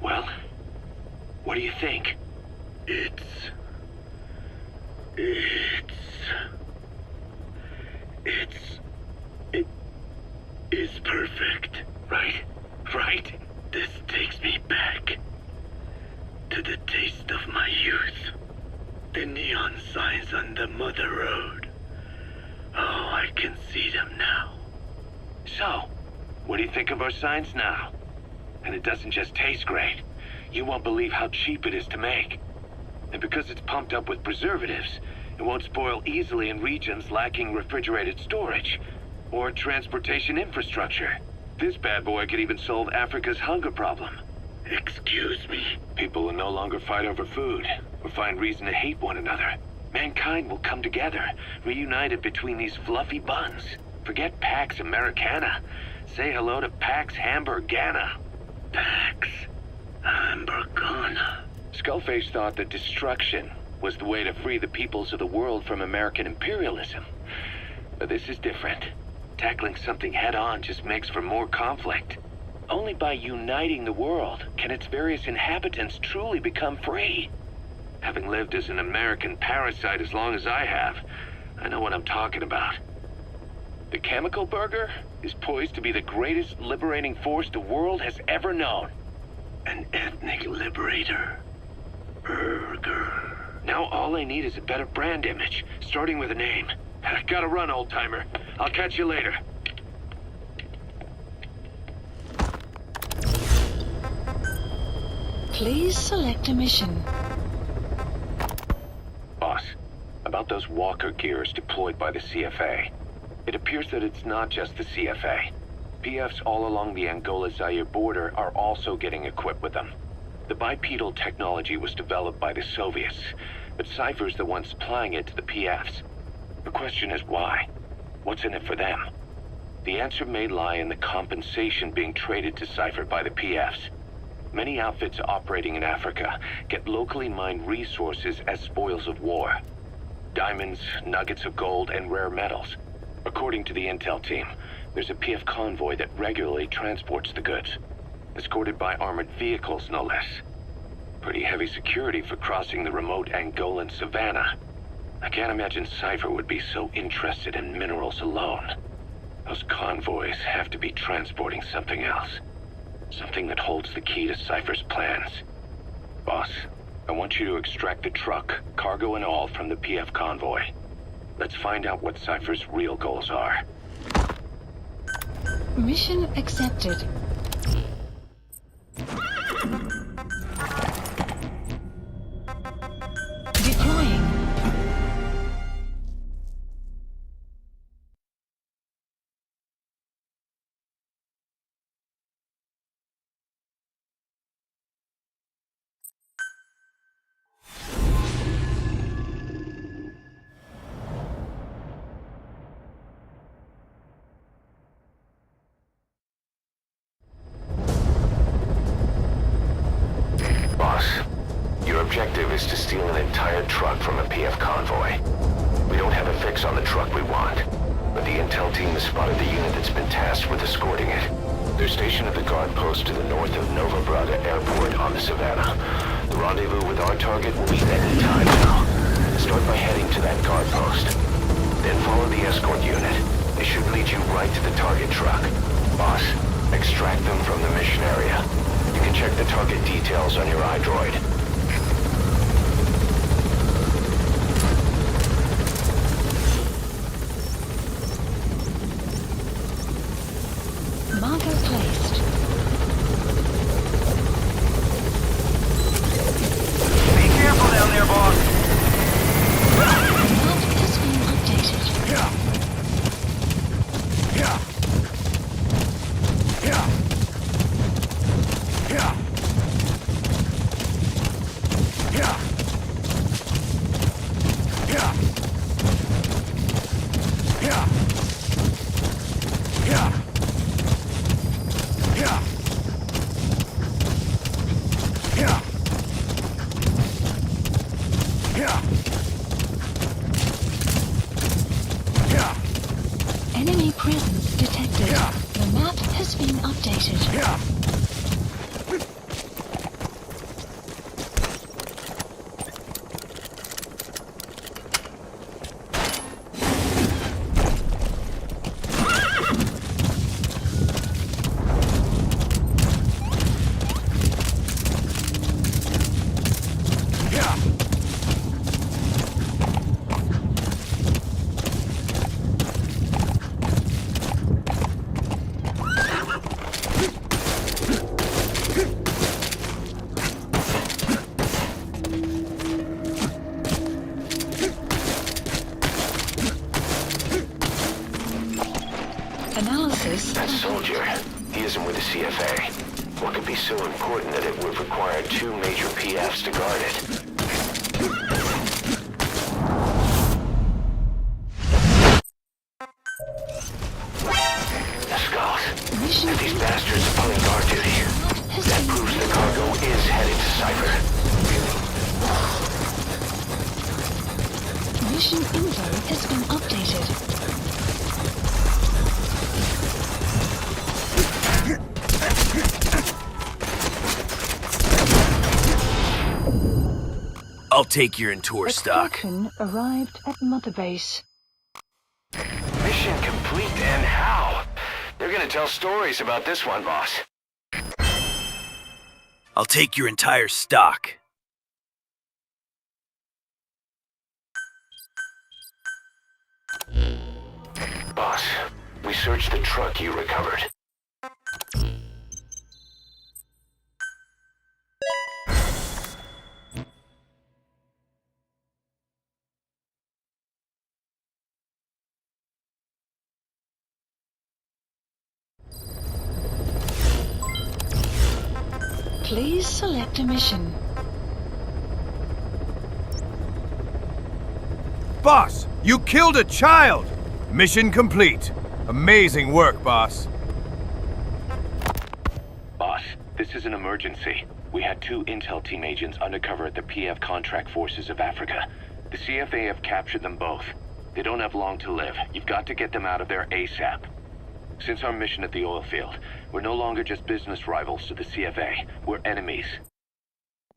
Well, what do you think? It is perfect. Right? Right? This takes me back to the taste of my youth. The neon signs on the Mother Road. Oh, I can see them now. So, what do you think of our signs now? And it doesn't just taste great. You won't believe how cheap it is to make. And because it's pumped up with preservatives, it won't spoil easily in regions lacking refrigerated storage or transportation infrastructure. This bad boy could even solve Africa's hunger problem. Excuse me? People will no longer fight over food or find reason to hate one another. Mankind will come together, reunited between these fluffy buns. Forget Pax Americana. Say hello to Pax Hamburgana. Pax Hamburgana. Skullface thought that destruction was the way to free the peoples of the world from American imperialism. But this is different. Tackling something head-on just makes for more conflict. Only by uniting the world can its various inhabitants truly become free. Having lived as an American parasite as long as I have, I know what I'm talking about. The Chemical Burger is poised to be the greatest liberating force the world has ever known. An ethnic liberator. Burger. Now all I need is a better brand image, starting with a name. I gotta run, old-timer. I'll catch you later. Please select a mission. Boss, about those walker gears deployed by the CFA. It appears that it's not just the CFA. PFs all along the Angola-Zaire border are also getting equipped with them. The bipedal technology was developed by the Soviets, but Cypher's the one supplying it to the PFs. The question is why? What's in it for them? The answer may lie in the compensation being traded to Cypher by the PFs. Many outfits operating in Africa get locally mined resources as spoils of war. Diamonds, nuggets of gold, and rare metals. According to the intel team, there's a PF convoy that regularly transports the goods. Escorted by armored vehicles, no less. Pretty heavy security for crossing the remote Angolan savannah. I can't imagine Cypher would be so interested in minerals alone. Those convoys have to be transporting something else. Something that holds the key to Cypher's plans. Boss, I want you to extract the truck, cargo and all, from the PF convoy. Let's find out what Cypher's real goals are. Mission accepted. Deploying. Your objective is to steal an entire truck from a PF convoy. We don't have a fix on the truck we want, but the intel team has spotted the unit that's been tasked with escorting it. They're stationed at the guard post to the north of Nova Braga Airport on the Savannah. The rendezvous with our target will be any time now. Start by heading to that guard post. Then follow the escort unit. It should lead you right to the target truck. Boss, extract them from the mission area. You can check the target details on your iDroid. Marker placed. Be careful down there, boss. Map has been updated. been updated. Analysis. That soldier, he isn't with the CFA. What could be so important that it would require 2 major PFs to guard it? The skulls. If these bastards are pulling guard duty, that proves the cargo is headed to Cypher. Mission info has been updated. I'll take your Entor stock. Extraction arrived at Mother Base. Mission complete, and how? They're gonna tell stories about this one, boss. I'll take your entire stock. Boss, we searched the truck you recovered. Please select a mission. Boss, you killed a child! Mission complete. Amazing work, boss. Boss, this is an emergency. We had 2 intel team agents undercover at the PF Contract Forces of Africa. The CFA have captured them both. They don't have long to live. You've got to get them out of there ASAP. Since our mission at the oil field, we're no longer just business rivals to the CFA. We're enemies.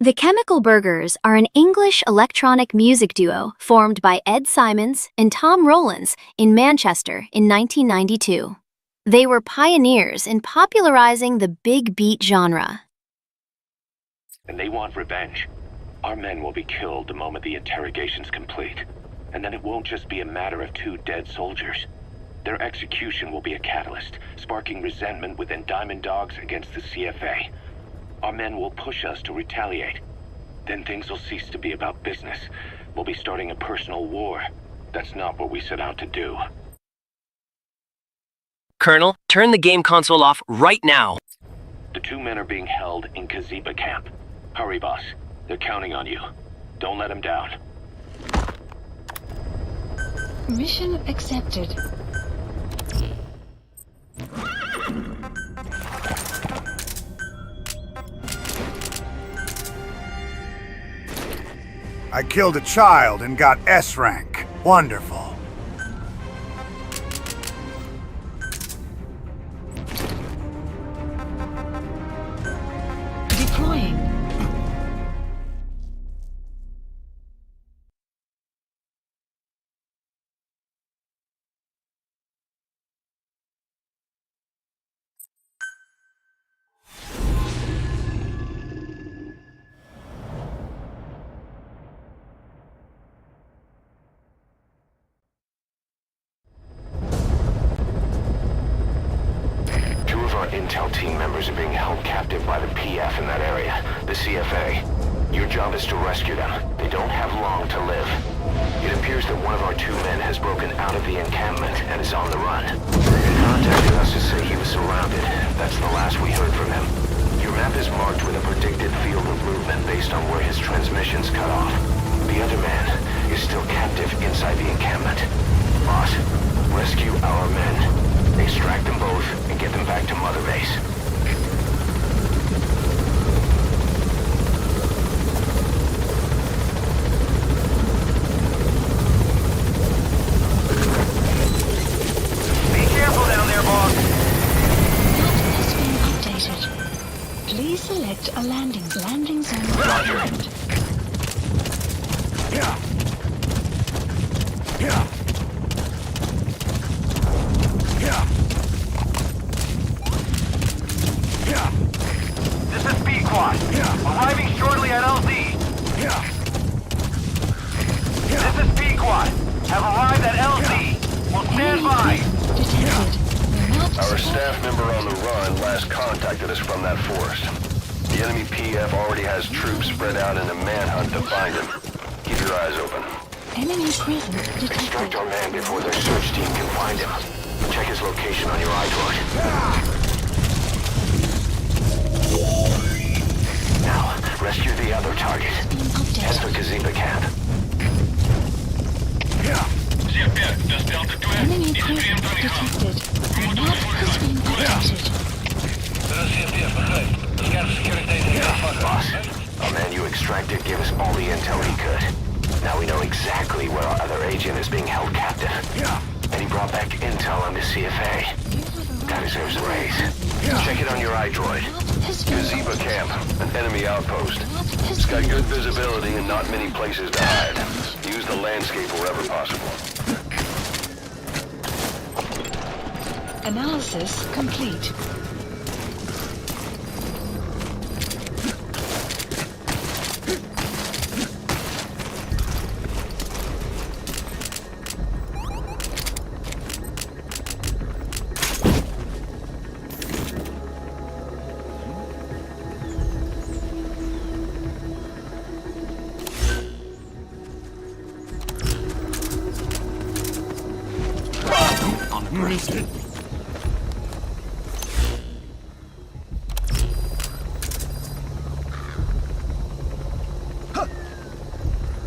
The Chemical Burgers are an English electronic music duo formed by Ed Simons and Tom Rowlands in Manchester in 1992. They were pioneers in popularizing the big beat genre. And they want revenge. Our men will be killed the moment the interrogation's complete. And then it won't just be a matter of 2 dead soldiers. Their execution will be a catalyst, sparking resentment within Diamond Dogs against the CFA. Our men will push us to retaliate. Then things will cease to be about business. We'll be starting a personal war. That's not what we set out to do. Colonel, turn the game console off right now. The 2 men are being held in Kaziba camp. Hurry, boss. They're counting on you. Don't let them down. Mission accepted. I killed a child and got S rank. Wonderful. Deploying. Intel team members are being held captive by the PF in that area, the CFA. Your job is to rescue them. They don't have long to live. It appears that one of our 2 men has broken out of the encampment and is on the run. He contacted us to say he was surrounded. That's the last we heard from him. Your map is marked with a predicted field of movement based on where his transmissions cut off. The other man is still captive inside the encampment. Boss, rescue our men. Extract them both and get them back to Mother Base. Be careful down there, boss. Map has select a landing zone. Roger. This is Pequod. Arriving shortly at LZ. This is Pequod. Have arrived at LZ. Will stand by. Our staff member on the run last contacted us from that forest. The enemy PF already has troops spread out in a manhunt to find him. Keep your eyes open. Enemy presence detected. Extract our man before their search team can find him. Check his location on your iDroid. Now, rescue the other target. Head for Kaziba camp. Enemy presence detected. A map has been updated. Boss, our man you extracted gave us all the intel he could. Now we know exactly where our other agent is being held captive. And he brought back intel on the CFA. That deserves a raise. Check it on your iDroid. Kaziba camp, an enemy outpost. It's got good visibility and not many places to hide. Use the landscape wherever possible. Analysis complete.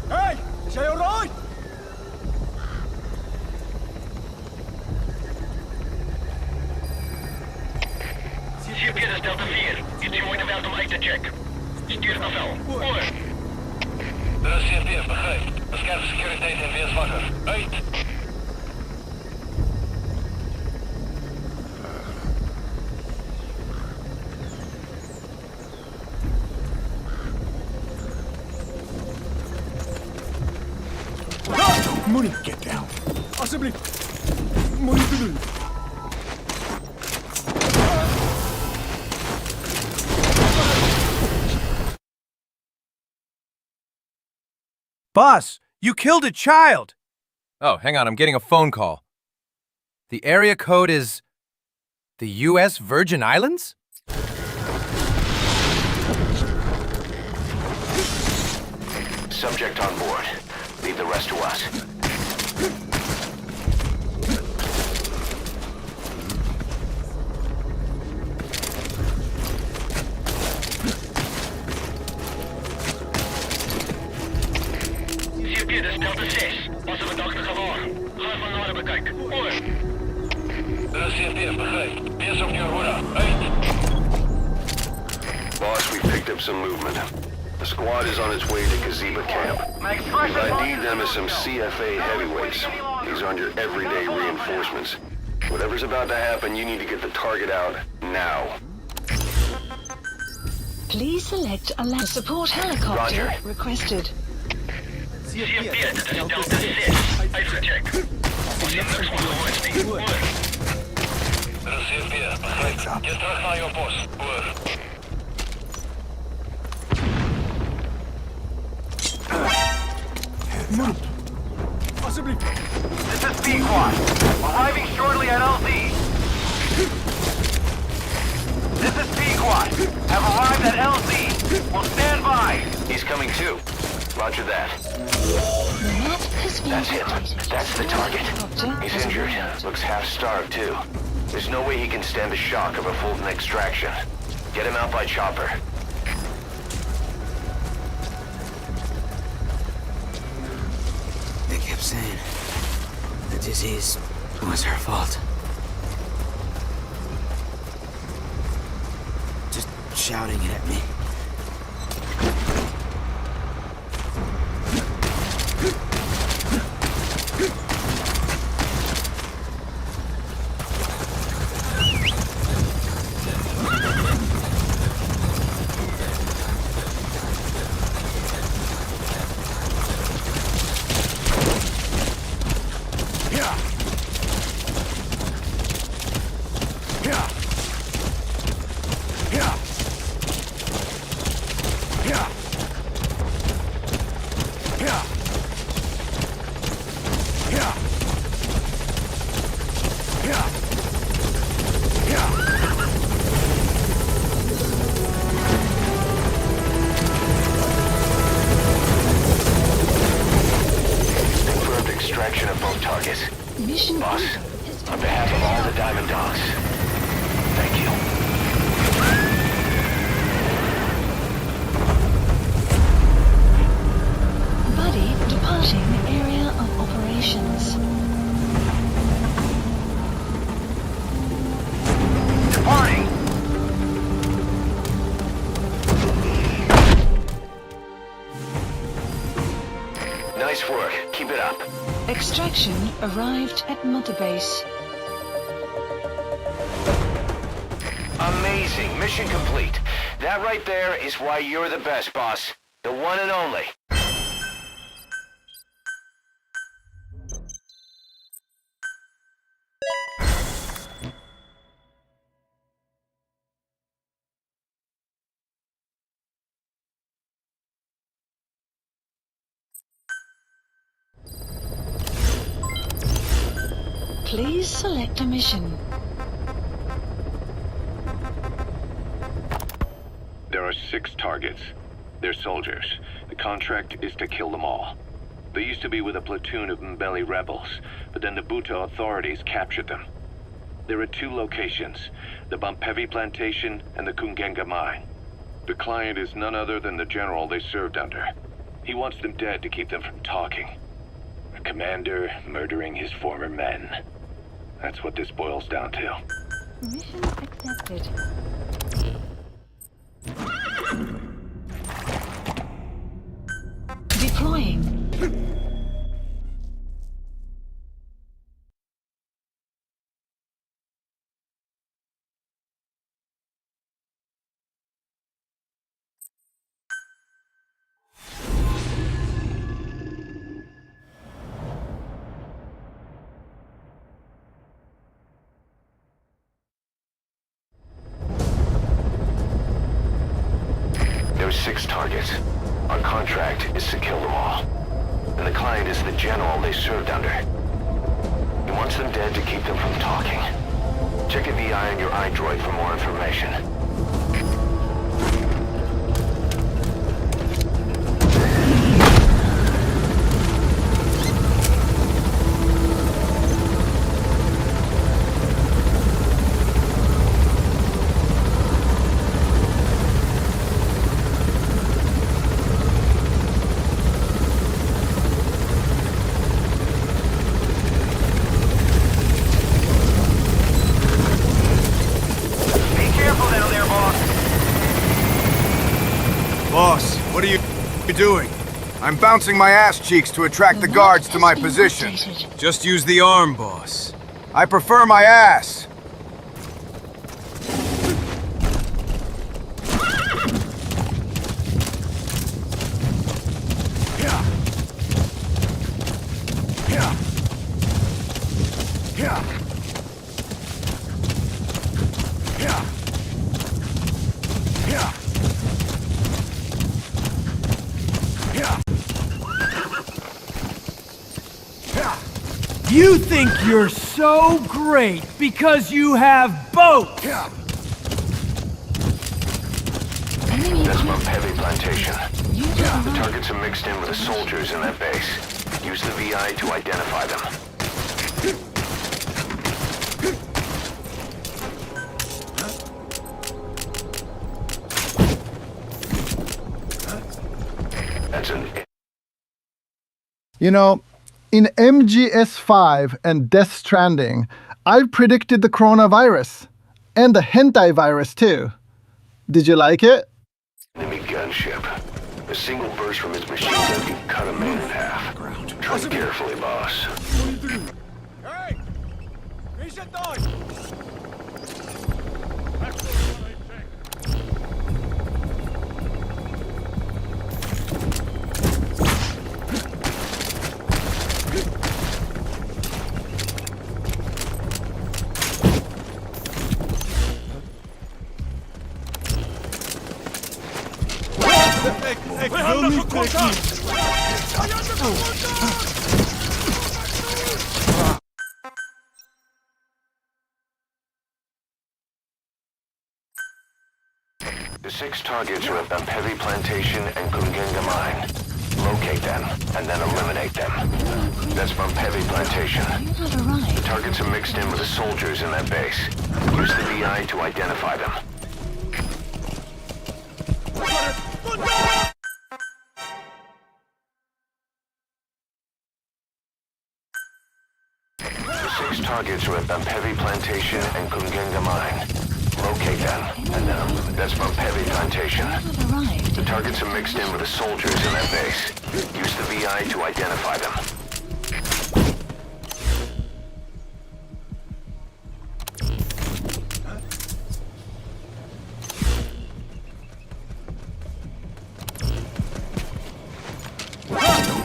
Hey, is jij alright? CFP, dat is Delta 4. Iets je moeite waard om uit te checken. Stuur naar vel. Over. Dat is CFP, begrijp. Bescherm securiteit en wees wakker. Uit. Money, get down. Alsjeblieft. Money te doen. Boss, you killed a child! Oh, hang on, I'm getting a phone call. The area code is... the U.S. Virgin Islands? Subject on board. Leave the rest to us. CFP, dat is Delta 6. Onze verdachtige wagen. Ga van nader bekijken. Over. Dat is CFP, begrijp. Wees op je hoede. Uit. Boss, we picked up some movement. The squad is on its way to Kaziba camp. We've ID'd them as some CFA heavyweights. These aren't your everyday reinforcements. Whatever's about to happen, you need to get the target out now. Please select a land support helicopter Roger. requested. CFP, dat is Delta 6. Uitgecheckt. Als je niks van gehoord niet. Over. Dat is CFP, begrijp. Get terug naar je post. Over. Money. Alsjeblieft. This is Pequod. Arriving shortly at LZ. This is Pequod. Have arrived at LZ. Will stand by. He's coming too. Roger that. That's him. That's the target. He's injured. Looks half-starved too. There's no way he can stand the shock of a Fulton extraction. Get him out by chopper. They kept saying the disease was her fault. Just shouting it at me. Extraction arrived at Mother Base. Amazing. Mission complete. That right there is why you're the best, boss. The one and only. Please select a mission. There are 6 targets. They're soldiers. The contract is to kill them all. They used to be with a platoon of Mbeli rebels, but then the Buto authorities captured them. There are 2 locations, the Bampevi plantation and the Kungenga mine. The client is none other than the general they served under. He wants them dead to keep them from talking. A commander murdering his former men. That's what this boils down to. Mission accepted. Deploying. There's 6 targets. Our contract is to kill them all. And the client is the general they served under. He wants them dead to keep them from talking. Check a VI on your iDroid for more information. Boss, what are you doing? I'm bouncing my ass cheeks to attract the guards to my position. Just use the arm, boss. I prefer my ass. You think you're so great because you have boats! That's Bampevi plantation. The targets are mixed in with the soldiers in that base. Use the VI to identify them. That's an... You know, in MGS5 and Death Stranding, I predicted the coronavirus. And the hentai virus, too. Did you like it? Enemy gunship. A single burst from his machine gun can cut a man in half. Tread carefully, boss. Hey! The 6 targets are at Bampevi plantation and Kungenga mine. Locate them, and then eliminate them. That's Bampevi plantation. The targets are mixed in with the soldiers in that base. Use the VI to identify them. The 6 targets are at Bampevi plantation and Kungenga mine. Locate them, and then that's Bampevi plantation. The targets are mixed in with the soldiers in that base. Use the VI to identify them.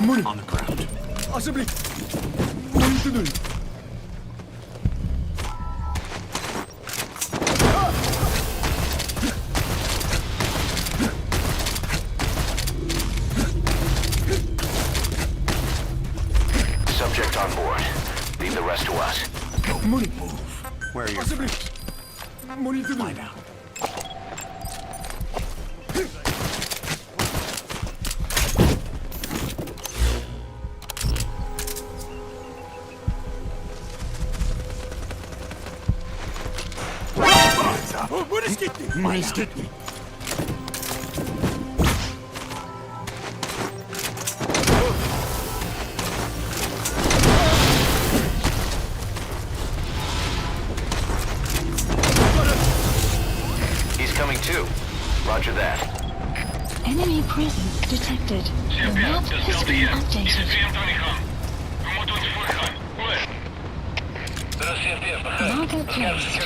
On the ground. Subject on board. Leave the rest to us. Move. Where are your friends? Lie down. He's coming too. Roger that. Enemy presence detected. The map has been updated. Marker placed.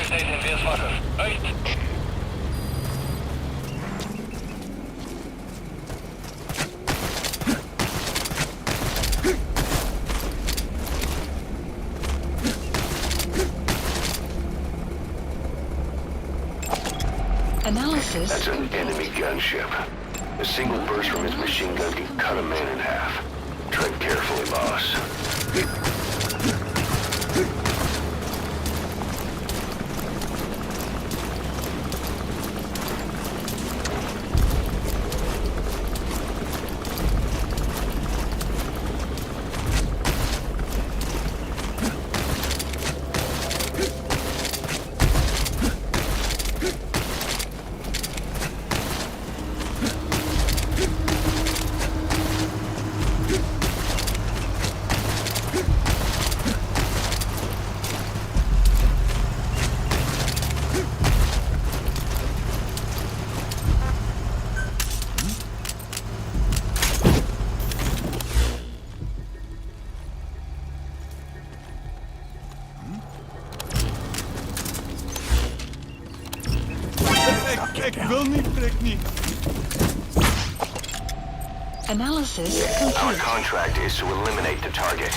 Analysis. That's an enemy gunship. A single burst from his machine gun can cut a man in half. Tread carefully, boss. Analysis Our complete. contract is to eliminate the target.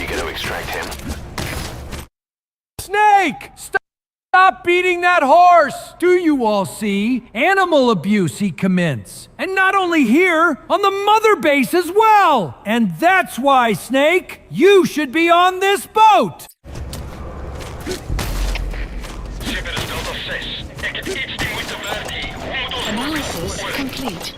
You gonna extract him? Snake! Stop beating that horse! Do you all see? Animal abuse he commits. And not only here, on the mother base as well! And that's why, Snake, you should be on this boat! Analysis complete.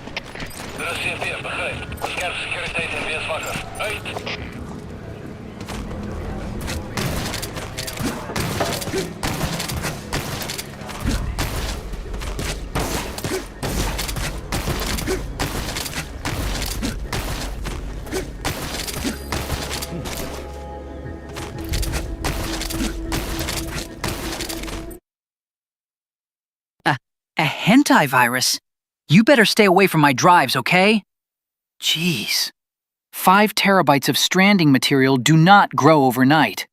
A hentai virus? You better stay away from my drives, okay? Jeez. 5 terabytes of stranding material do not grow overnight.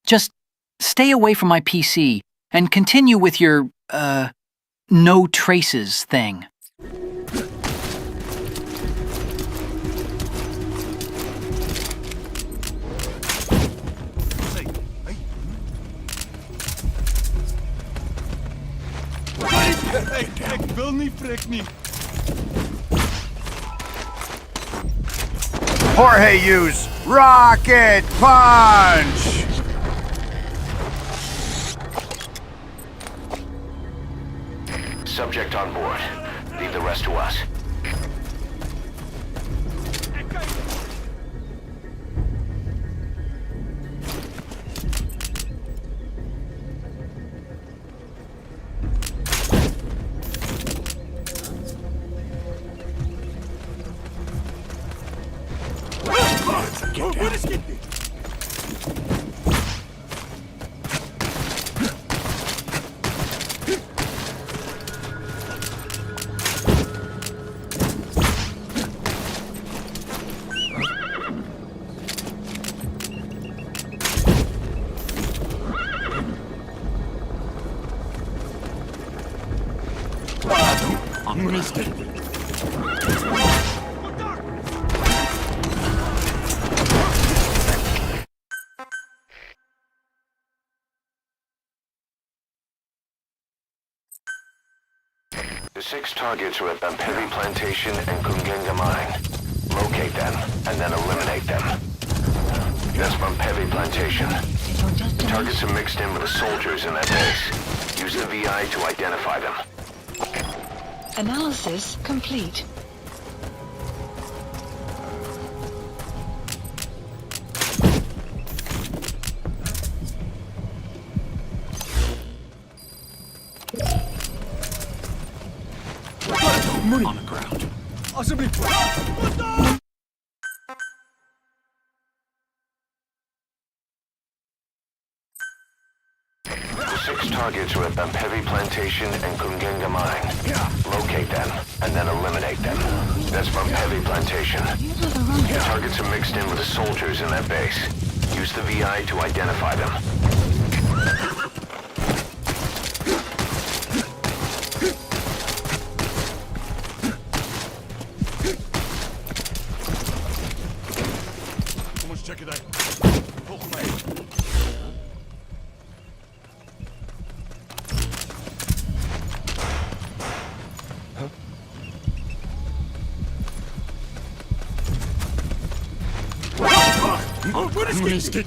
Just stay away from my PC and continue with your, no traces thing. Ik wil niet, Frik niet. Jorge use Rocket Punch! Subject on board. Leave the rest to us. The 6 targets are at Bampevi Plantation and Kungenga Mine. Locate them, and then eliminate them. That's Bampevi Plantation. Targets are mixed in with the soldiers in that base. Use the VI to identify them. Analysis complete. On the ground. The 6 targets are at Bampevi Plantation and Kungenga Mine. Locate them, and then eliminate them. That's Bampevi Plantation. Targets are mixed in with the soldiers in that base. Use the VI to identify them. Check it out. Volg mij. Wat is dit?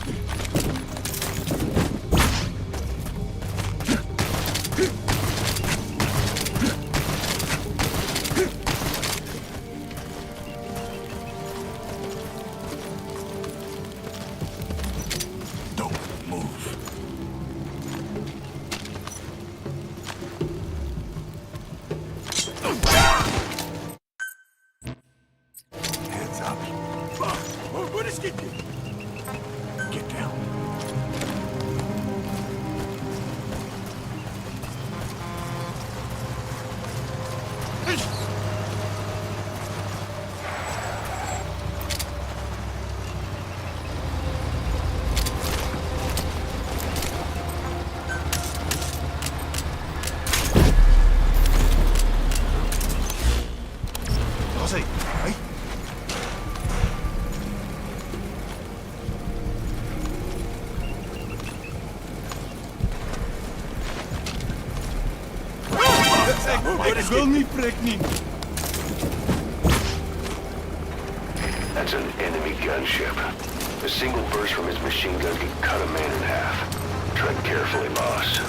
Hands up. What is it? Get down. Jose, hey. Ik wil niet prikken. That's an enemy gunship. A single burst from his machine gun can cut a man in half. Tread carefully, boss.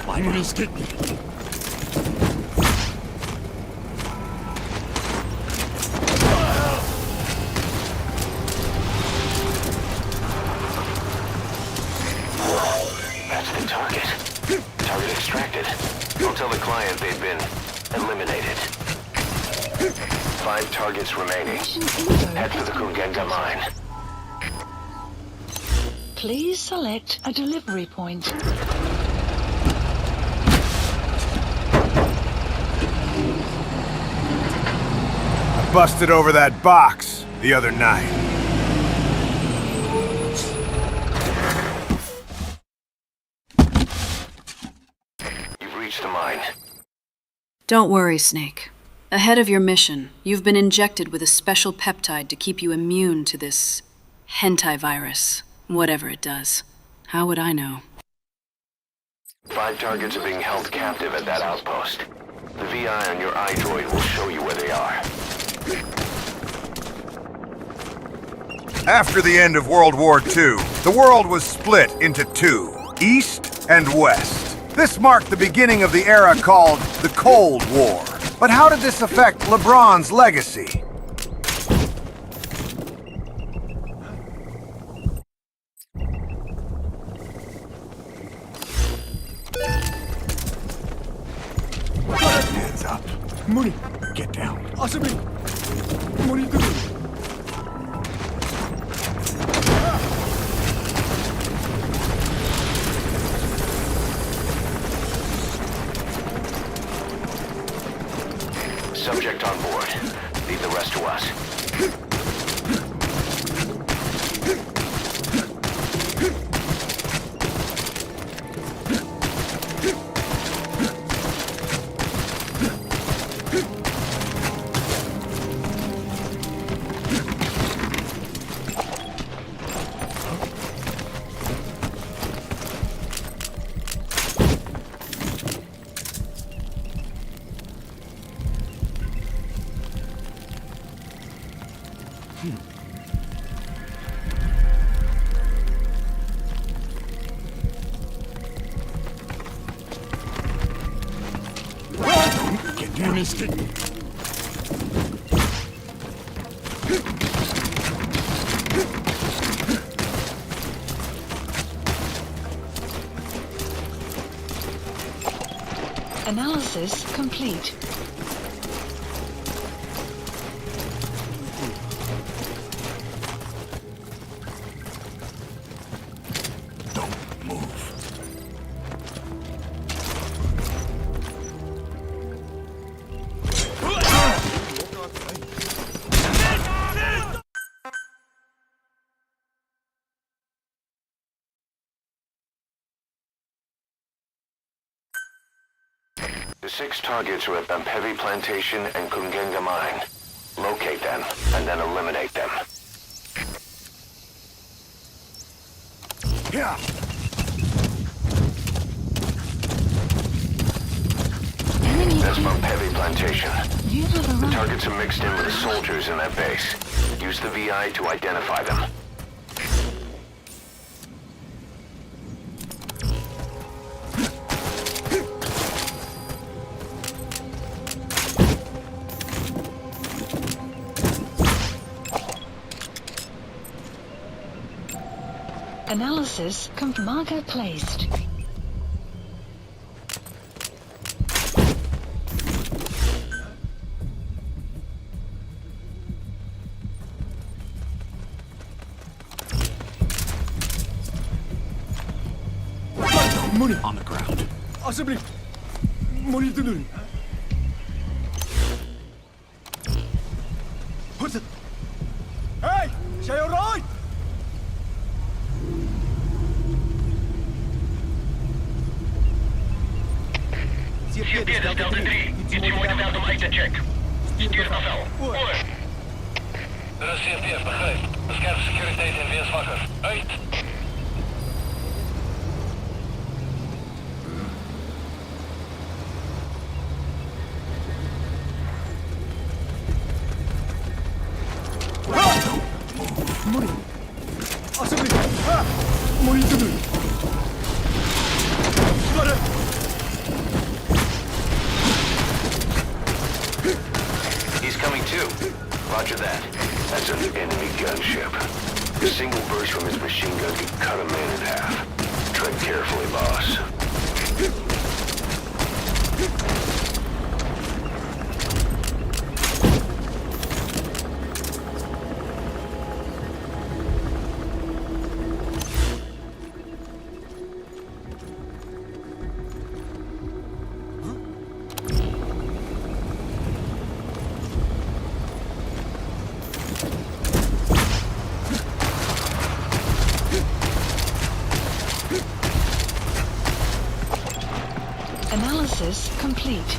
I'm gonna stick me. That's the target. Target extracted. Don't tell the client they've been eliminated. 5 targets remaining. Head for the Kungenga Mine. Please select a delivery point. Busted over that box the other night. You've reached the mine. Don't worry, Snake. Ahead of your mission, you've been injected with a special peptide to keep you immune to this hentai virus, whatever it does. How would I know? 5 targets are being held captive at that outpost. The VI on your iDroid will show you where they are. After the end of World War II, the world was split into 2, East and West. This marked the beginning of the era called the Cold War. But how did this affect LeBron's legacy? Hands up. Mooney, get down. Asami! What are you doing? Subject on board. Leave the rest to us. Analysis complete. The 6 targets are at Bampevi Plantation and Kungenga Mine. Locate them, and then eliminate them. Yeah. That's Bampevi Plantation. The targets are mixed in with the soldiers in that base. Use the VI to identify them. Analysis marker placed. Money on the ground. Possibly. Money to do. What's it? Hey! Say alright! CFD, dit is Delta 3. Iets moeite waard om uit te checken. Stuur naar vel. Oor. Er is CFD, begrijp. Bescherm securiteit en wees wakker. Uit. Money. Alsjeblieft. Ah! Money te doen. Spullen. He's coming too. Roger that. That's an enemy gunship. A single burst from his machine gun could cut a man in half. Tread carefully, boss. Analysis complete.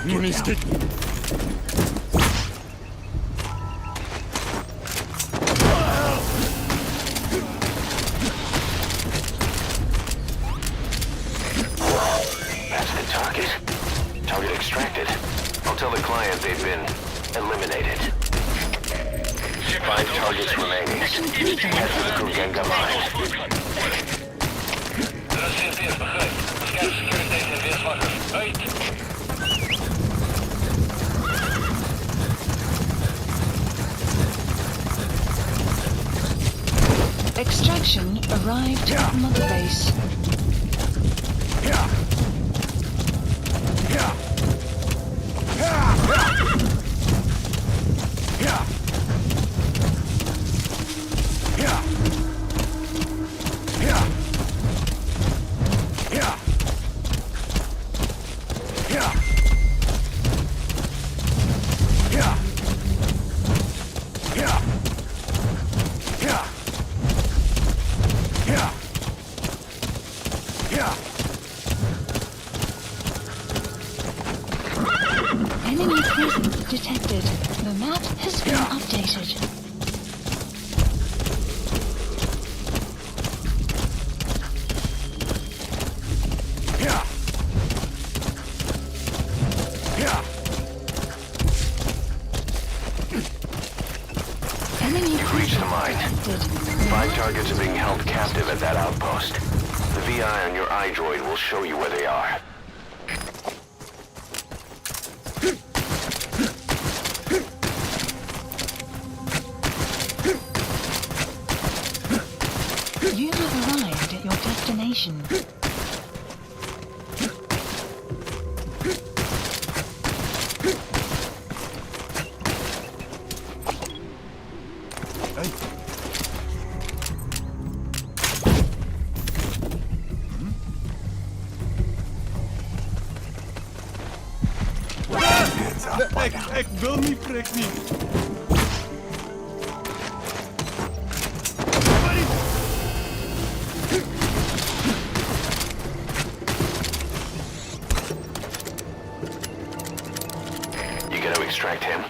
Money stick. That's the target. Target extracted. I'll tell the client they've been eliminated. 5 targets remaining. Head for the Kungenga mine. Er is CFD, begrijp. Bescherm securiteit en wees wakker. Uit. Extraction arrived at Mother Base. detected. The map has been updated. You've reached the mine. 5 targets are being held captive at that outpost. The VI on your iDroid will show you where they are. You have arrived at your destination. Ik wil niet, prik niet. You gonna extract him?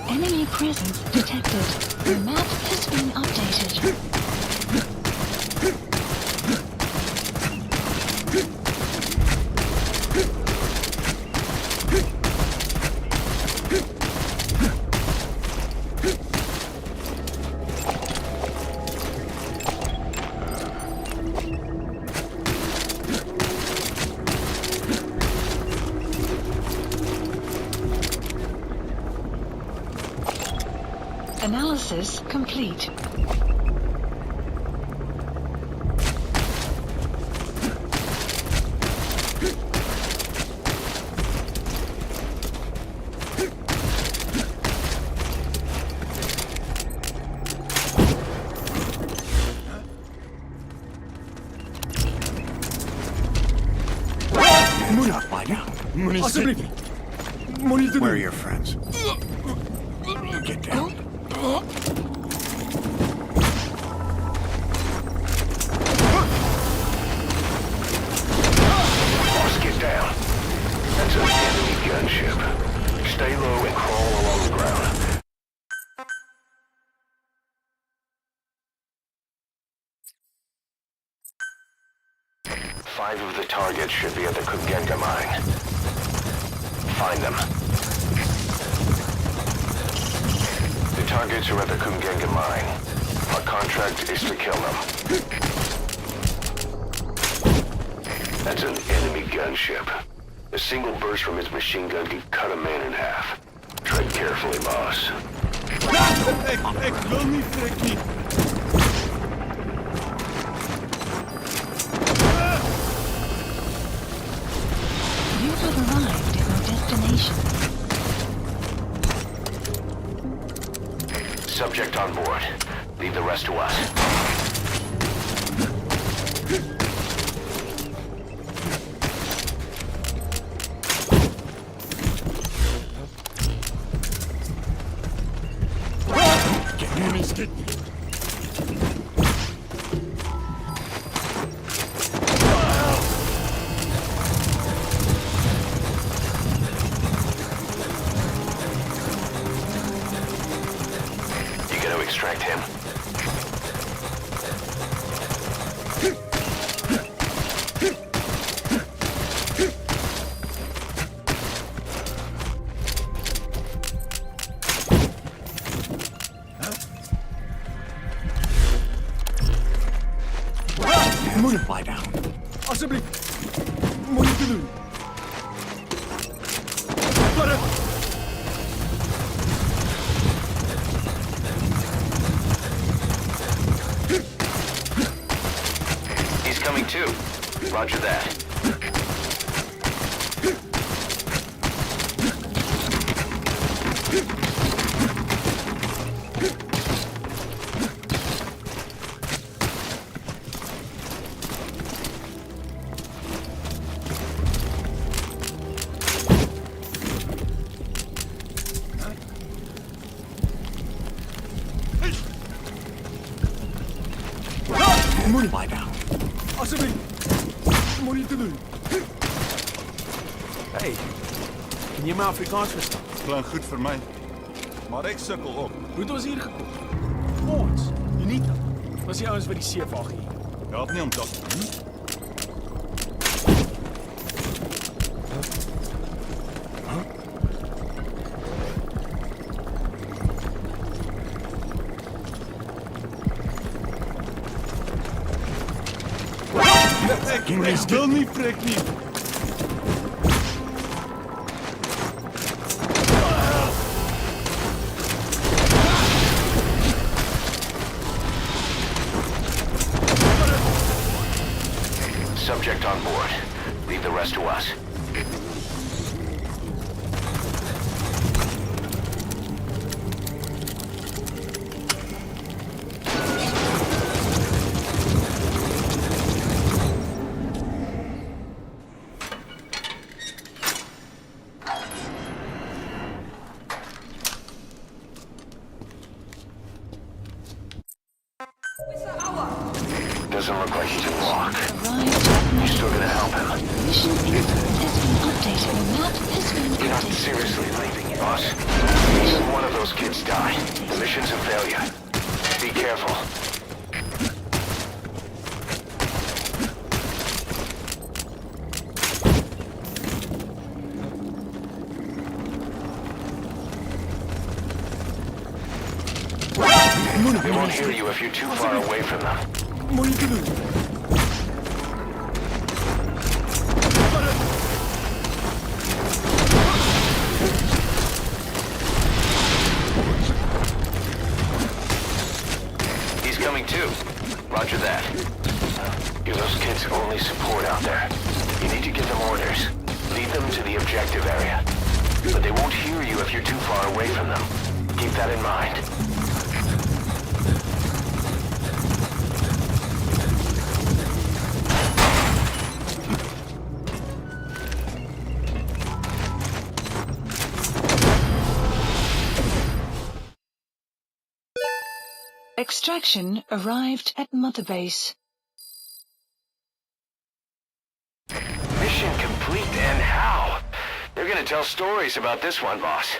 Enemy presence detected. The map has been updated. Analysis complete. Alsjeblieft. Where are your friends? Get down. Boss, get down. That's an enemy gunship. Stay low and crawl along the ground. Five of the targets should be at the Kugenga mine. Find them. The targets are at the Kugenga mine. Our contract is to kill them. That's an enemy gunship. A single burst from its machine gun can cut a man in half. Tread carefully, boss. Ik wil niet, prik niet. You have arrived at your destination. Subject on board. Leave the rest to us. You gonna extract him? Moet je lie down. Alsjeblieft. Moet je doen. He's coming too. Roger that. Moet je lie down. Alsjeblieft. Moet je doen. Hey, Kan jy my Afrikaans verstaan? Klink goed vir my. Maar ek sukkel ook. Hoe het ons hier gekom? Ons, Unita. Was die ouens wat die seevag hier. Help nie om dat te doen. Ek wil nie prik nie. Subject on board. Leave the rest to us. Doesn't look like he can walk. You're still gonna help him. Mission input has been updated. The map has been You're not updated. seriously leaving, boss. One of those kids died. The mission's a failure. Be careful. They won't hear you if you're too far away from them. Moeite doen. He's coming too. Roger that. Give those kids only support out there. You need to give them orders. Lead them to the objective area. But they won't hear you if you're too far away from them. Keep that in mind. Extraction arrived at Mother Base. Mission complete, and how? They're gonna tell stories about this one, boss.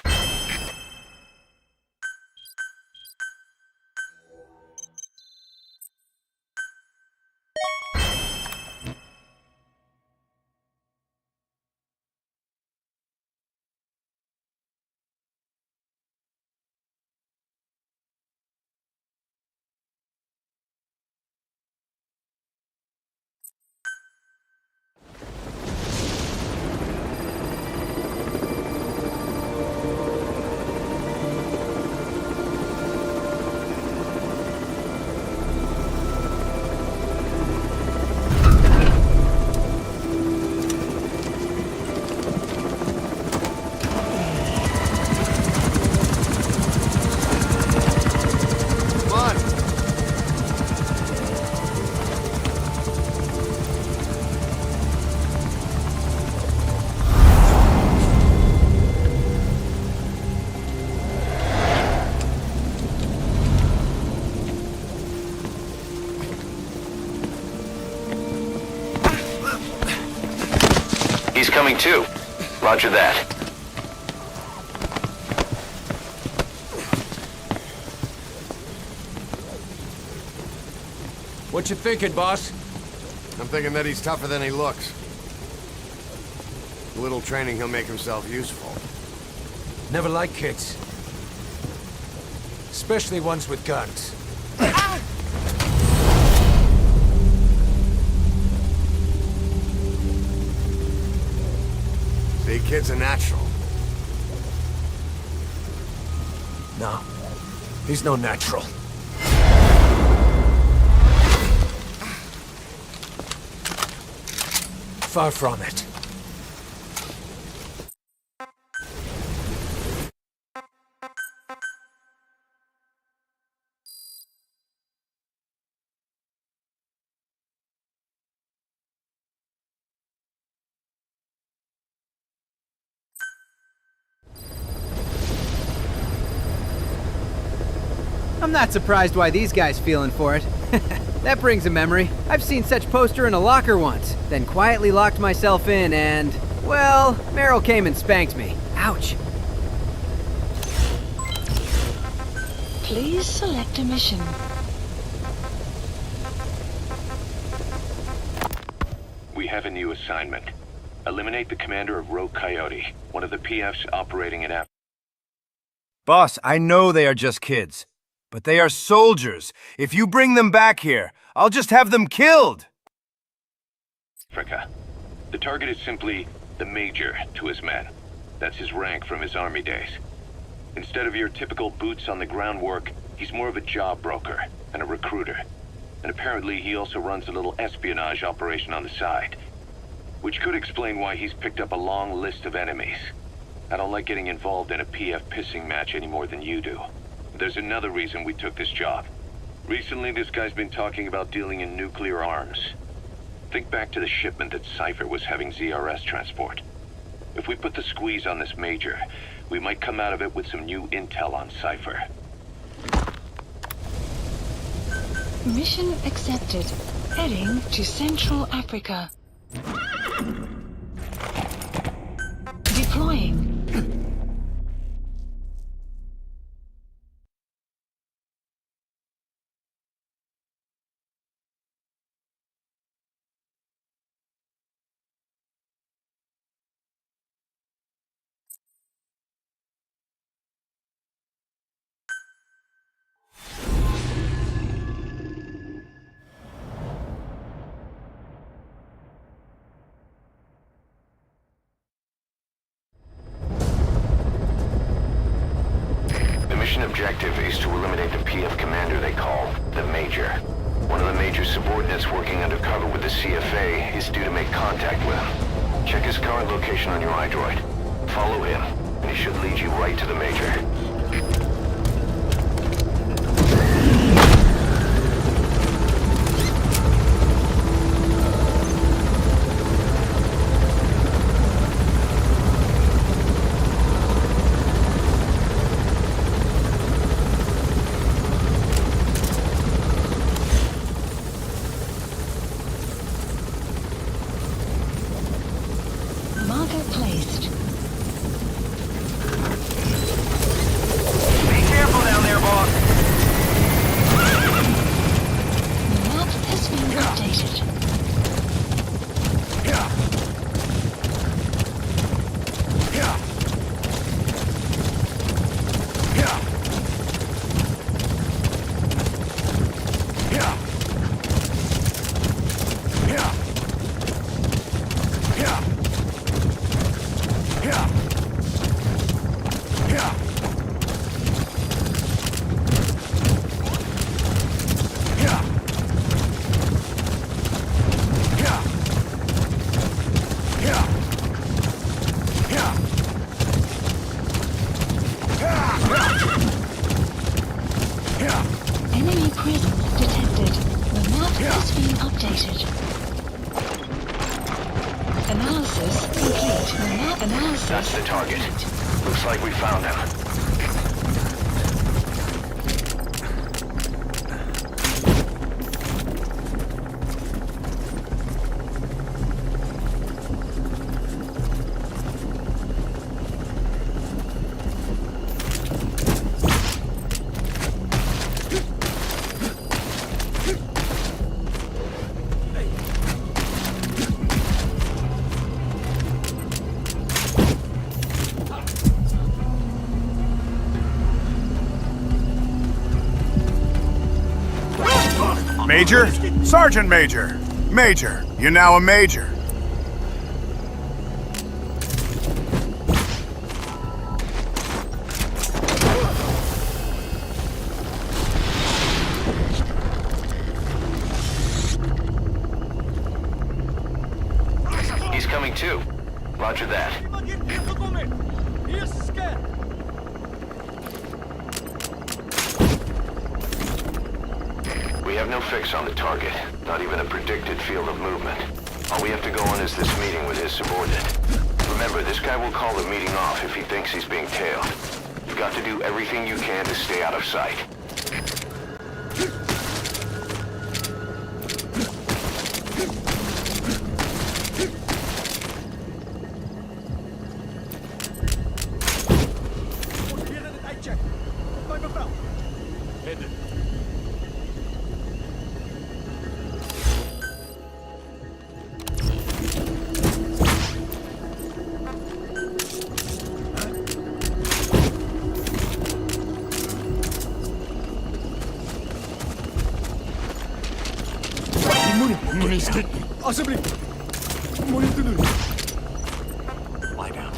He's coming too. Roger that. What you thinking, boss? I'm thinking that he's tougher than he looks. A little training, he'll make himself useful. Never liked kids. Especially ones with guns. See, kid's a natural. No. He's no natural. Far from it. I'm not surprised why these guys feeling for it. That brings a memory. I've seen such poster in a locker once, then quietly locked myself in and, well, Meryl came and spanked me. Ouch. Please select a mission. We have a new assignment. Eliminate the commander of Rogue Coyote, one of the PFs operating in Africa. Boss, I know they are just kids, but they are soldiers. If you bring them back here, I'll just have them killed. The target is simply the Major to his men. That's his rank from his army days. Instead of your typical boots on the ground work, he's more of a job broker and a recruiter. And apparently he also runs a little espionage operation on the side, which could explain why he's picked up a long list of enemies. I don't like getting involved in a PF pissing match any more than you do. There's another reason we took this job. Recently, this guy's been talking about dealing in nuclear arms. Think back to the shipment that Cypher was having ZRS transport. If we put the squeeze on this Major, we might come out of it with some new intel on Cypher. Mission accepted. Heading to Central Africa. Deploying. Objective is to eliminate the PF commander they call the Major. One of the Major's subordinates working undercover with the CFA is due to make contact with him. Check his current location on your iDroid. Follow him, and he should lead you right to the Major. Enemy presence detected. The map is being updated. Analysis complete. The map analysis. That's the target. Looks like we found him. Major? Sergeant Major! Major, you're now a major. He's coming too. Roger that. We have no fix on the target, not even a predicted field of movement. All we have to go on is this meeting with his subordinate. Remember, this guy will call the meeting off if he thinks he's being tailed. You've got to do everything you can to stay out of sight. Please get me. Assembly. Lie down.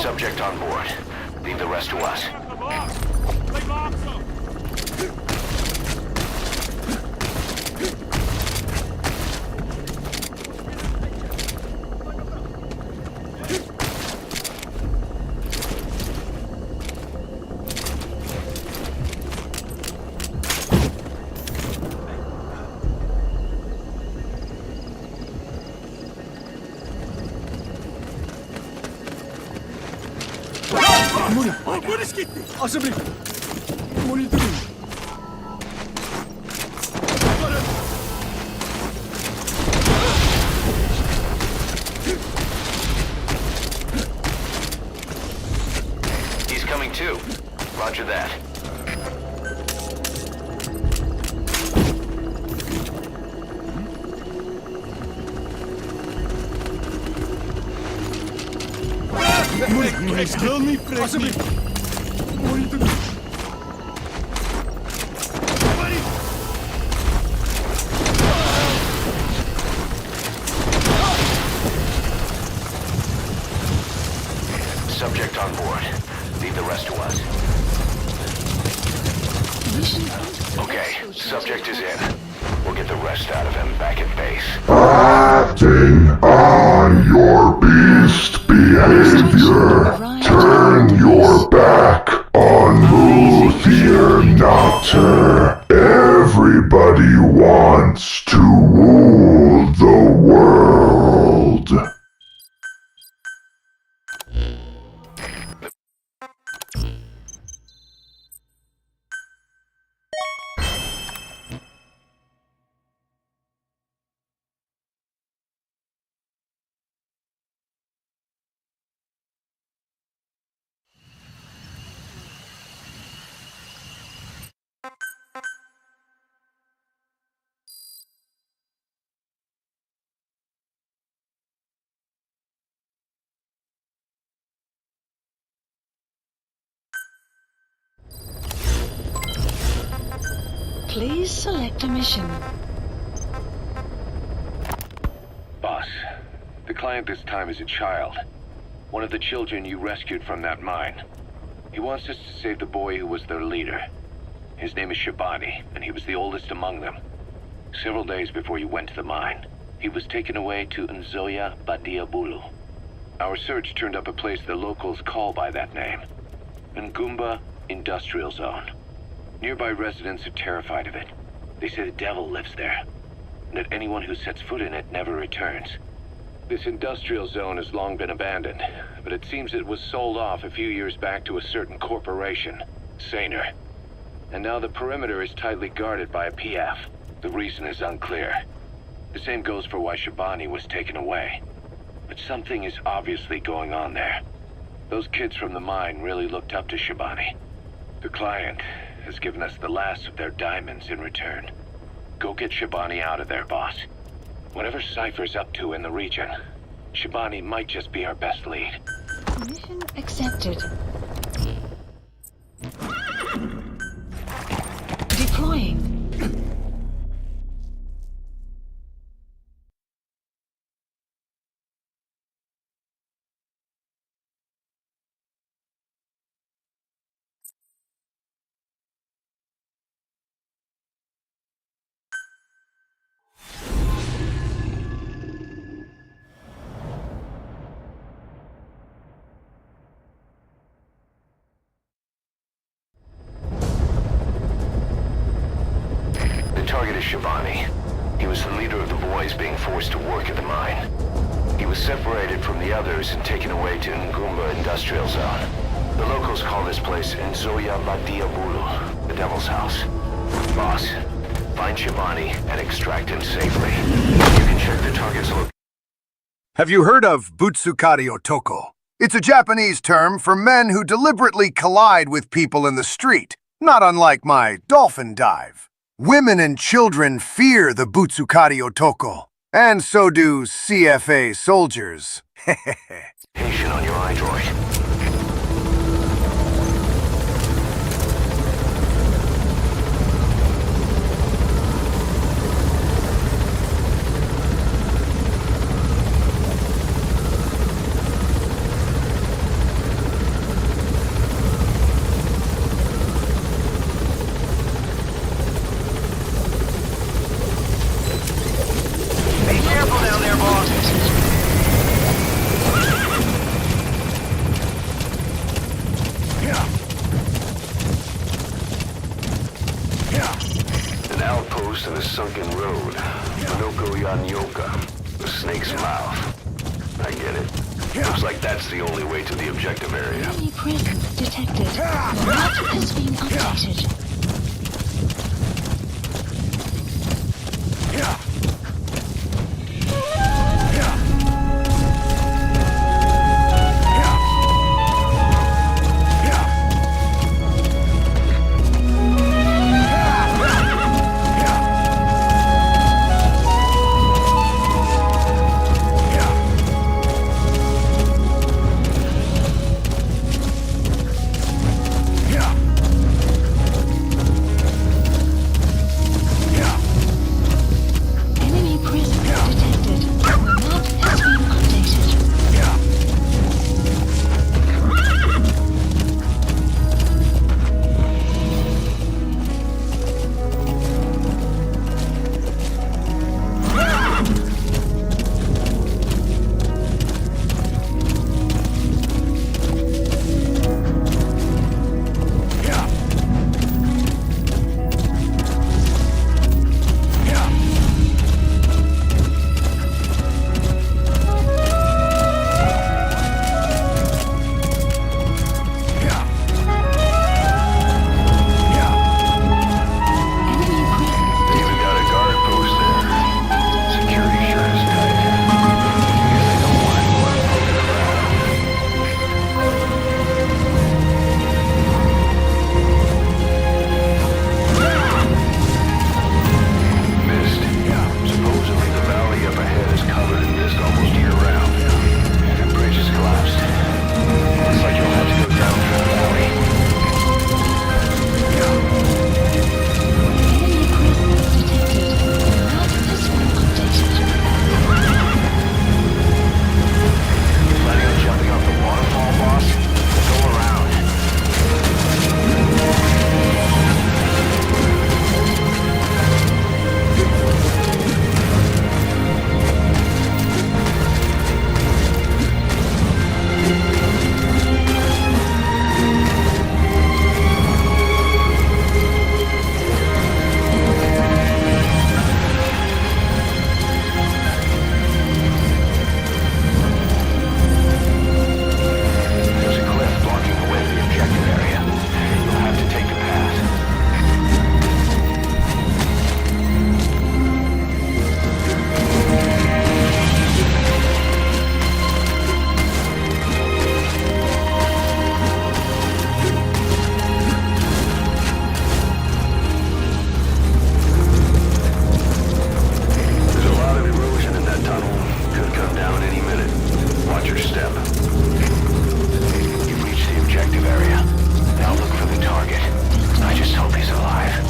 Subject on board. Leave the rest to us. Polis gitti. Assembly. Monitoring. He's coming too. Roger that. Please kill me, Assembly. Monitoring. Subject on board. Leave the rest to us. Okay, subject is in. We'll get the rest out of him back at base. Acting on your beast behavior. Turn your back on Luthier Noctur. Everybody wants to rule the world. Please select a mission. Boss, the client this time is a child. One of the children you rescued from that mine. He wants us to save the boy who was their leader. His name is Shabani, and he was the oldest among them. Several days before you went to the mine, he was taken away to Nzoia Badia Bulu. Our search turned up a place the locals call by that name. Ngumba Industrial Zone. Nearby residents are terrified of it. They say the devil lives there, and that anyone who sets foot in it never returns. This industrial zone has long been abandoned, but it seems it was sold off a few years back to a certain corporation, Saner. And now the perimeter is tightly guarded by a PF. The reason is unclear. The same goes for why Shabani was taken away. But something is obviously going on there. Those kids from the mine really looked up to Shabani. The client has given us the last of their diamonds in return. Go get Shabani out of there, boss. Whatever Cypher's up to in the region, Shabani might just be our best lead. Mission accepted. Deploying. The target is Shabani. He was the leader of the boys being forced to work at the mine. He was separated from the others and taken away to Ngumba Industrial Zone. The locals call this place Nzoia Badia Bulu, the Devil's House. Boss, find Shabani and extract him safely. You can check the target's location. Have you heard of Butsukari Otoko? It's a Japanese term for men who deliberately collide with people in the street, not unlike my dolphin dive. Women and children fear the Butsukari Otoko, and so do CFA soldiers. Patient on your iDroid. Be careful down there, boss. An outpost in a sunken road. Minoko Yanyoka. The snake's mouth. I get it. Looks like that's the only way to the objective area. Enemy presence detected. The map has been updated. Enemy presence detected. The map has been updated. They even got a guard post there. Security sure is tight. Guess they don't want anyone poking around. Mist. Supposedly the valley up ahead is covered in mist almost year-round. The bridge is collapsed. Looks like you'll have to go down through the valley. Enemy presence detected. The map has been updated. Planning on jumping off the waterfall, boss? Go around. There's a cliff blocking the way to the objective area. You'll have to take the path. There's a lot of erosion in that tunnel. Could come down any minute. Watch your step. You've reached the objective area. Now look for the target. I just hope he's alive.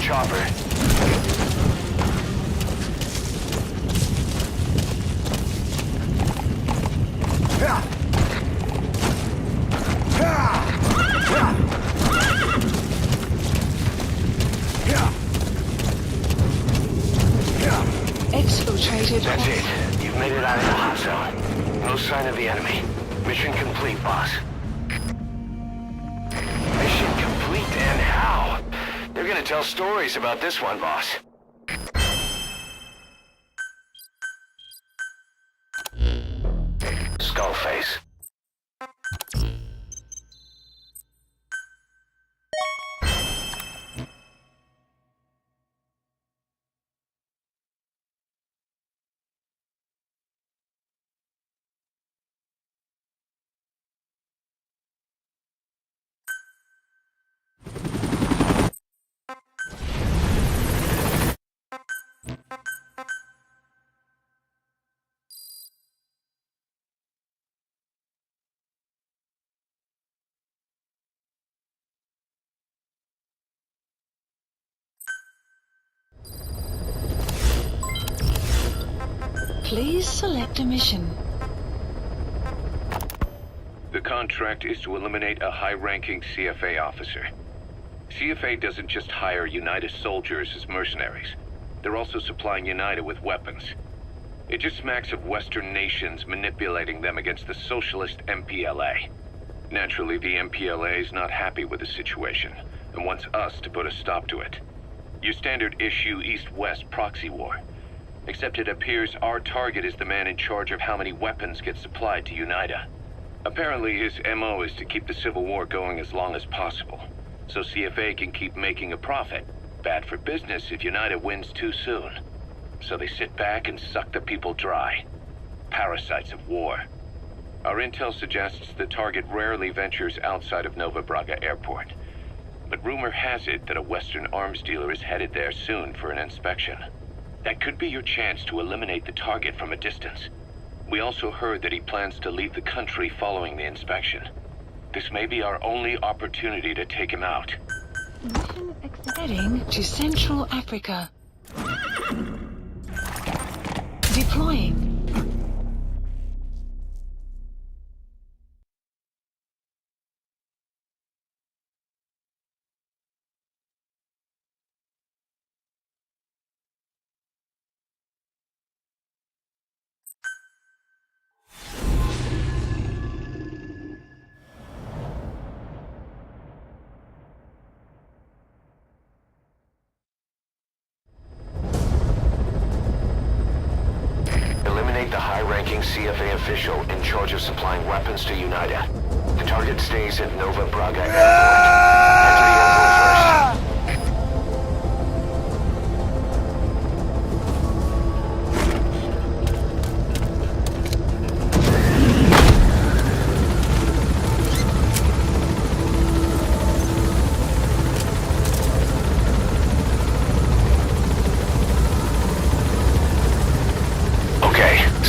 chopper. Exfiltrated. That's it. You've made it out of the hot zone. No sign of the enemy. Mission complete, boss. Mission complete, and how? They're gonna tell stories about this one, boss. Skullface. Please select a mission. The contract is to eliminate a high-ranking CFA officer. CFA doesn't just hire UNITA soldiers as mercenaries. They're also supplying UNITA with weapons. It just smacks of Western nations manipulating them against the socialist MPLA. Naturally, the MPLA is not happy with the situation and wants us to put a stop to it. Your standard issue East-West proxy war. Except it appears our target is the man in charge of how many weapons get supplied to UNITA. Apparently his MO is to keep the Civil War going as long as possible, so CFA can keep making a profit. Bad for business if UNITA wins too soon. So they sit back and suck the people dry. Parasites of war. Our intel suggests the target rarely ventures outside of Nova Braga Airport. But rumor has it that a Western arms dealer is headed there soon for an inspection. That could be your chance to eliminate the target from a distance. We also heard that he plans to leave the country following the inspection. This may be our only opportunity to take him out. Mission heading to Central Africa. Deploying. The high-ranking CFA official in charge of supplying weapons to UNITA. The target stays at Nova Braga Airport. Enter the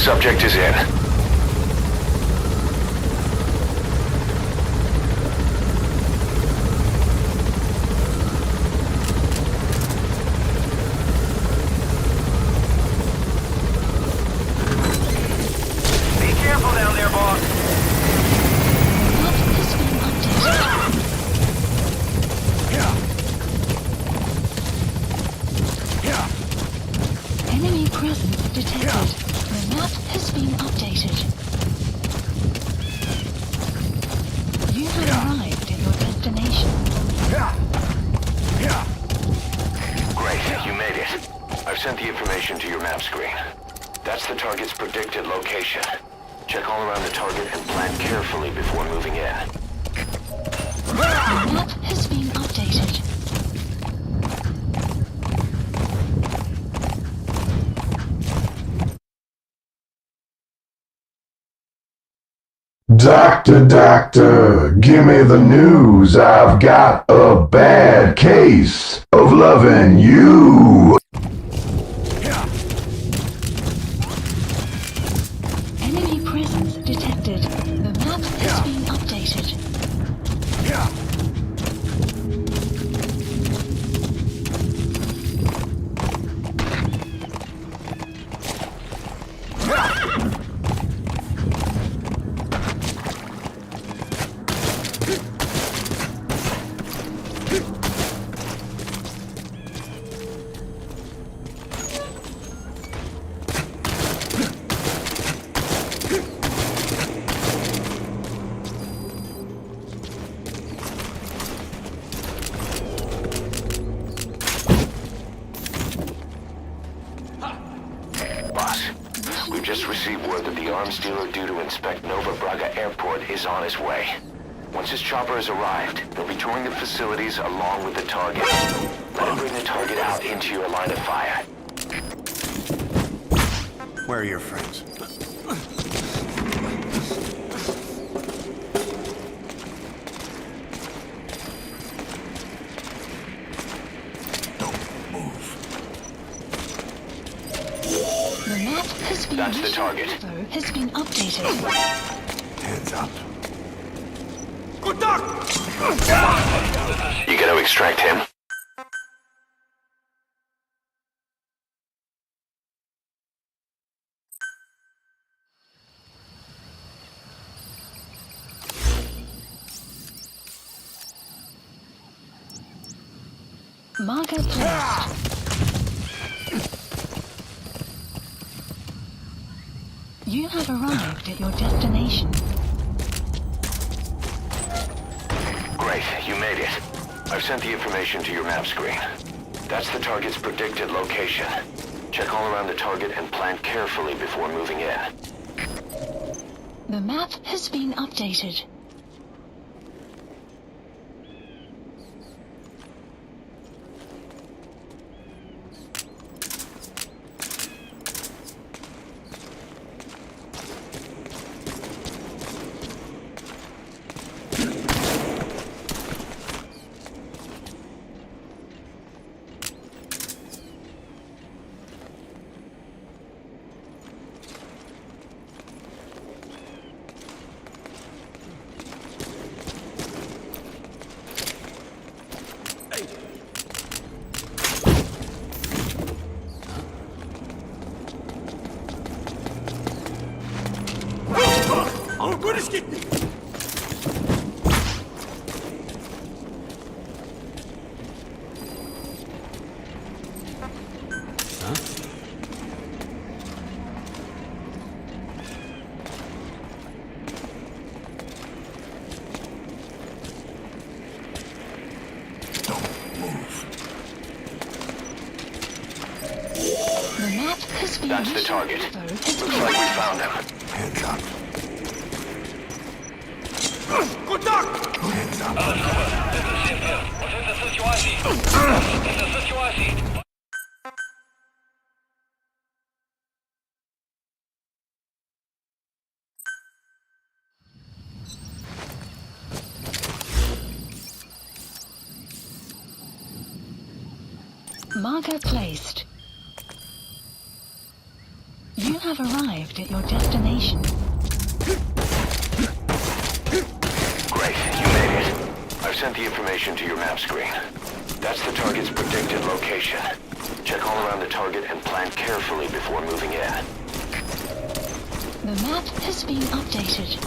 Subject is in. Be careful down there, boss. Enemy presence detected. The map has been updated. You have arrived at your destination. Great, you made it. I've sent the information to your map screen. That's the target's predicted location. Check all around the target and plan carefully before moving in. The map has been updated. Doctor, give me the news. I've got a bad case of loving you. Enemy presence detected. The map has been updated. received word that the arms dealer due to inspect Nova Braga Airport is on his way. Once his chopper has arrived, they'll be touring the facilities along with the target. Let him bring the target out into your line of fire. Where are your friends? The map has been That's the target. Has been updated. Hands up. You gonna extract him? Marker placed. You have arrived at your destination. Great, you made it. I've sent the information to your map screen. That's the target's predicted location. Check all around the target and plan carefully before moving in. The map has been updated. That's the target. Looks like we found him. Hands up. Hands up. Marker placed. You have arrived at your destination. Great, you made it. I've sent the information to your map screen. That's the target's predicted location. Check all around the target and plan carefully before moving in. The map has been updated.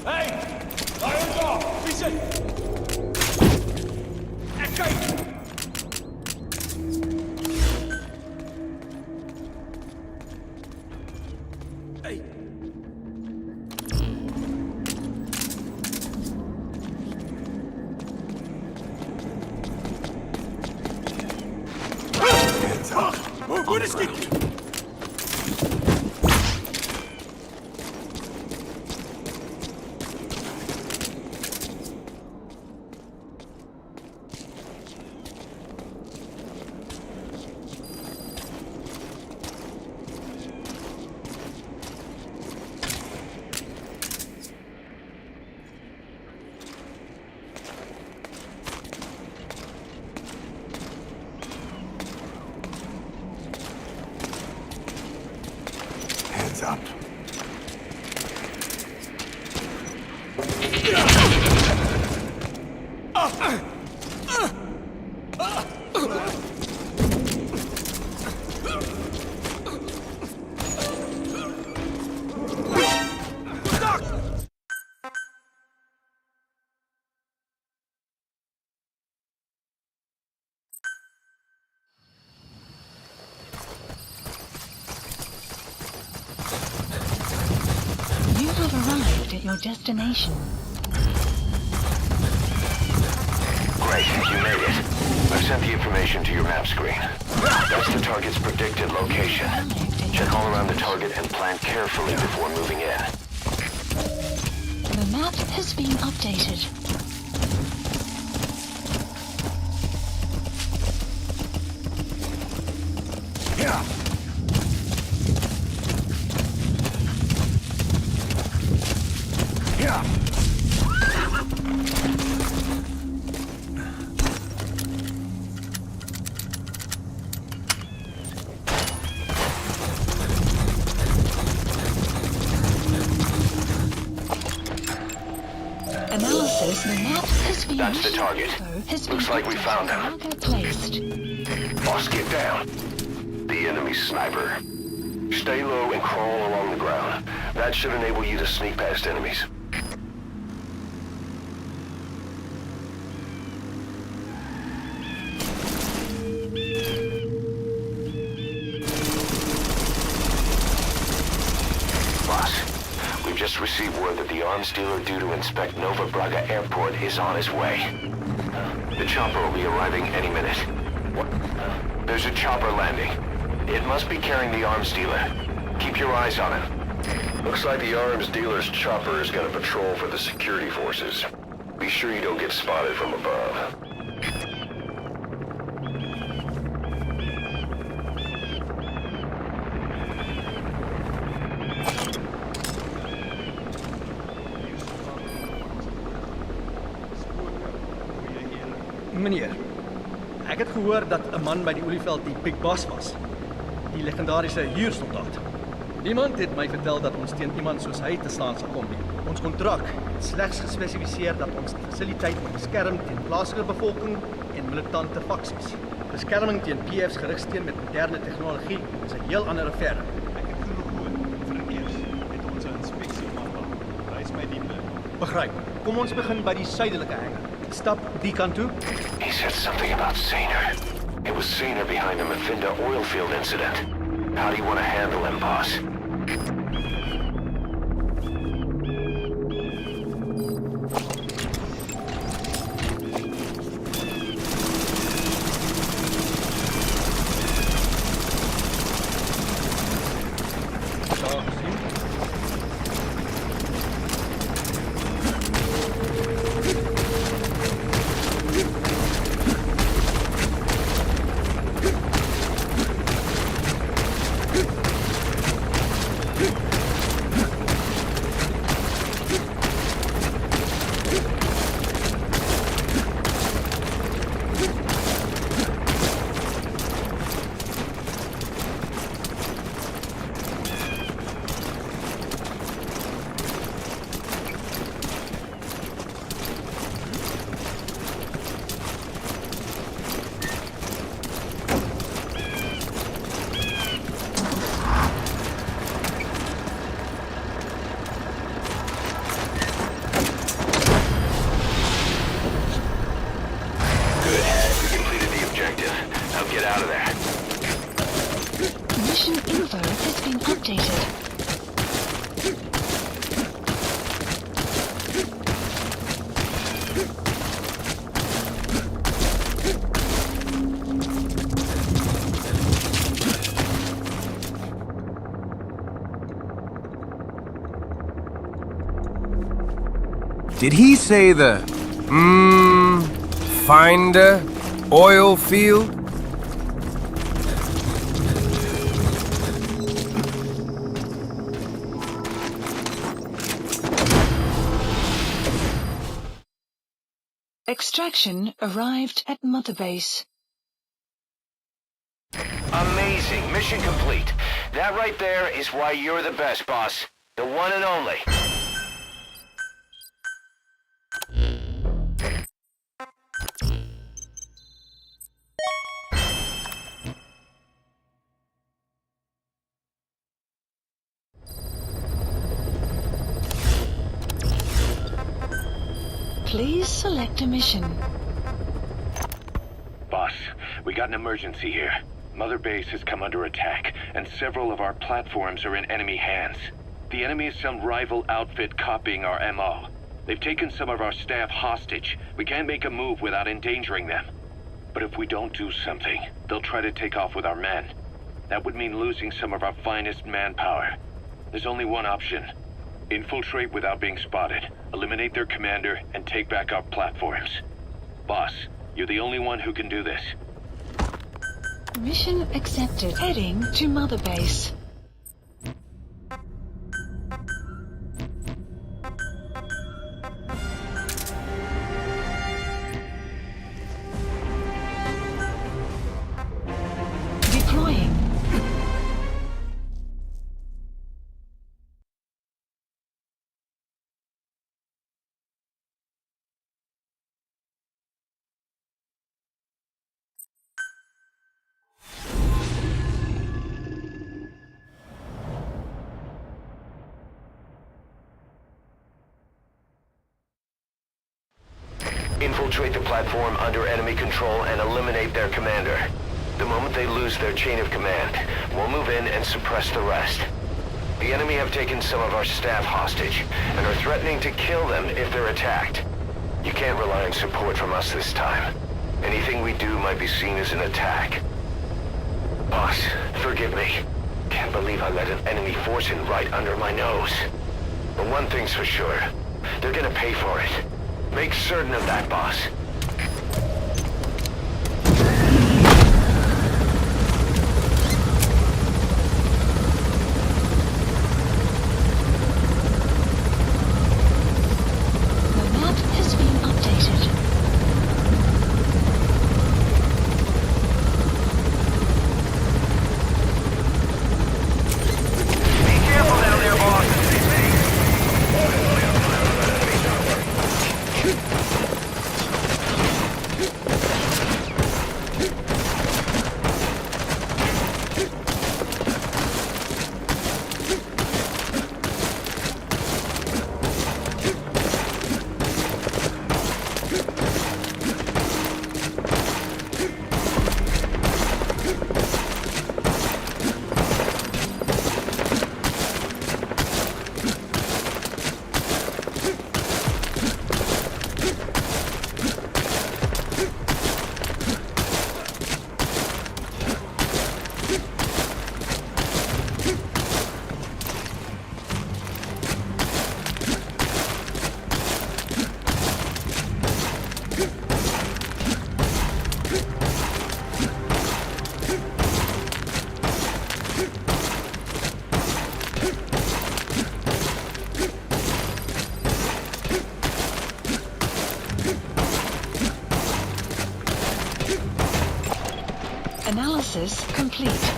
Hey! Lions off! Vision! Escape! Hands up. You have arrived at your destination. Great, Alright, you made it. I've sent the information to your map screen. That's the target's predicted location. Check all around the target and plan carefully before moving in. The map has been updated. Yeah. Yeah. Analysis, the map has been That's the target. Looks like we found him. Cargo placed. Boss, get down. The enemy sniper. Stay low and crawl along the ground. That should enable you to sneak past enemies. Boss, we've just received word that the arms dealer due to inspect Nova Braga Airport is on his way. The chopper will be arriving any minute. What? There's a chopper landing. It must be carrying the arms dealer. Keep your eyes on him. Looks like the arms dealer's chopper is gonna patrol for the security forces. Be sure you don't get spotted from above. Meneer, ek het gehoor dat 'n man by die olieveld die Big Boss was. Die legendariese huursoldaat. Niemand het my vertel dat ons teen iemand soos hy te staan sal kom nie. Ons kontrak het slegs gespesifiseer dat ons die fasiliteit moet beskerm teen plaaslike bevolking en militante faksies. Beskerming teen PF's gerigsteen met moderne tegnologie is 'n heel ander affære. Ek het genoeg gehoor. Vereers het ons 'n inspeksie aanvang. Wys my die plek. Begryp. Kom ons begin by die suidelike hangar. Stap die kant toe. He said something about Sainer. It was Sainer behind the Mafinda oil field incident. How do you want to handle him, boss? Did he say the, Finder oil field? Extraction arrived at Mother Base. Amazing. Mission complete. That right there is why you're the best, boss. The one and only. Please select a mission. Boss, we got an emergency here. Mother Base has come under attack, and several of our platforms are in enemy hands. The enemy is some rival outfit copying our MO. They've taken some of our staff hostage. We can't make a move without endangering them. But if we don't do something, they'll try to take off with our men. That would mean losing some of our finest manpower. There's only one option. Infiltrate without being spotted, eliminate their commander, and take back our platforms. Boss, you're the only one who can do this. Mission accepted. Heading to Mother Base. Deploying. Infiltrate the platform under enemy control and eliminate their commander. The moment they lose their chain of command, we'll move in and suppress the rest. The enemy have taken some of our staff hostage and are threatening to kill them if they're attacked. You can't rely on support from us this time. Anything we do might be seen as an attack. Boss, forgive me. Can't believe I let an enemy force in right under my nose. But one thing's for sure. They're gonna pay for it. Make certain of that, boss. The map has been updated. Be careful down there, boss. Analysis complete.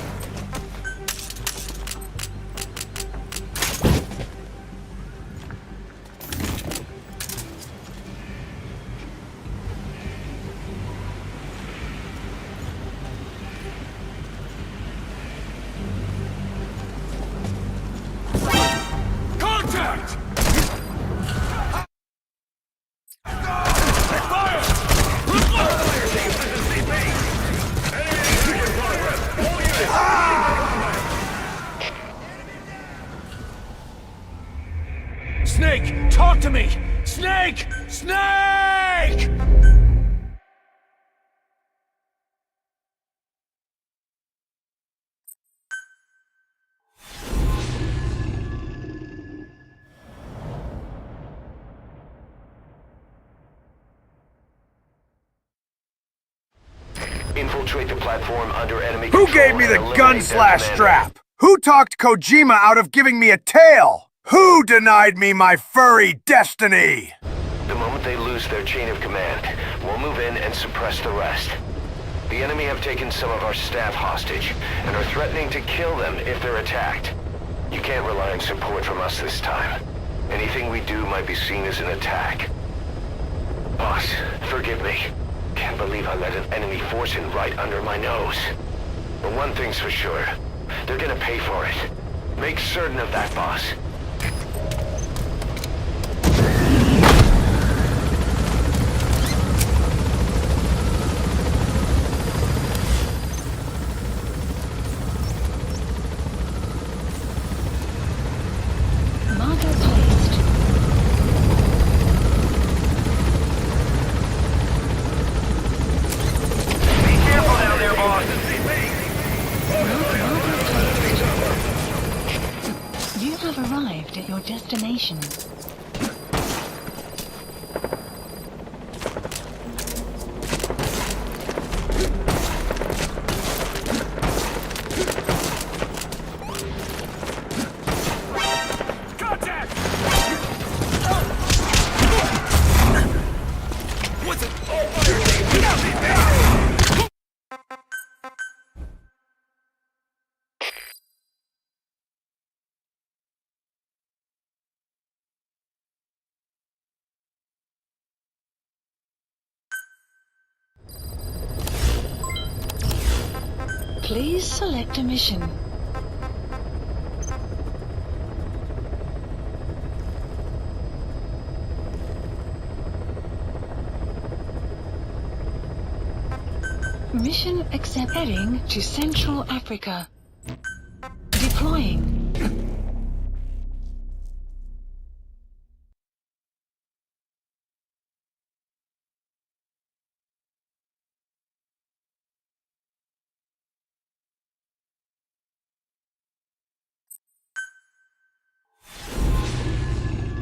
Contact! Snake, talk to me! Snake! Snake! Infiltrate the platform under enemy Who control gave me the and eliminate gun their slash commander. strap? Who talked Kojima out of giving me a tail? Who denied me my furry destiny? The moment they lose their chain of command, we'll move in and suppress the rest. The enemy have taken some of our staff hostage and are threatening to kill them if they're attacked. You can't rely on support from us this time. Anything we do might be seen as an attack. Boss, forgive me. Can't believe I let an enemy force in right under my nose. But one thing's for sure. They're gonna pay for it. Make certain of that, boss. Marker placed. Please select a mission. Mission accept. Heading to Central Africa. Deploying.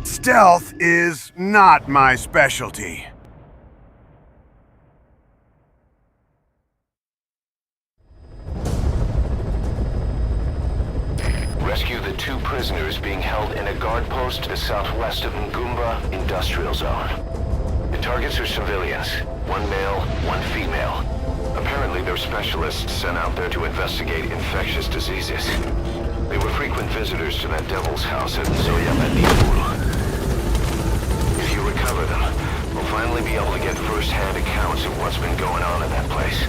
Stealth is not my specialty. Rescue the 2 prisoners being held in a guard post to the southwest of Ngumba Industrial Zone. The targets are civilians, 1 male, 1 female. Apparently they're specialists sent out there to investigate infectious diseases. They were frequent visitors to that devil's house at Zoyabadibul. If you recover them, we'll finally be able to get first-hand accounts of what's been going on in that place.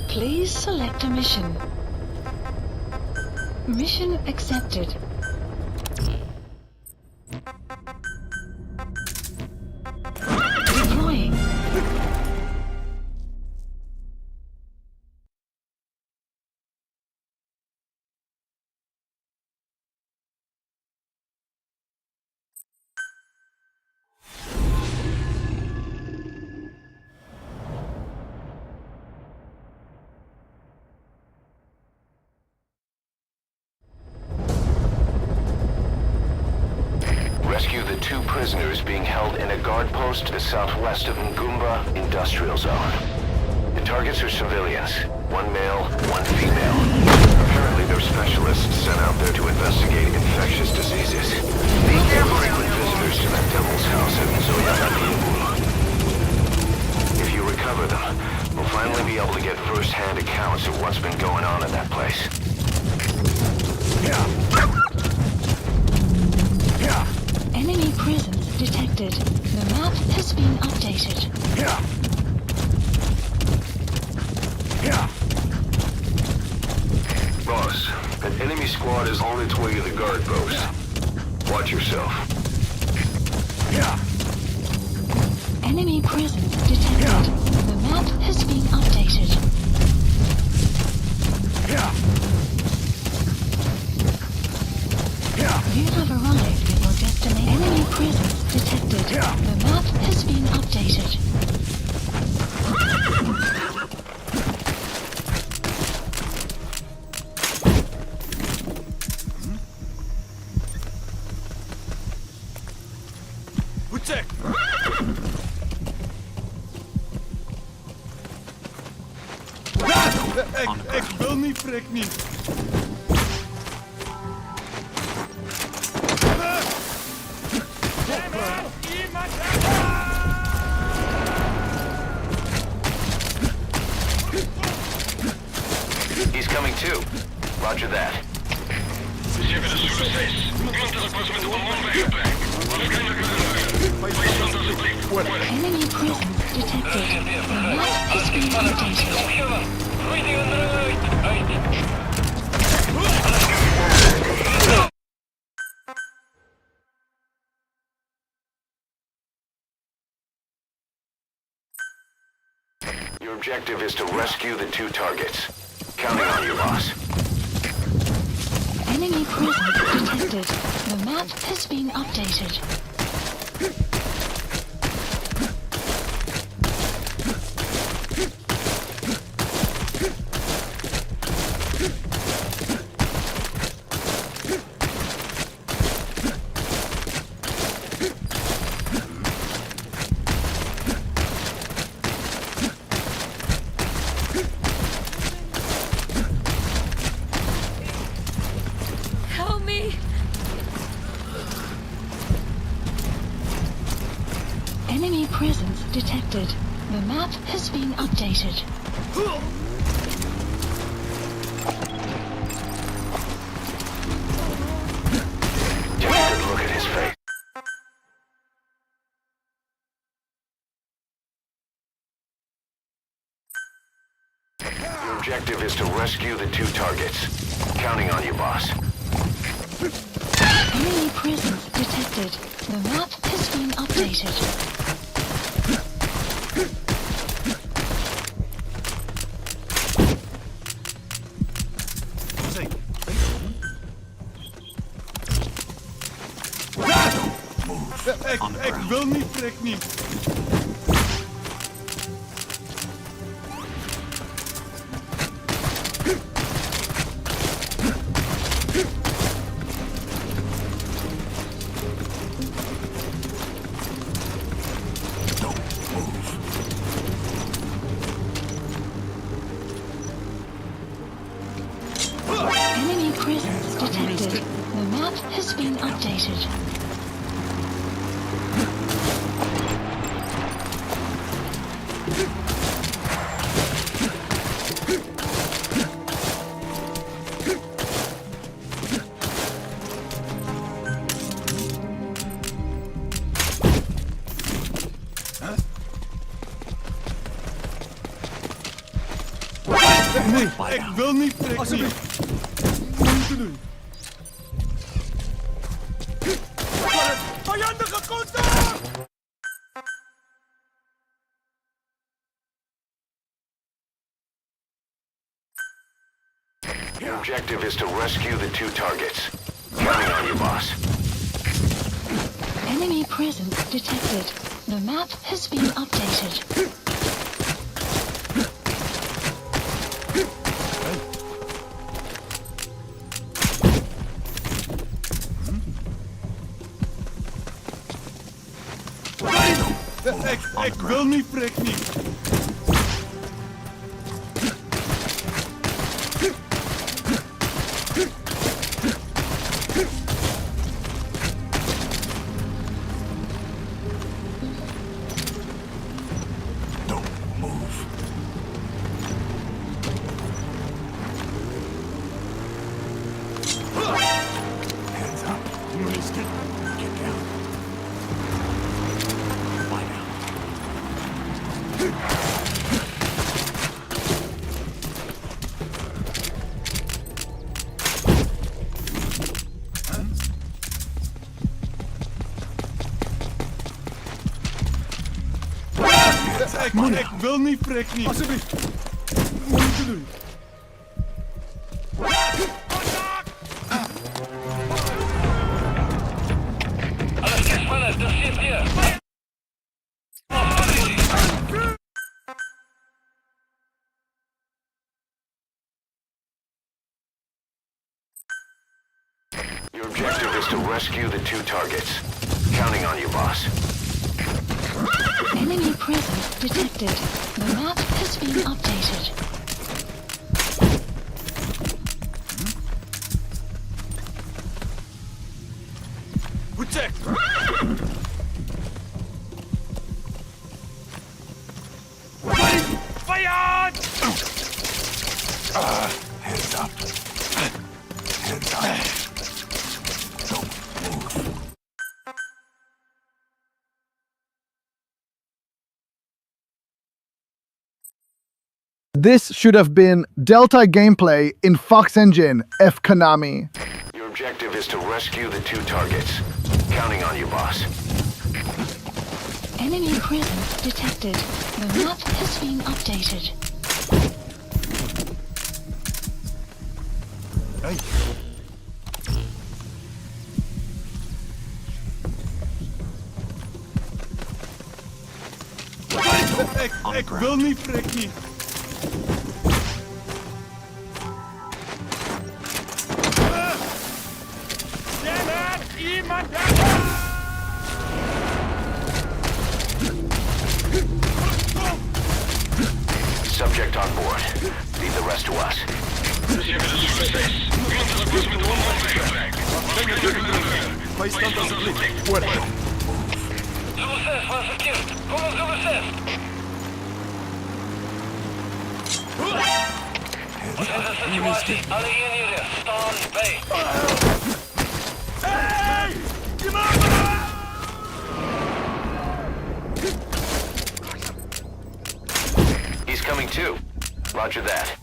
Please select a mission. Mission accepted. Deploying. Rescue the 2 prisoners being held in a guard post to the southwest of Ngumba Industrial Zone. The targets are civilians, 1 male, 1 female. Apparently they're specialists sent out there to investigate infectious diseases. They were frequent visitors to that devil's house at Zoyabadibul. If you recover them, we'll finally be able to get first-hand accounts of what's been going on in that place. Enemy presence detected. The map has been updated. Boss, an enemy squad is on its way to the guard post. Watch yourself. Enemy presence detected. The map has been updated. You have arrived at your destination. Enemy presence detected. The map has been updated. Check. Ik wil niet prik niet. He's coming too. Roger that. Enemy presence detected. The map has been updated. Your objective is to rescue the 2 targets. Counting on you, boss. Enemy presence detected. The map has been updated. detected. The map has been updated. Take a good look at his face. Your objective is to rescue the 2 targets. Counting on you, boss. Enemy presence detected. The map has been updated. Ik wil niet, trek niet. Enemy presence detected. The map has been updated. Nee, ik wil niet, trek niet. Alsjeblieft. Moeite doen. Vijandige contact! Your objective is to rescue the 2 targets. Counting on you, boss. Enemy presence detected. The map has been updated. Ik wil niet, trek niet. Ik wil niet, trek niet. Alsjeblieft. Moeite doen. Alles ist voll, das steht hier. Your objective is to rescue the 2 targets. Counting on you, boss. Enemy presence detected. The map has been updated. Protect! Vijand! Hands up. Hands up. This should have been Delta gameplay in Fox Engine, F Konami. Your objective is to rescue the 2 targets. Counting on you, boss. Enemy presence detected. The map has been updated. Ik wil niet, trek niet. Iemand Subject on board. Leave the rest to us. Bijstand alsjeblieft. Fuerte. 06, was verkeerd. Kom op 06. Bekende situatie. Alle eenheden, staan bij. Hey! He's coming too. Roger that.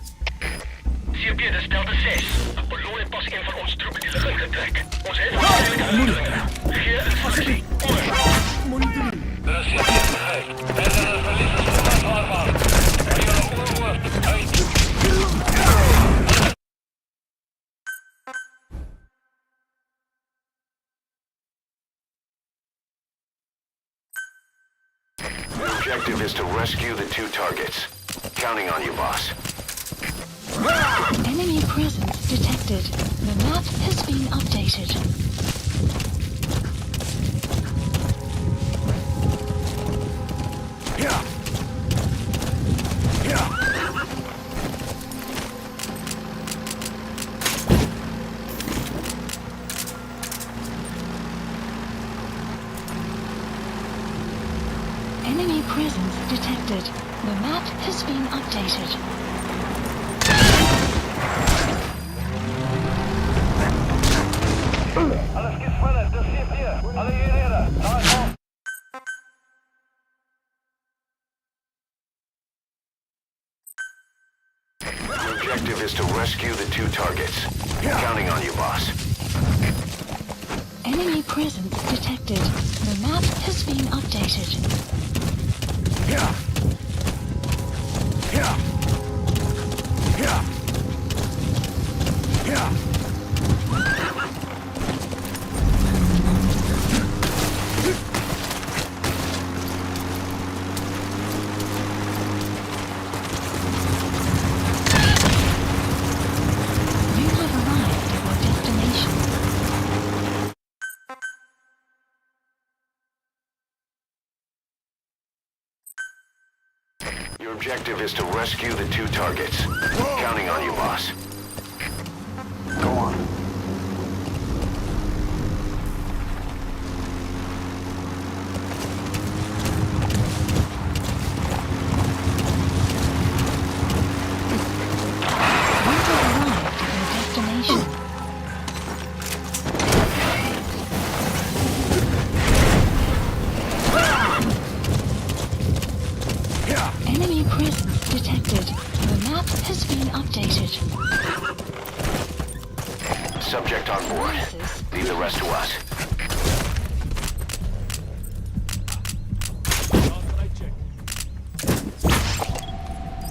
CP, dit is Delta 6. Apollo en pas een van ons troepen die liggen getrek. Ons heeft waarschijnlijk uitdrukkingen. Gee instructie. Over. Er is CP bereikt. Verdere verliezers onafhaarbaar. Bij jullie oorwoord. Uit. The objective is to rescue the 2 targets. Counting on you, boss. Enemy presence detected. The map has been updated. Enemy presence detected. The map has been updated. Alles geht weiter. Das CP. Alle eenheden. Nahe auf. The objective is to rescue the 2 targets. Counting on you, boss. Enemy presence detected. The map has been updated. You have arrived at your destination. Your objective is to rescue the 2 targets. Counting on you, boss. Go on. You have arrived at your destination. Enemy presence detected. The map has been updated. Subject on board. Leave the rest to us.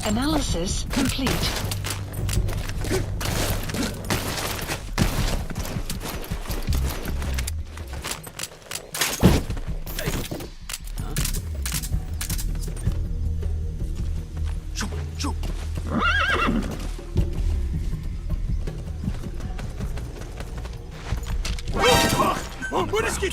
Analysis complete. Вырезки!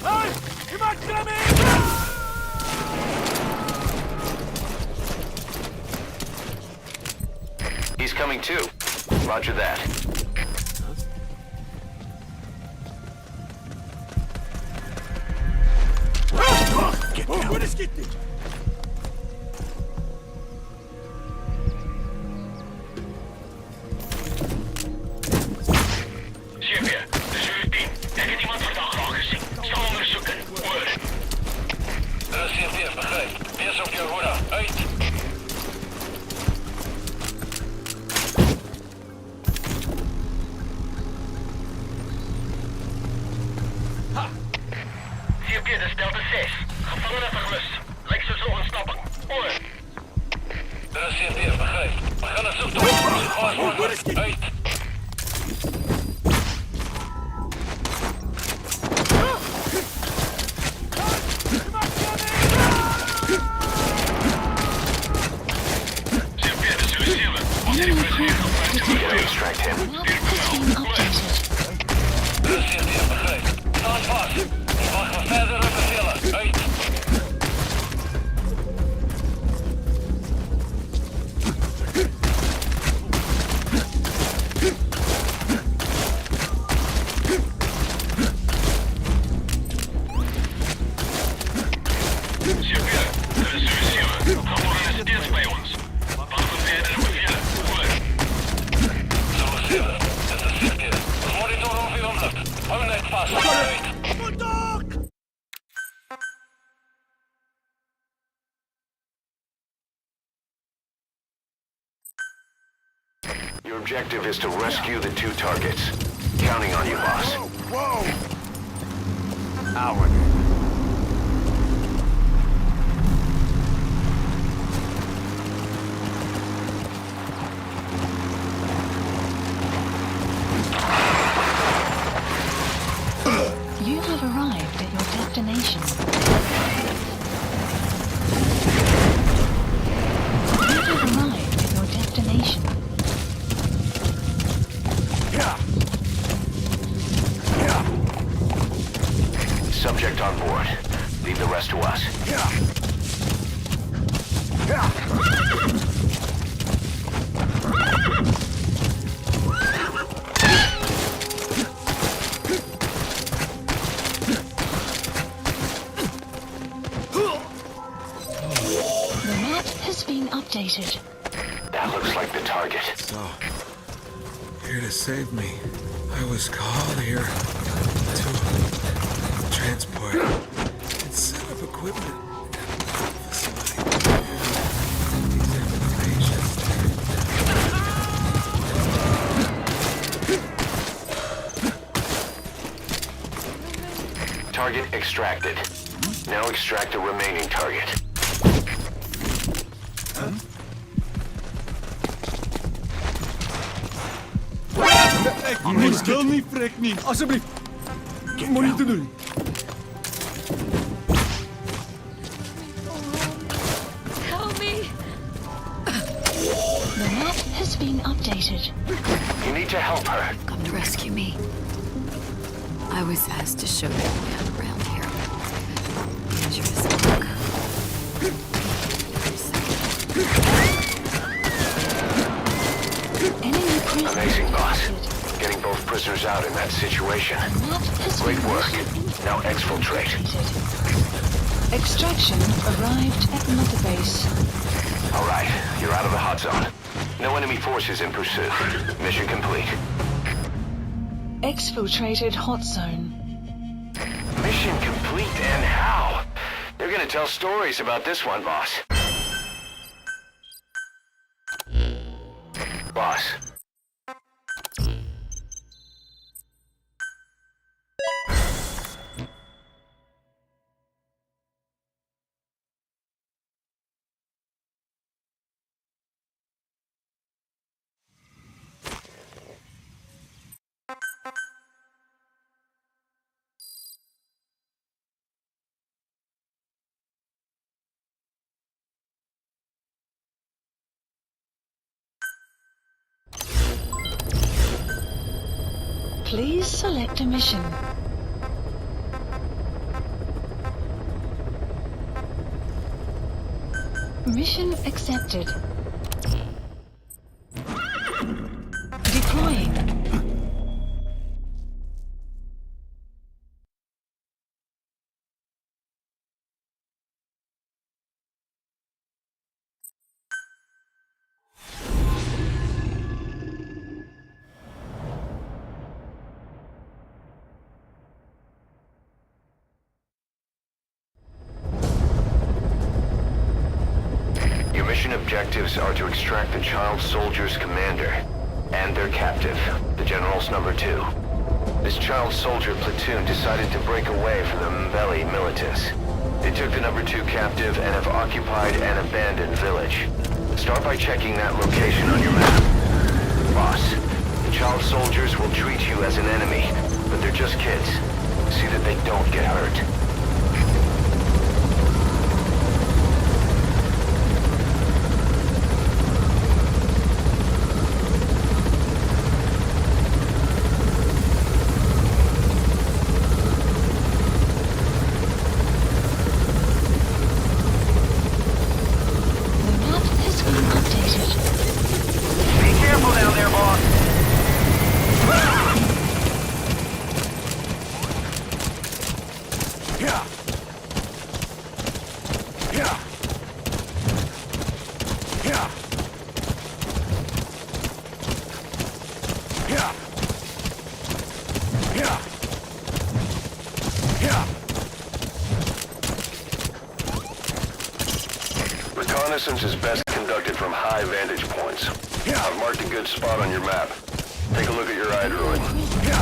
Ай! Имакрами! He's coming too. Roger that. Get down! Вырезки! CP, dit is uw team. Ik heb iemand verdacht aangezien. Sta onderzoeken. Over. Er is CP, begrijp. Wees op je hoede. Uit. CP, dit is Delta 6. Gevangenen vermist. Lijkt ze zo ontsnappen. Over. Er is CP, begrijp. We gaan het zoeken. Zo vast mogelijk. Uit. Enemy presence detected. Extract him. The map has been updated. Er is CP, begrijp. Sta vast. Ik wacht voor verdere bevelen. Uit. boss. Your objective is to rescue the 2 targets. Counting on you, boss. Whoa! Howard. You have arrived at your destination. You have arrived at your destination. Subject on board. Leave the rest to us. The map has been updated. That looks like the target. So, here to save me. I was called here to transport and set up equipment at the facility. These information. Target extracted. Now extract the remaining target. Ek wil nie vrek nie. Asseblief. Moenie te doen. Help me! The map has been updated. You need to help her. Come to rescue me. I was asked to show you around here. Dangerous work. Amazing, boss. Getting both prisoners out in that situation. Great work. Now exfiltrate. Extraction arrived at Mother Base. All right, you're out of the hot zone. No enemy forces in pursuit. Mission complete. Exfiltrated hot zone. Mission complete, and how? They're gonna tell stories about this one, boss. Boss. Please select a mission. Mission accepted. Deploying. Mission objectives are to extract the child soldier's commander and their captive, the General's number 2. This child soldier platoon decided to break away from the Mbeli militants. They took the number 2 captive and have occupied an abandoned village. Start by checking that location on your map. Boss, the child soldiers will treat you as an enemy, but they're just kids. See that they don't get hurt. reconnaissance is best conducted from high vantage points. I've marked a good spot on your map. Take a look at your iDroid.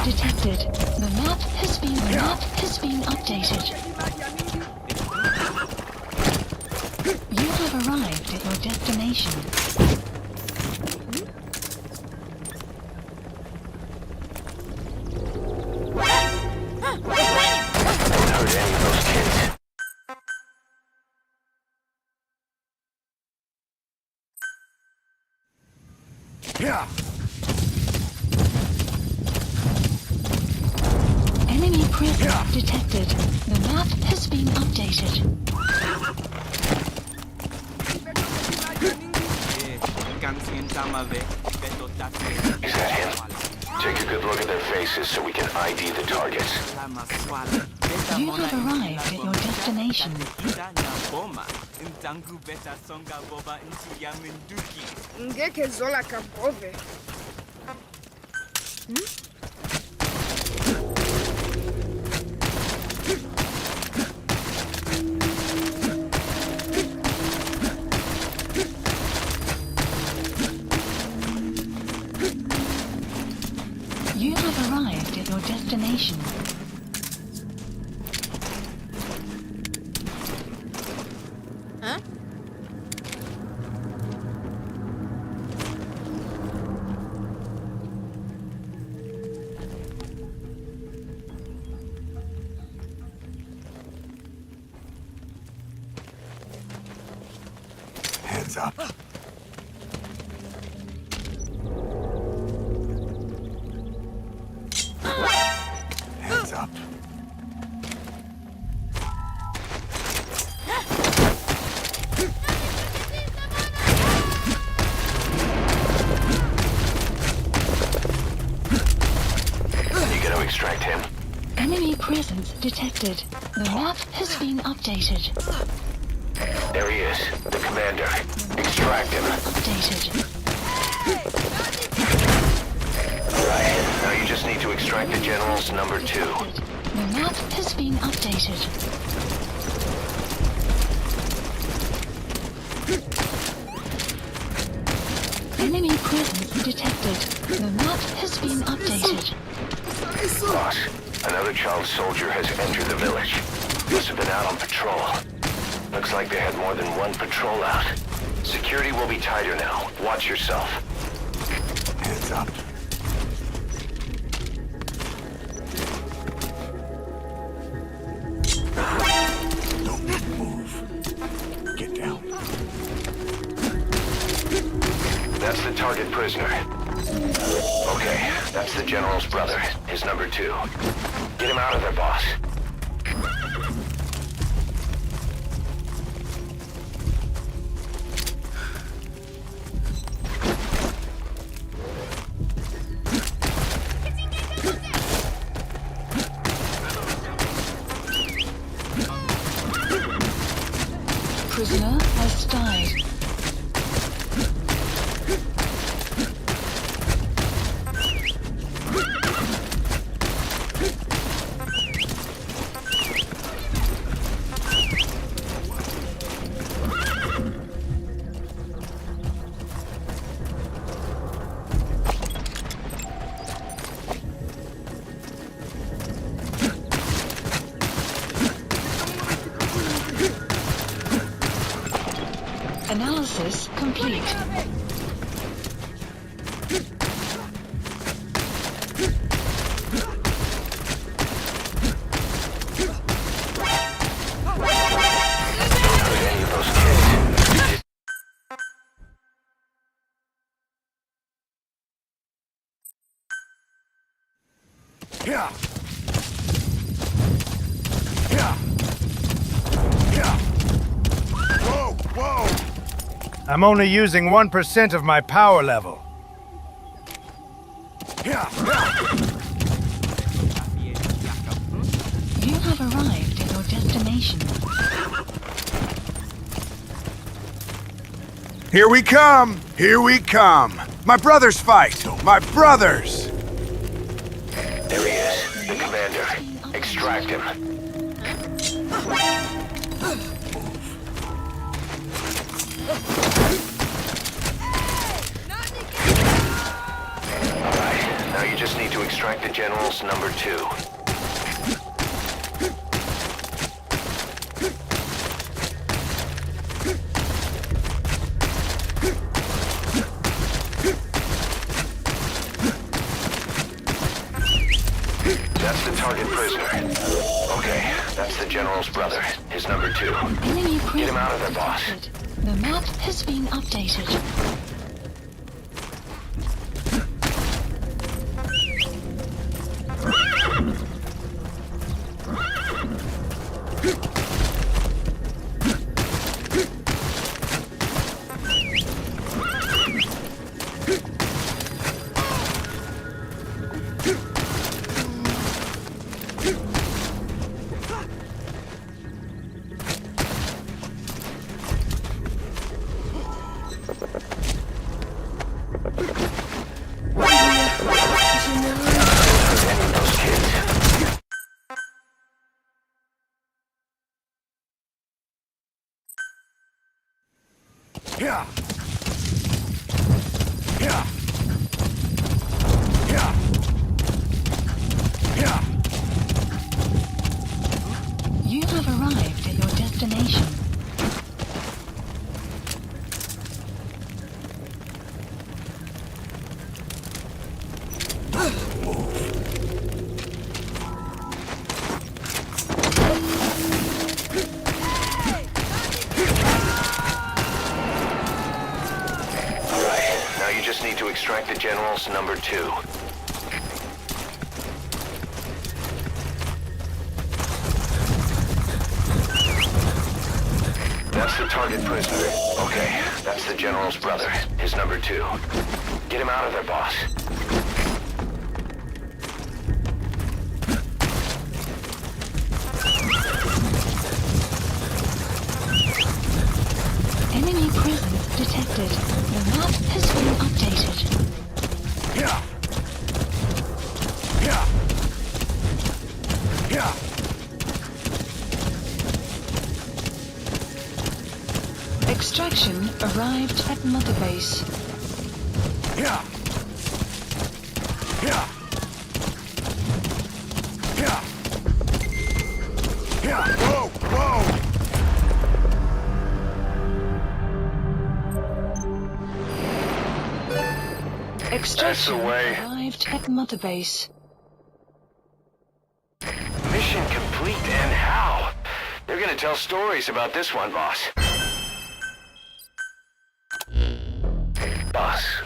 Detected. The map has been updated. You have arrived at your destination. Don't hurt any of those kids. Enemy presence detected. The map has been updated. Is that him? Take a good look at their faces so we can ID the targets. You have arrived at your destination. Ngeke zola kabove. You have arrived at your destination. Huh? Hands up. Hands up. You gonna extract him? Enemy presence detected. The map has been updated. There he is, the commander. Extract him. Updated. Right, now you just need to extract the general's number 2. The map has been updated. Enemy presence detected. The map has been updated. Boss, another child soldier has entered the village. Must have been out on patrol. Looks like they had more than one patrol out. Security will be tighter now. Watch yourself. Hands up. Don't move. Get down. That's the target prisoner. Okay, that's the general's brother, his number 2. Get him out of there, boss. Prisoner has died. Analysis complete. Yeah. Whoa, whoa! I'm only using 1% of my power level. You have arrived at your destination. Here we come! Here we come! My brothers fight! My brothers! There he is, the commander. Extract him. Alright, now you just need to extract the General's number 2. That's the target prisoner. Okay, that's the General's brother, his number 2. Enemy Get him out of there, boss. The map has been updated. Yeah. Yeah. Yeah. Yeah. You have arrived at your destination. Now you just need to extract the General's number 2. That's the target prisoner. Okay, that's the General's brother, his number 2. Get him out of there, boss. Enemy presence detected. The map has been updated. Yeah. Yeah. Yeah. Extraction arrived at Mother Base. Yeah. Yeah. Yeah. Yeah. Whoa. Whoa. Extraction way. arrived at Mother Base. Mission complete, and how? They're gonna tell stories about this one, boss. Boss.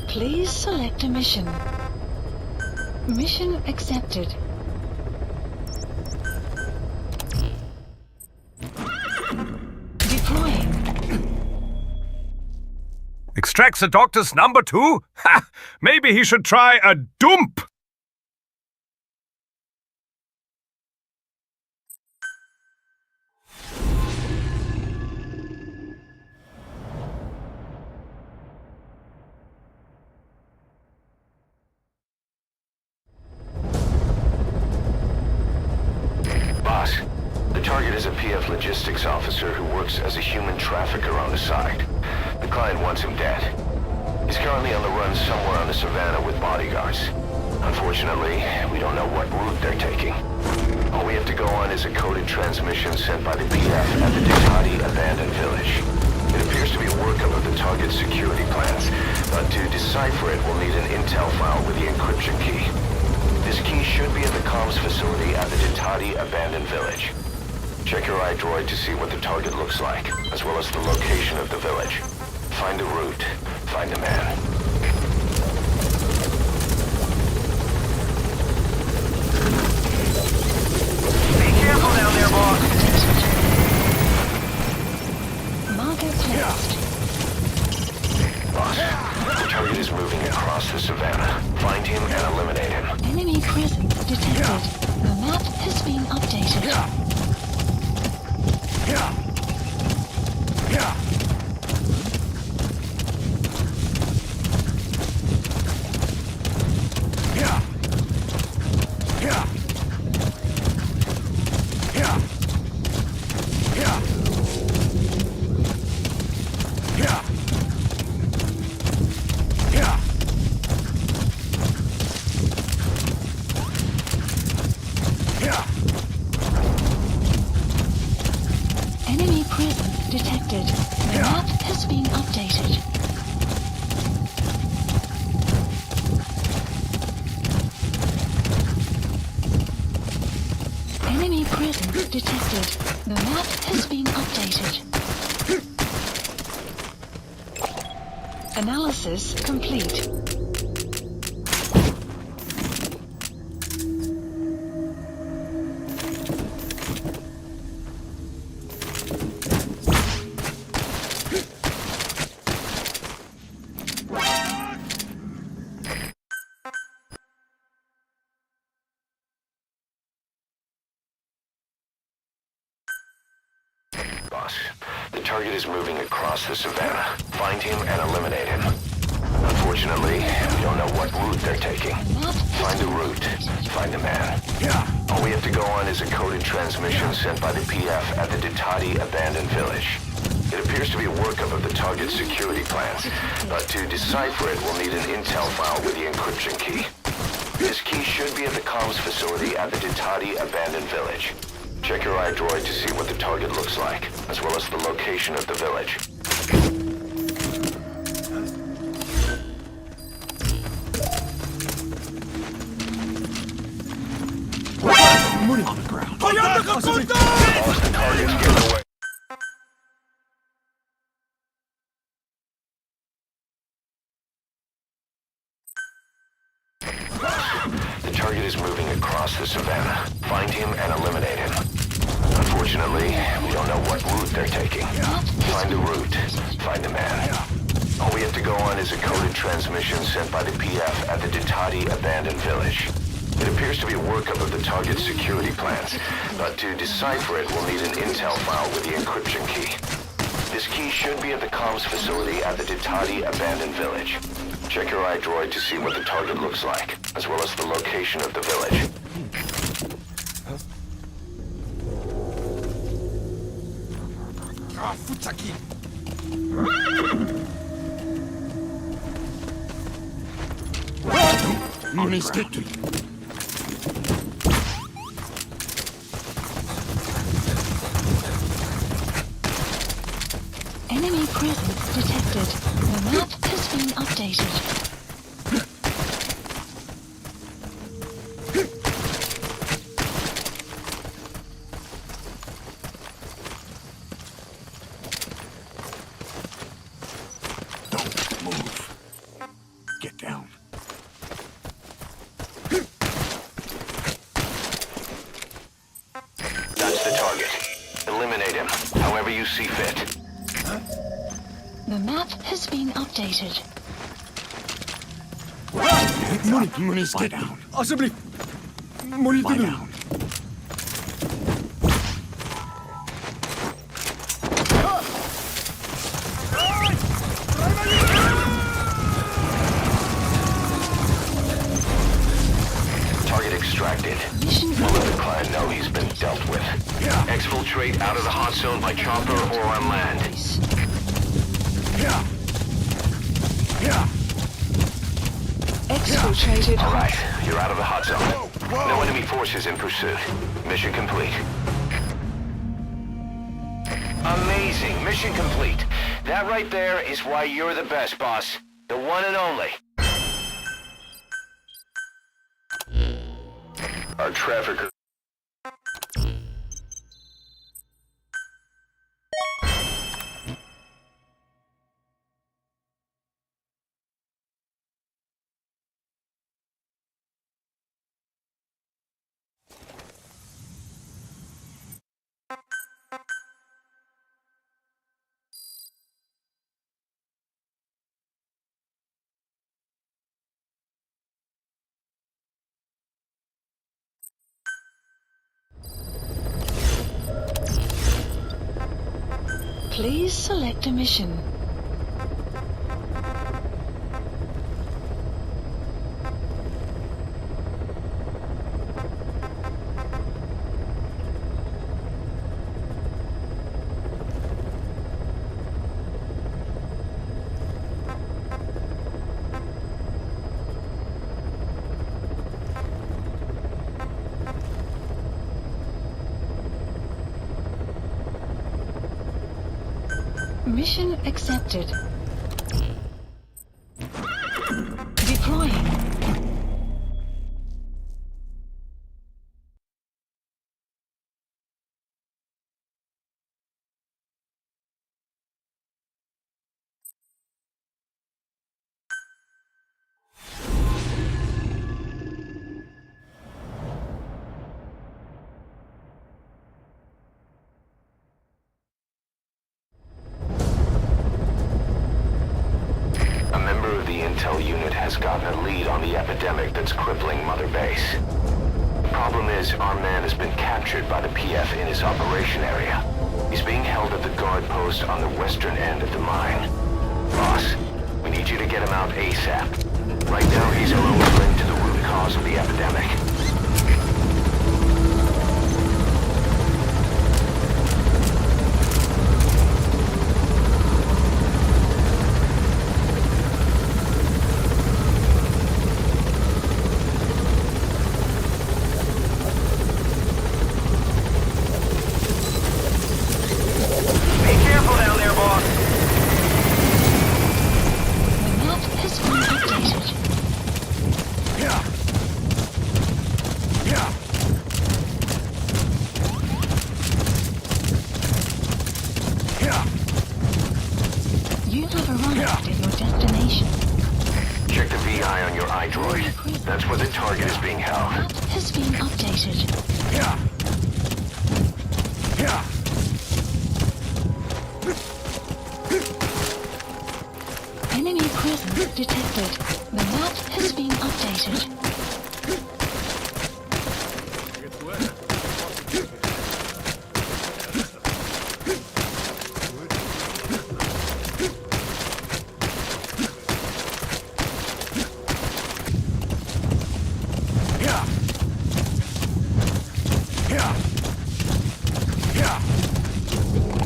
Please select a mission. Mission accepted. Deploying. Extracts the doctor's number 2? Ha! Maybe he should try a dump! Boss, the target is a PF logistics officer who works as a human trafficker on the side. The client wants him dead. He's currently on the run somewhere on the savannah with bodyguards. Unfortunately, we don't know what route they're taking. All we have to go on is a coded transmission sent by the PF at the Ditati abandoned village. It appears to be a workup of the target's security plans, but to decipher it, we'll need an intel file with the encryption key. This key should be at the comms facility at the Ditati abandoned village. Check your iDroid to see what the target looks like, as well as the location of the village. Find a route. Find a man. Be careful down there, boss. Find him and eliminate him. Enemy presence detected. The map has been updated. Enemy presence detected. The map has been updated. Enemy presence detected. The map has been updated. Analysis complete. Boss, the target is moving across the savannah. Find him and eliminate him. Unfortunately, we don't know what route they're taking. Find the route. Find the man. All we have to go on is a coded transmission sent by the PF at the Ditati abandoned village. It appears to be a workup of the target's security plans, but to decipher it, we'll need an intel file with the encryption key. This key should be at the comms facility at the Ditati abandoned village. Check your iDroid to see what the target looks like, as well as the location of the village. Money on the ground. Boss, the target's getting away. The target is moving across the savannah. Find him and eliminate him. Unfortunately, we don't know what route they're taking. Find the route. Find the man. All we have to go on is a coded transmission sent by the PF at the Ditati abandoned village. It appears to be a workup of the target's security plans, but to decipher it, we'll need an intel file with the encryption key. This key should be at the comms facility at the Ditati abandoned village. Check your iDroid to see what the target looks like, as well as the location of the village. Futaki. Money stick to you. Enemy presence detected. The map has been updated. Don't move. Get down. That's the target. Eliminate him, however you see fit. The map has been updated. Money, get down. Alsjeblieft. Moet niet te doen. Target extracted. We'll let the client know he's been dealt with. Exfiltrate out of the hot zone by chopper or on land. Exfiltrated. All right, you're out of the hot zone. No enemy forces in pursuit. Mission complete. Amazing. Mission complete. That right there is why you're the best, boss. The one and only. Our trafficker. Please select a mission. Mission accepted. Deploying. Intel unit has gotten a lead on the epidemic that's crippling Mother Base. The problem is, our man has been captured by the PF in his operation area. He's being held at the guard post on the western end of the mine. Boss, we need you to get him out ASAP. Right now, he's our only link to the root cause of the epidemic. You have arrived at your destination. Check the VI on your iDroid. That's where the target is being held. Map has been updated. Enemy presence detected. The map has been updated.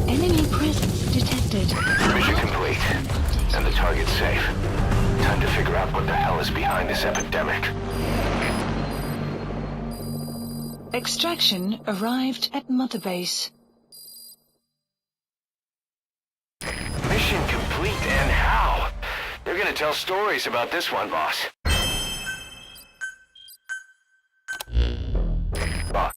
Enemy presence detected. Mission complete. And the target's safe. Time to figure out what the hell is behind this epidemic. Extraction arrived at Mother Base. Mission complete, and how? They're gonna tell stories about this one, boss. Boss.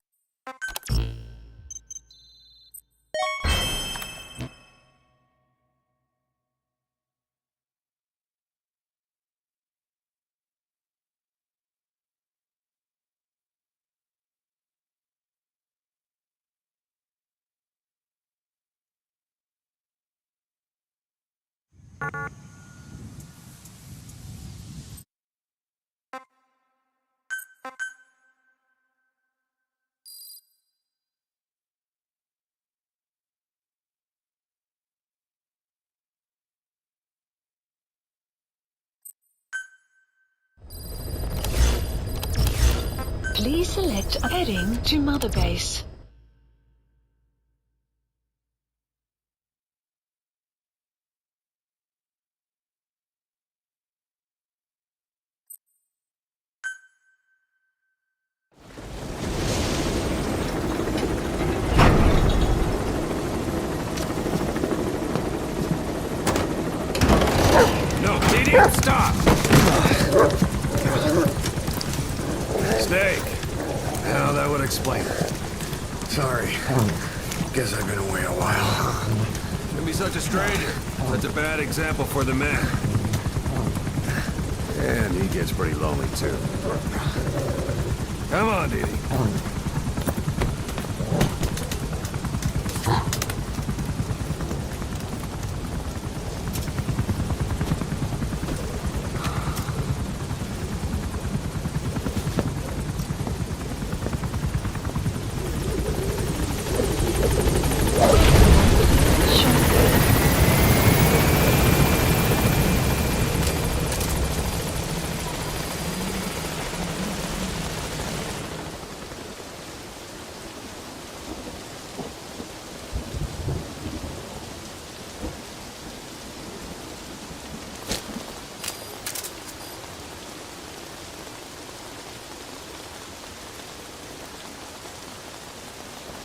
Please select heading to Mother Base. No, idiot, stop! Snake. Well, that would explain it. Sorry. Guess I've been away a while. Don't be such a stranger. Such a bad example for the man. And he gets pretty lonely, too. Come on, Didi.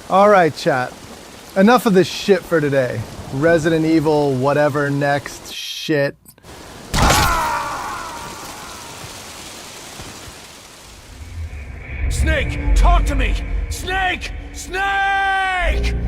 Alright, chat. Enough of this shit for today. Resident Evil, whatever next shit. Snake, talk to me! Snake! Snake!